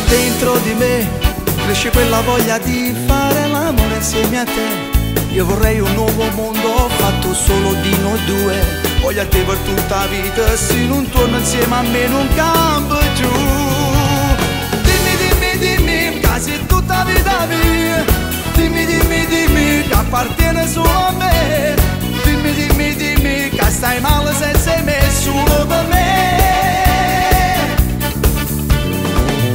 dentro di me cresce quella voglia di fare l'amore insieme a te. Io vorrei un nuovo mondo fatto solo di noi due. Voglio a te per tutta la vita, se non torno insieme a me non cambio giù. Dimmi, dimmi, dimmi, che sei tutta vita mia. Dimmi, dimmi, dimmi, che appartiene solo a me. Dimmi, dimmi, dimmi, che stai male senza me, solo per me.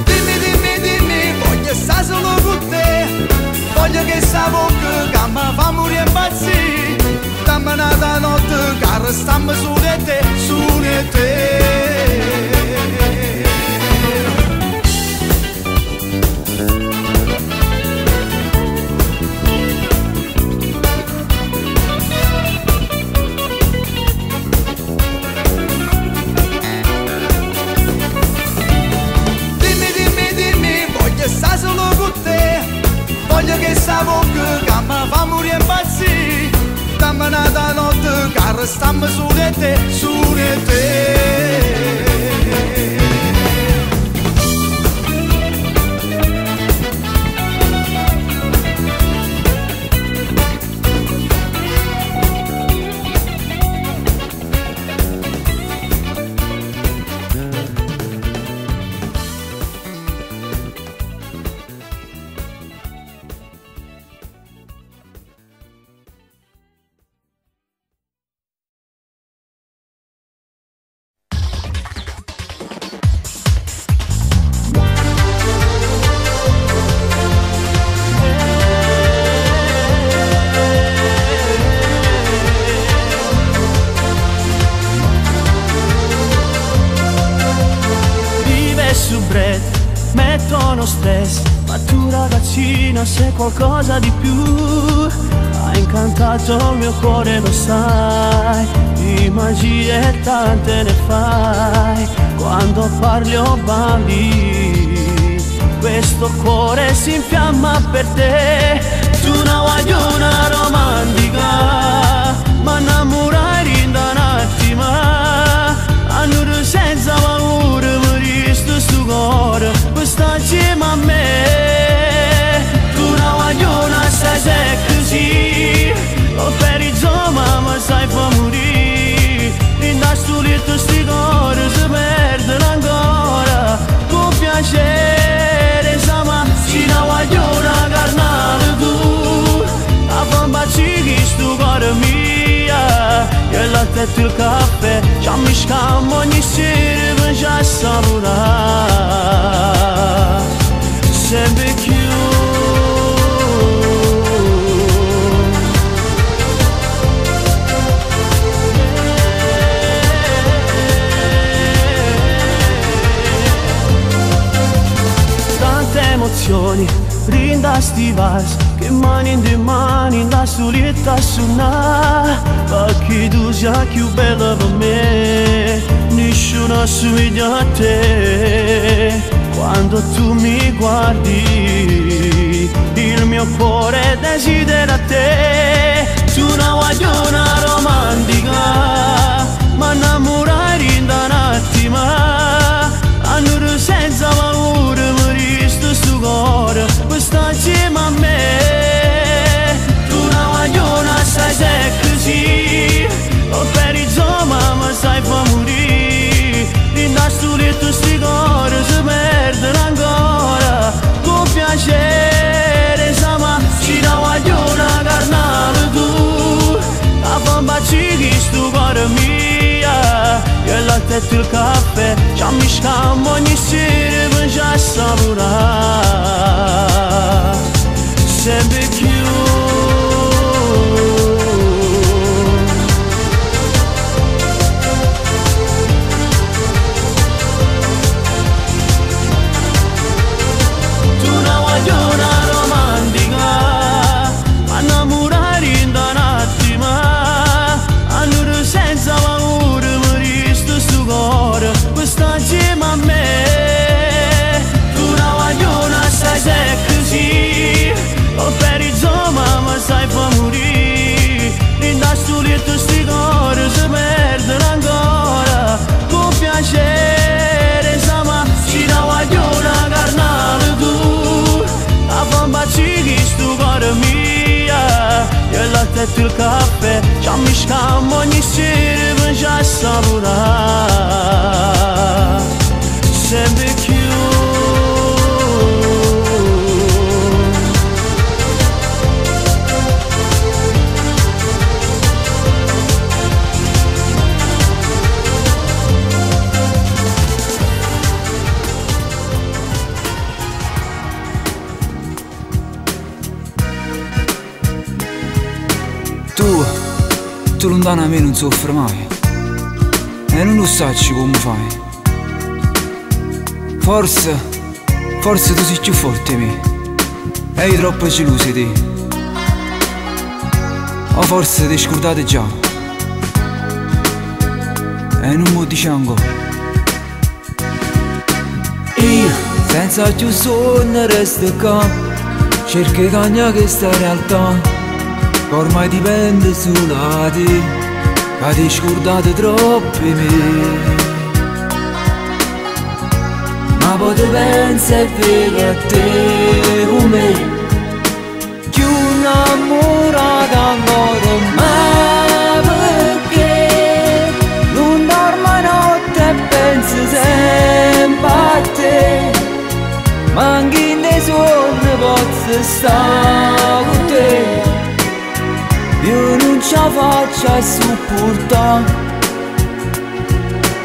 Dimmi, dimmi, dimmi, voglio stare solo con te. Voglio che sta bocca che mi fa morire impazzire. Dammi una notte che restiamo su di te, su di te. Dimmi, dimmi, dimmi, voglio stare solo con te. Voglio che sta bocca che mi fa morire impazzire. Dammi una notte che restiamo su di te, su di te. Mettono stress, ma tu ragazzina sei qualcosa di più. Hai incantato il mio cuore, lo sai. Di magie tante ne fai. Quando parli o balli, questo cuore si infiamma per te. Tu una guagliona romantica, ma innamorai in un attimo. Annure senza paura, mi resto sto cuore, sta insieme a me. Tu una guagliona stai se così, o per i zoma ma sai fa morire. In da sto letto sti cuore si perdono ancora. Con piacere sama, si una guagliona carnale tu. A bambacci che sto cuore mia, e la testa e il caffè, ci ammischiamo ogni sera per già saporare. Sempre più. Tante emozioni, rinda sti vals, che mani in mani, la solita suona. Perché tu sia più bella per me, nessuno assomiglia a te. Quando tu mi guardi, il mio cuore desidera te. Tu una guagliona romantica, ma innamorai in un attimo. Annure senza paura, mi resto sto cuore, sta insieme a me. Tu una guagliona stai se così, o per i zoma ma sai fa morire. In da sto letto sti cuore si perdono ancora. Con piacere sama, ci da guagliona carnale tu. A bambacci che sto cuore mia, e la testa e il caffè, ci ammischiamo ogni sera per già saporare. Sempre più. Piacere, sama, ci da guagliona carnale. letto il caffè, già mi scammo ogni sera per già assaporare sempre più. Tu lontano a me non soffri mai e non lo sai come fai. Forse tu sei più forte di me e hai troppo geloso di te. O forse ti scordate già e non mi dici ancora. Io senza più sonno resto qua, cerco di cagnare questa realtà che ormai dipende solo da te, che ti scordate troppo di me. Ma poi ti pensi e vedi a te come più innamorata ancora. Ma perché non dormo notte e penso sempre a te, ma anche in dei sogni posso stare con te. Io non ce la faccio a supportare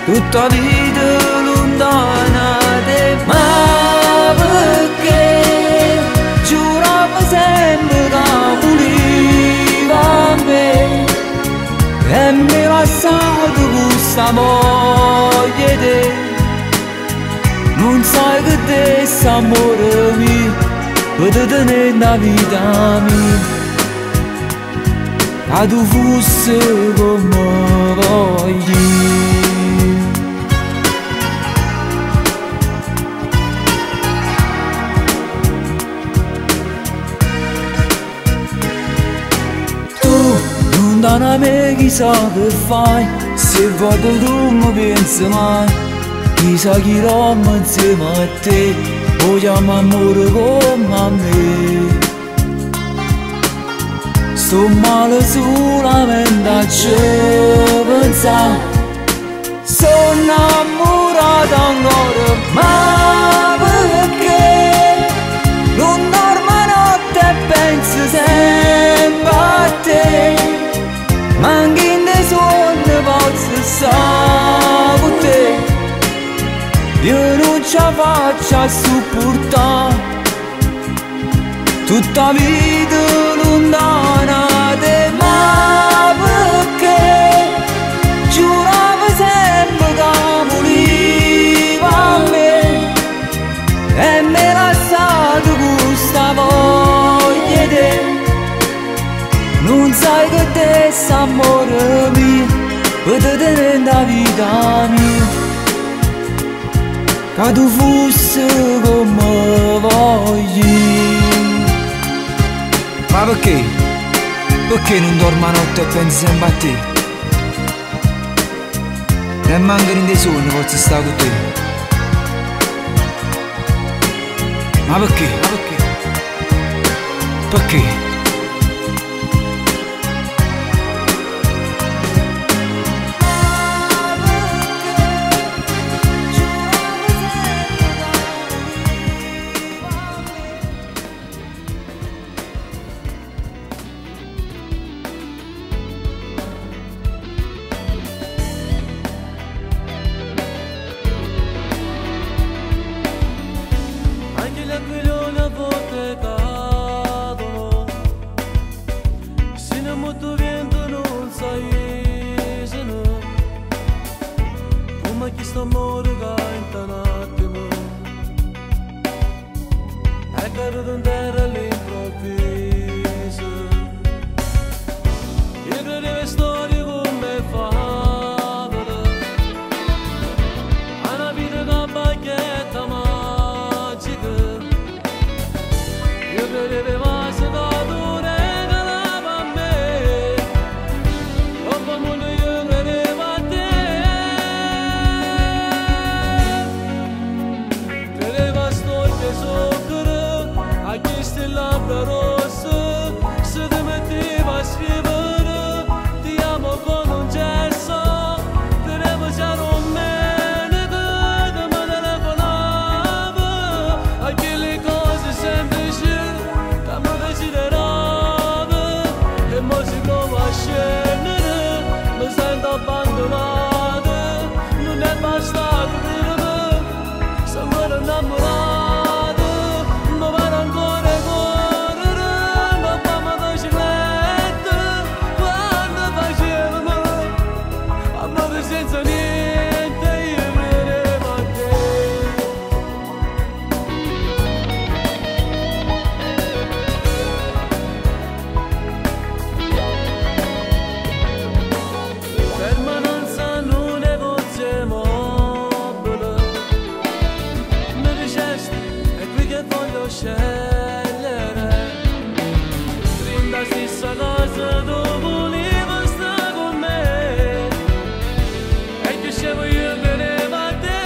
tutta la vita lontana da te. Ma perché giuravo sempre che voleva a me e mi hai lasciato questa moglie te. Non sai che te sta amore mio per tenere la vita mia, che tu fossi come voglio. Tu lontano a me chissà che fai, se voglio tu mi pensi mai, chissà chi rompe insieme a te, vogliamo amore come a me. Sto male solamente a ci pensare, sono innamorata ancora. Ma perché non dormo notte e penso sempre a te, ma anche in dei sogni posso stare con te. Io non ce la faccio a supportare tutta la vita lontana da te. Ma perché giuravo sempre che voleva a me e mi hai lasciato questa voglia te. Non sai che te sta amore mio per tenere la vita mia, che tu fossi come voglio. Ma perché? Perché non dormo a notte e penso sempre a te? E mancano dei sogni posso stare con te. Ma perché? Ma perché? Perché? la stessa cosa tu volevi stare con me e che scemo io venevo a te.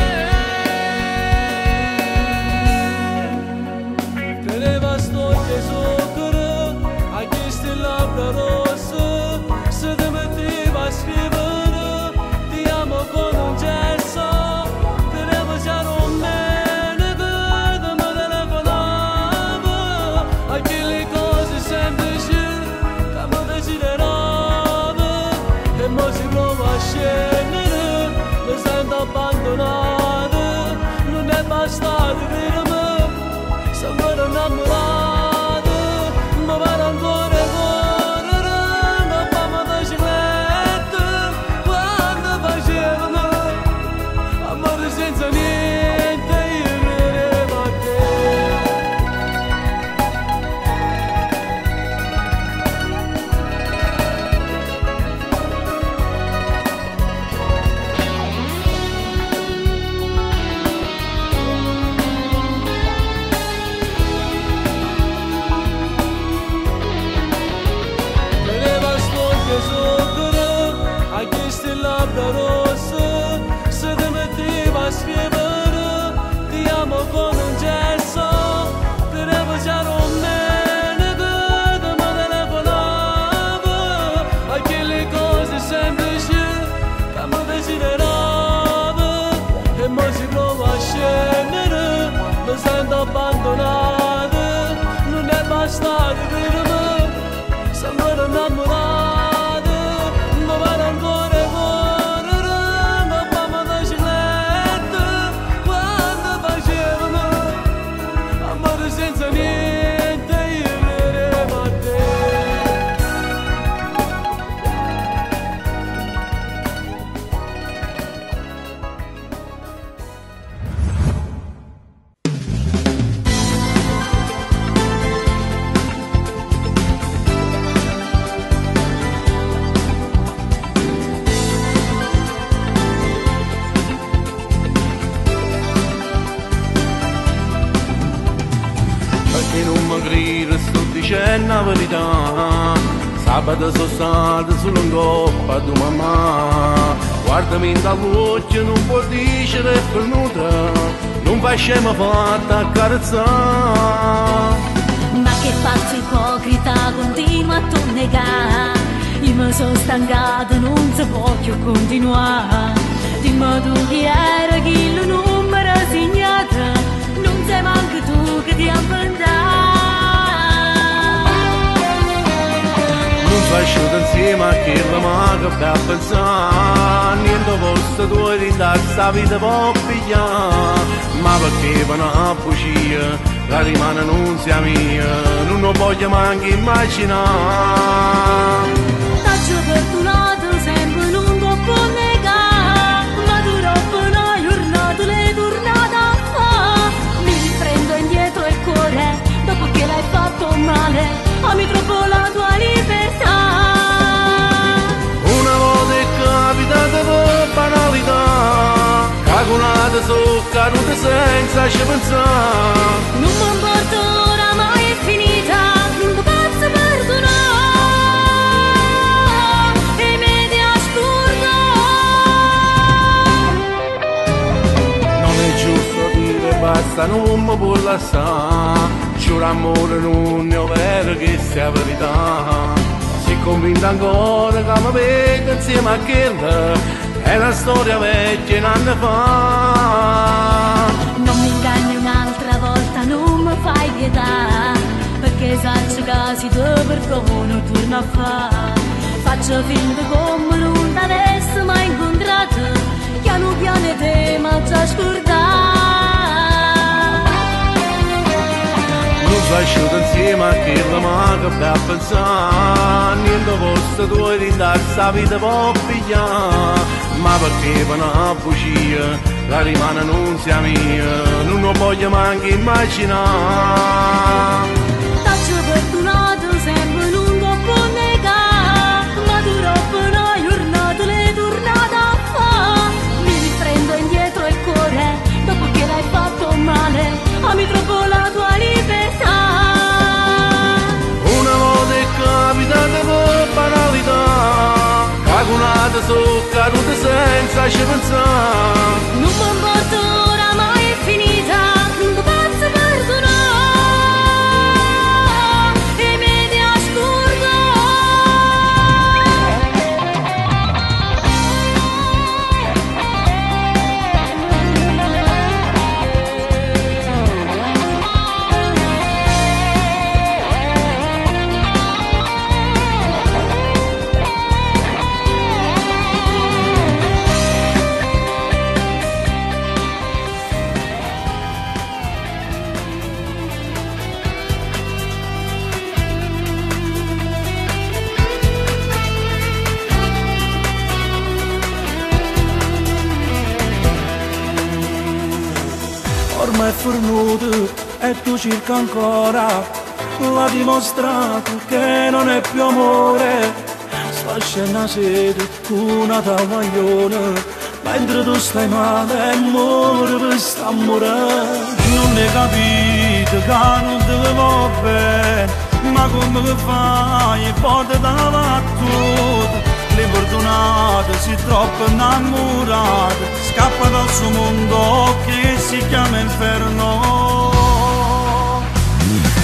Teneva storie sopra a queste labbra rosse, se ti metteva a scrivere ti amo con un gesto. Tenevo già non me ne vedo, ma telefonavo a quelle cose semplici che mi desideravo e mo si prova a scendere, mi sento abbandonato, non è bastato dirmi sono innamorato, ma vado ancora a correre, ma fammi bicicletta quando facevamo amore senza niente, io venevo a te. Teneva storie sopra a queste labbra rosse, se ti metteva a scrivere ti amo con un gesto. Tenevo già non me ne vedo, ma telefonavo a quelle cose semplici che mi desideravo e mo si prova a scendere, mi sento abbandonato, non è bastato dirmi sono innamorato, ma vado ancora a correre, ma fammi bicicletta quando facevamo amore senza niente, io venevo a te. Perché non mi credi, sto dicendo la verità. Sabato sono stato solo in coppa a tua mamma. Guardami dall'occhio, non può dire è venuta, non facciamo fatta accarezzare. Ma che faccio ipocrita, continua a tu negare. Io mi sono stancato, non si può più continuare. Dimmi tu chi era, chi lo numero segnato, non sei manco tu che ti inventare. Non faccio insieme a chi la maga per pensare, niente posto tu di sta vita può pigliare. Ma perché per una bugia, la rimane non sia mia, non lo voglio manco immaginare. T'ho perdonato sempre, non ti può negare, ma troppo una giornata le tornata fa. Mi riprendo indietro il cuore, dopo che l'hai fatto male, ami troppo la tua libertà. Una volta è capitata per banalità, cagonate su cadute senza ci pensare. Non mi importa oramai è finita, non ti posso perdonare e mi ti ascolta. Non è giusto dire basta, non mi può lasciare. Giuro amore non ne ho vero che sia verità. Si convinta ancora che mi vedo insieme a quella, è una storia vecchia in anni fa. Non mi inganni un'altra volta, non mi fai pietà, perché saccio che si te perdono torna a fa. Faccio finta come non t'avessi mai incontrato, piano piano te ma già scordato. Non faccio insieme a chi la maga per pensare, niente posto tu di sta vita può pigliare. Ma perché per una bugia, la rimane non sia mia, non lo voglio manco immaginare. T'ho perdonato sempre, non ti può negare, ma troppo una giornata le tornata fa. Mi riprendo indietro il cuore, dopo che l'hai fatto male, ami troppo la tua libertà. Una volta è su cadute senza ci pensare. Non mi importa ora, ma è finita, non ti posso perdonare e mi devo Ormai è fornuto e tu cerca ancora, l'ha dimostrato che non è più amore. Sta scena sede una tavoglione, mentre tu stai male e muore per sta morendo. Non ne capite che non ti va bene, ma come fai? Porta da battuta. Le fortunate si troppo innamorate, scappa dal suo mondo che si chiama inferno.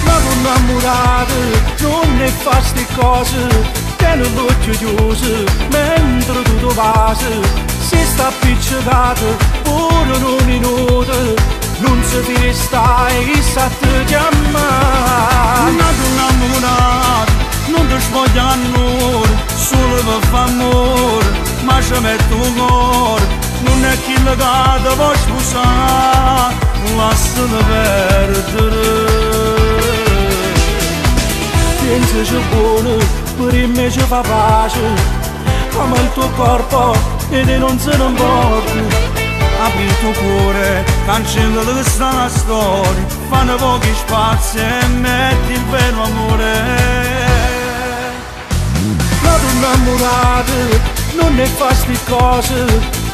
Ma con innamorate non ne fa sti cose, tiene l'occhio chiuso mentre tu passi, si sta appiccicato pure un minuto, non si ti stai sa te chiamare. Ma con innamorate non ti svoglia nulla, solo per fare amore, ma ci metto un cuore, non è chi le cade può sposare, lascialo perdere. Pensaci buono, per me ci fa pace, come il tuo corpo e te non se ne importa. Apri il tuo cuore, cancella questa storia, fanno pochi spazi e metti il vero amore. Ma tu innamorate non ne fa sti cose,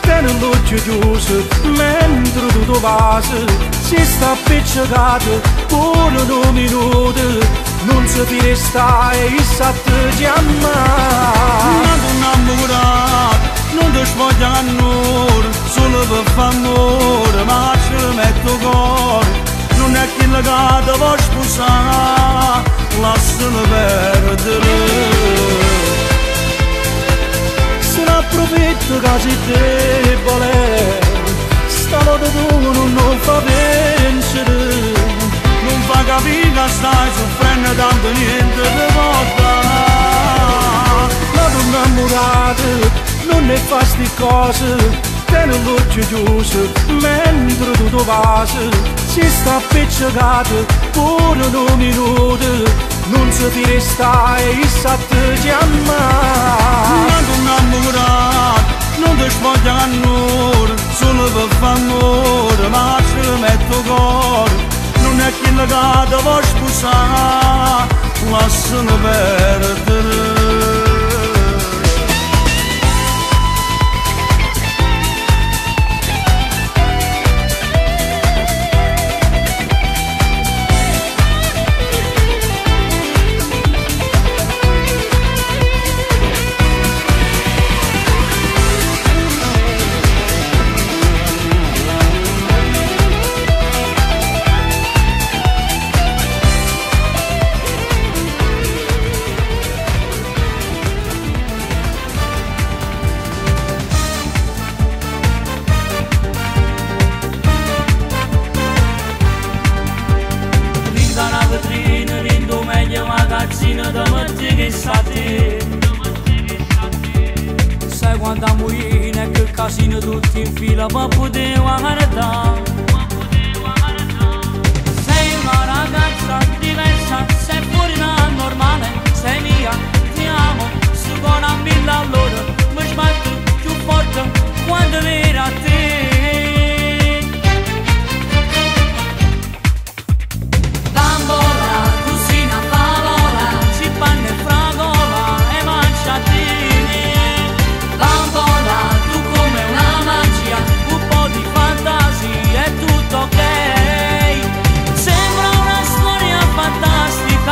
tiene l'occhio chiuso mentre tu passi, si sta appiccicato pure un minuto, non si ti stai sa te chiamare. Ma tu innamorate non ti svoglia nulla, solo per fare amore, ma ci metto cuore, non è chi le cade può sposare, lascialo perdere. Se ne approfitta che sei debole, stanotte tu non fa vincere, non fa capire che stai soffrendo tanto niente ti porta. Ma tu innamorate non ne fa sti cose, tiene l'occhio chiuso mentre tu passi, si sta appiccicato pure un minuto, non si ti stai sa te chiamare. Ma tu innamorate non ti svoglia nulla, solo per fare amore, ma ci metto cuore, non è chi le cade può sposare, lascialo perdere. Sai quando a muine che casino tutti in fila ma potevo guardare. Sei una ragazza diversa, sei fuori da normale, sei mia, ti amo, sto con a mille all'ora, mi sbatto più forte quando vedo a te. Bambola, tu sei una favola, ci panne e fragola e mangiatine. Bambola, tu come una magia, un po' di fantasia, è tutto ok. Sembra una storia fantastica.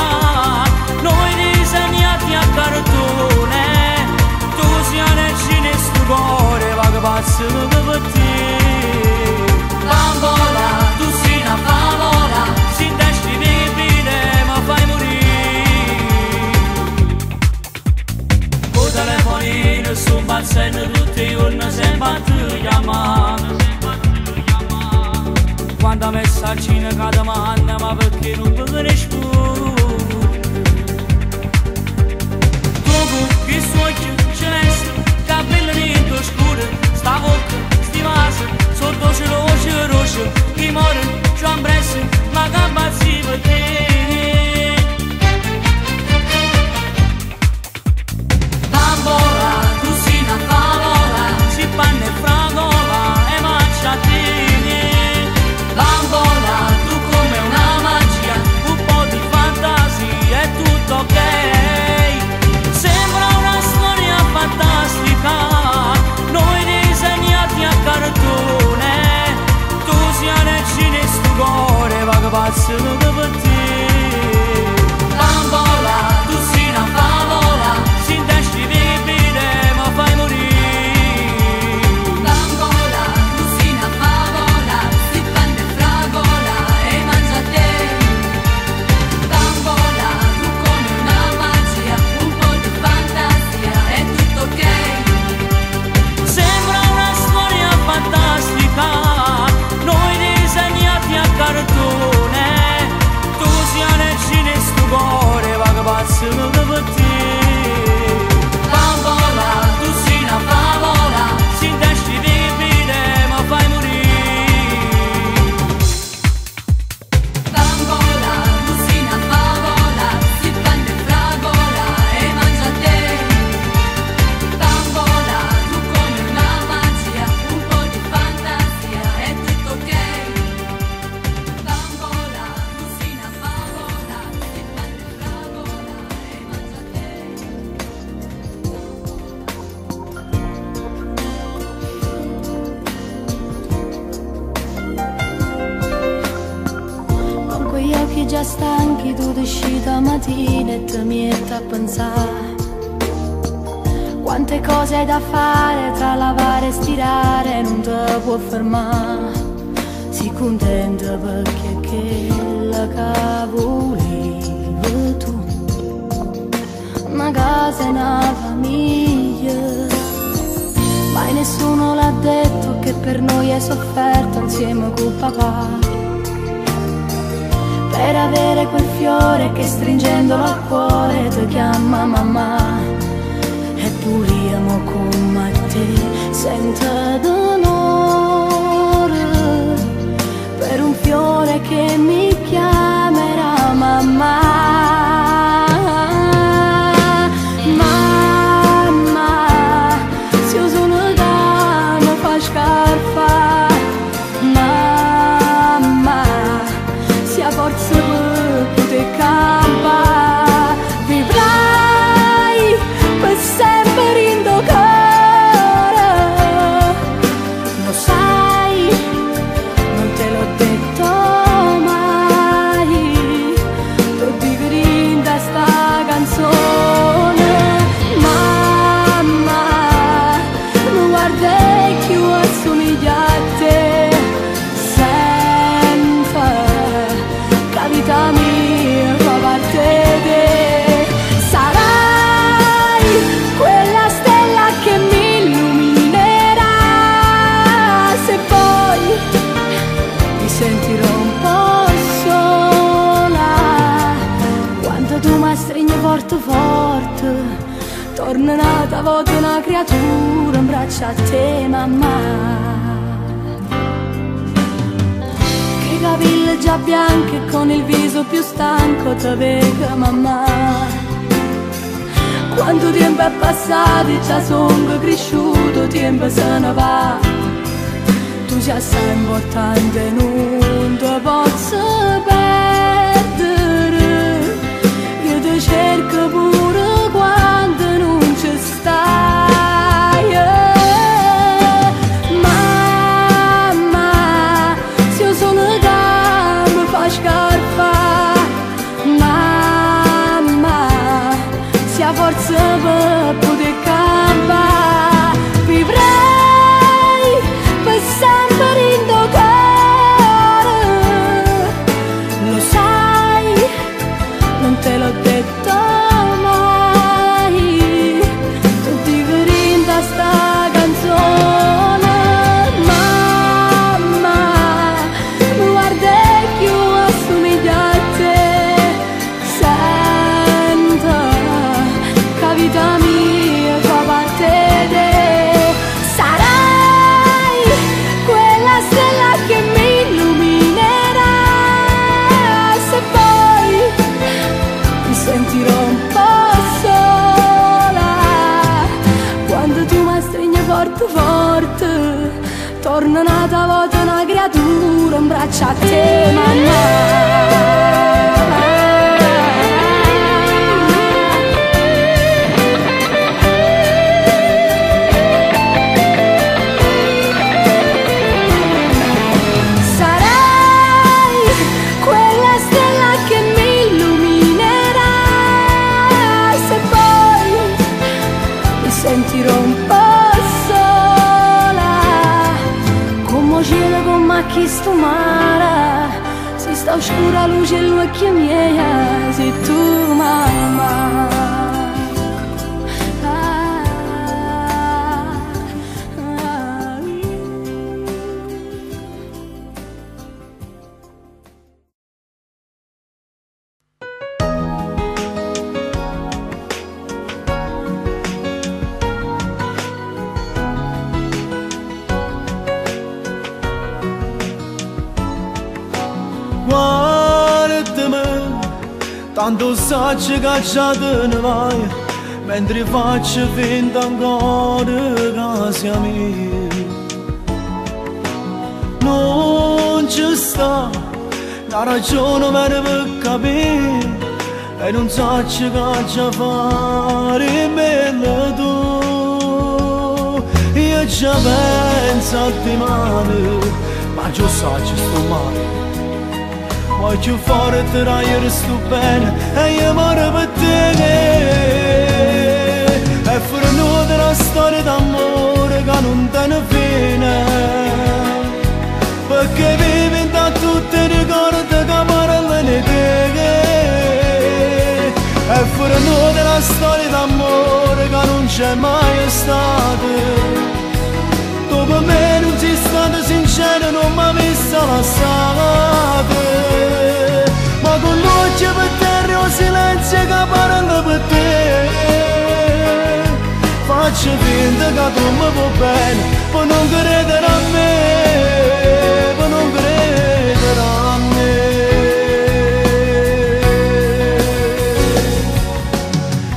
passiamo per te. Bambola, tu sei una favola, si testi bene ma fai morire. Con telefonino su un balzello tutti i giorni sempre ti chiamano. Quando messaggino che domanda ma perché non mi conosci più. Che sogno celeste, capelli nero scuro, sta bocca, sti vasi, sotto cielo rosso, chi muore, c'ho impresso, ma che pazzi per te. Bambola, tu sei una favola, si panna e fragola e mangia a te. Bambola, tu come una magia, un po' di fantasia, è tutto ok. Fantastica, noi disegnati a cartone, tu sia nel cinesto cuore, va che passiamo per te. Bambola, tu sei una favola, si testi bene ma fai morire. Bambola, tu sei una favola, si panna e fragola e mangia a te. Bambola, tu come una magia, un po' di fantasia, è tutto ok. Sembra una storia fantastica, noi disegnati a cartone, tu sia nel cinesto cuore, va che passiamo per te. Bambola, tu sei una favola, si testi bene ma fai morire. Bambola, tu sei una favola, si panna e fragola e mangia a te. Bambola, tu come una magia, un po' di fantasia, è tutto ok. Bambola, tu sei una favola, si panna e fragola e mangia a te. Con quegli occhi già stanchi tu esci mattina e ti metti a pensare quante cose hai da fare tra lavare e stirare, non ti può fermare. Si contenta perché è quella che volevi tu, una casa e una famiglia. Mai nessuno l'ha detto che per noi hai sofferto insieme con papà, per avere quel fiore che stringendolo al cuore ti chiama mamma. E puriamo come te senta d'onore per un fiore che mi chiamerà mamma. Mamma, se io sono donna fa scarpa. Mamma, sia forza per poter campare, vivrai per sempre in do cuore. Lo sai, non te l'ho detto mai, t'ho dico da sta canzone. Mamma, non guardai più assomiglia a te, vita mia fa parte te. Sarai quella stella che mi illuminerà, se poi mi sentirò un po' sola, quando tu mi stringi forte forte, torna nata volta una creatura in braccio a te mamma. Capelli già bianchi e con il viso più stanco ti vedo mamma. Quanto tempo è passato, già sono cresciuto, tempo se ne va. Tu sei assai importante, non ti posso perdere. Io ti cerco pure quando non ci stai. Mamma, se io sono scarpa, mamma, sia forza per poter campare, vivrai vita mia fa parte di sarai quella stella che mi illuminerà se poi mi sentirò un po' sola quando tu mi stringi forte forte torna un'altra volta una creatura in braccio a te mamma. Sentirò un po' sola come cielo con macchie sto mare si sta oscura luce e l'occhio mia sei tu mamma. Tanto sacci che già te ne vai mentre faccio finta ancora che sia mia. Non ci sta una ragione per capire e non sacci che già fare bella tu. Io già penso a te male ma già sacci sto male. Voglio fare te raiere sto bene e io muore per te. E fuori nuda una storia d'amore che non te ne fine perché vivi da tutti i ricordi che parlano di te. E fuori nuda una storia d'amore che non c'è mai stata. Dopo me non sei stato sincero, non mi ha visto lasciare. Ma con l'occhio per terra o silenzio che parla per te. Faccio finta che tu mi vuoi bene, per non credere a me, per non credere a me.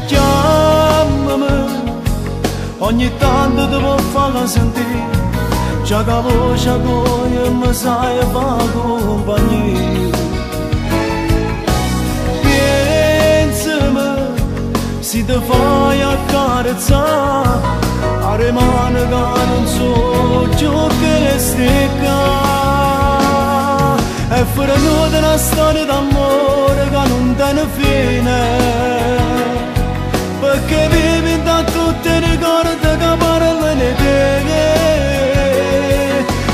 Chiamami, ogni tanto ti può fare sentire, già che voce a cuore mi sai fare compagnia. Si ti fai accarezzare a mani che non so ciò che sticca. E fuori nuda una storia d'amore che non te ne fine perché vivi da tutti i ricordi che parlano di te.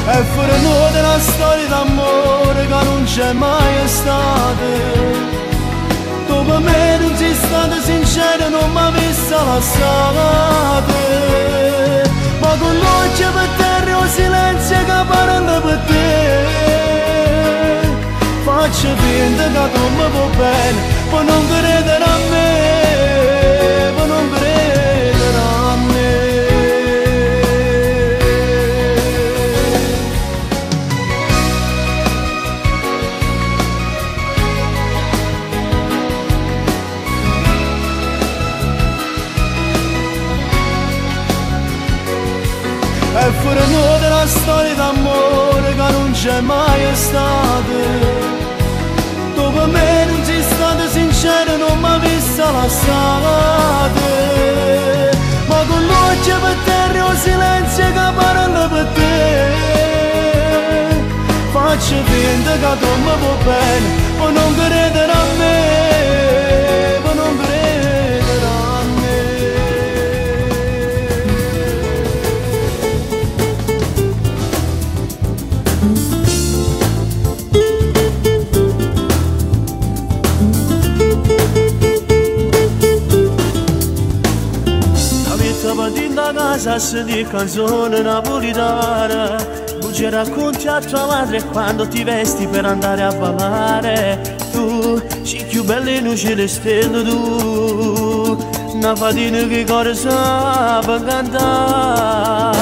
E fuori nuda una storia d'amore che non c'è mai stata. Dopo me non sei stato sincero, non mi ha visto lasciare. Ma con l'occhio per terra o silenzio che parla per te. Faccio finta che tu mi vuoi bene, per non credere a me, per non credere a me. E fuori nuda una storia d'amore che non c'è mai stata. Dopo me non sei stato sincero, non mi ha visto lasciare. Ma con l'occhio per terra o silenzio che parla per te. Faccio finta che tu mi vuoi bene, per non credere a me, per non credere a me. Da casa se di canzone napolitana, bugie racconti a tua madre quando ti vesti per andare a ballare. Tu sei più bella in luce le stelle tu, una fatina che cuore sa per cantare.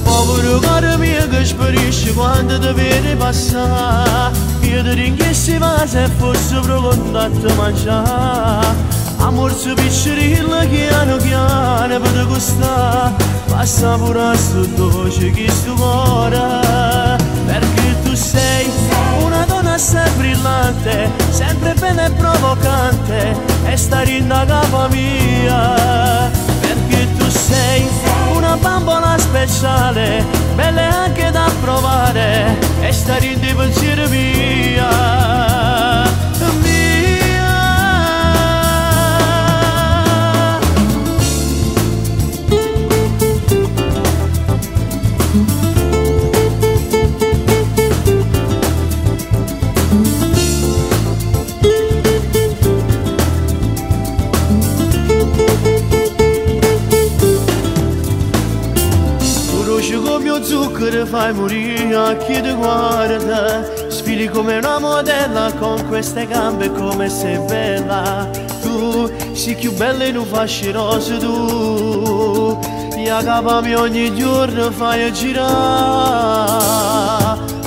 Povero cuore mio che sparisce quando ti vedi passare, io ti ringrazio se fosse pronto a te mangiare. Amor su piccerilla piano piano per te gustare, passa pure a sottovoce chi sto cuore, perché tu sei una donna assai brillante, sempre bella e provocante, e sta rinda capa mia, perché tu sei una bambola speciale, bella anche da provare, e sta rinda pensiero mia. Zucchero fai morire a chi ti guarda, sfili come una modella con queste gambe come sei bella. Tu sei più bella in un fascio rosa, tu la capami ogni giorno fai girare.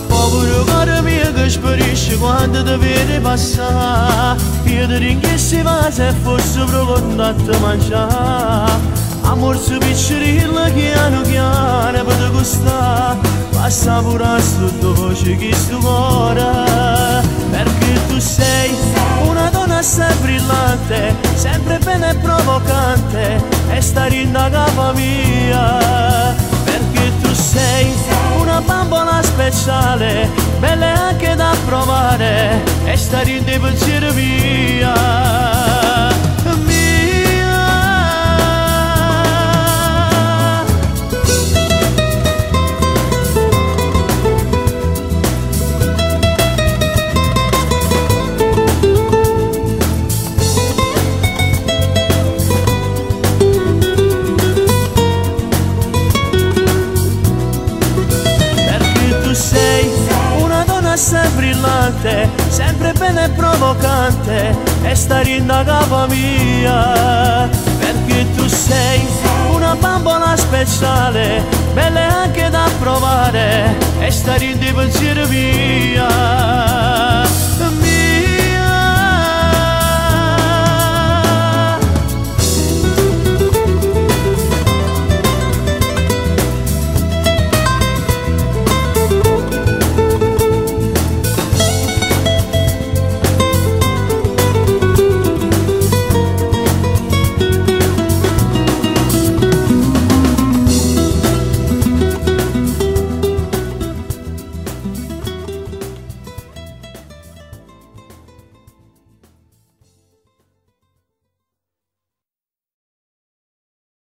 Povero cuore mio che sparisce quando ti vedi passare, io ti ringrazio se fosse pronto a te mangiare. Amor su piccerilla piano piano per te gustare, passa pure a sottovoce chi sto cuore, perché tu sei una donna assai brillante, sempre bella e provocante, e sta rinda capa mia, perché tu sei una bambola speciale, bella anche da provare, e sta rinda pensiero mia. Assai brillante, sempre bella e provocante, e sta rinda capa mia, perché tu sei una bambola speciale, bella anche da provare, e sta rinda pensiero mia.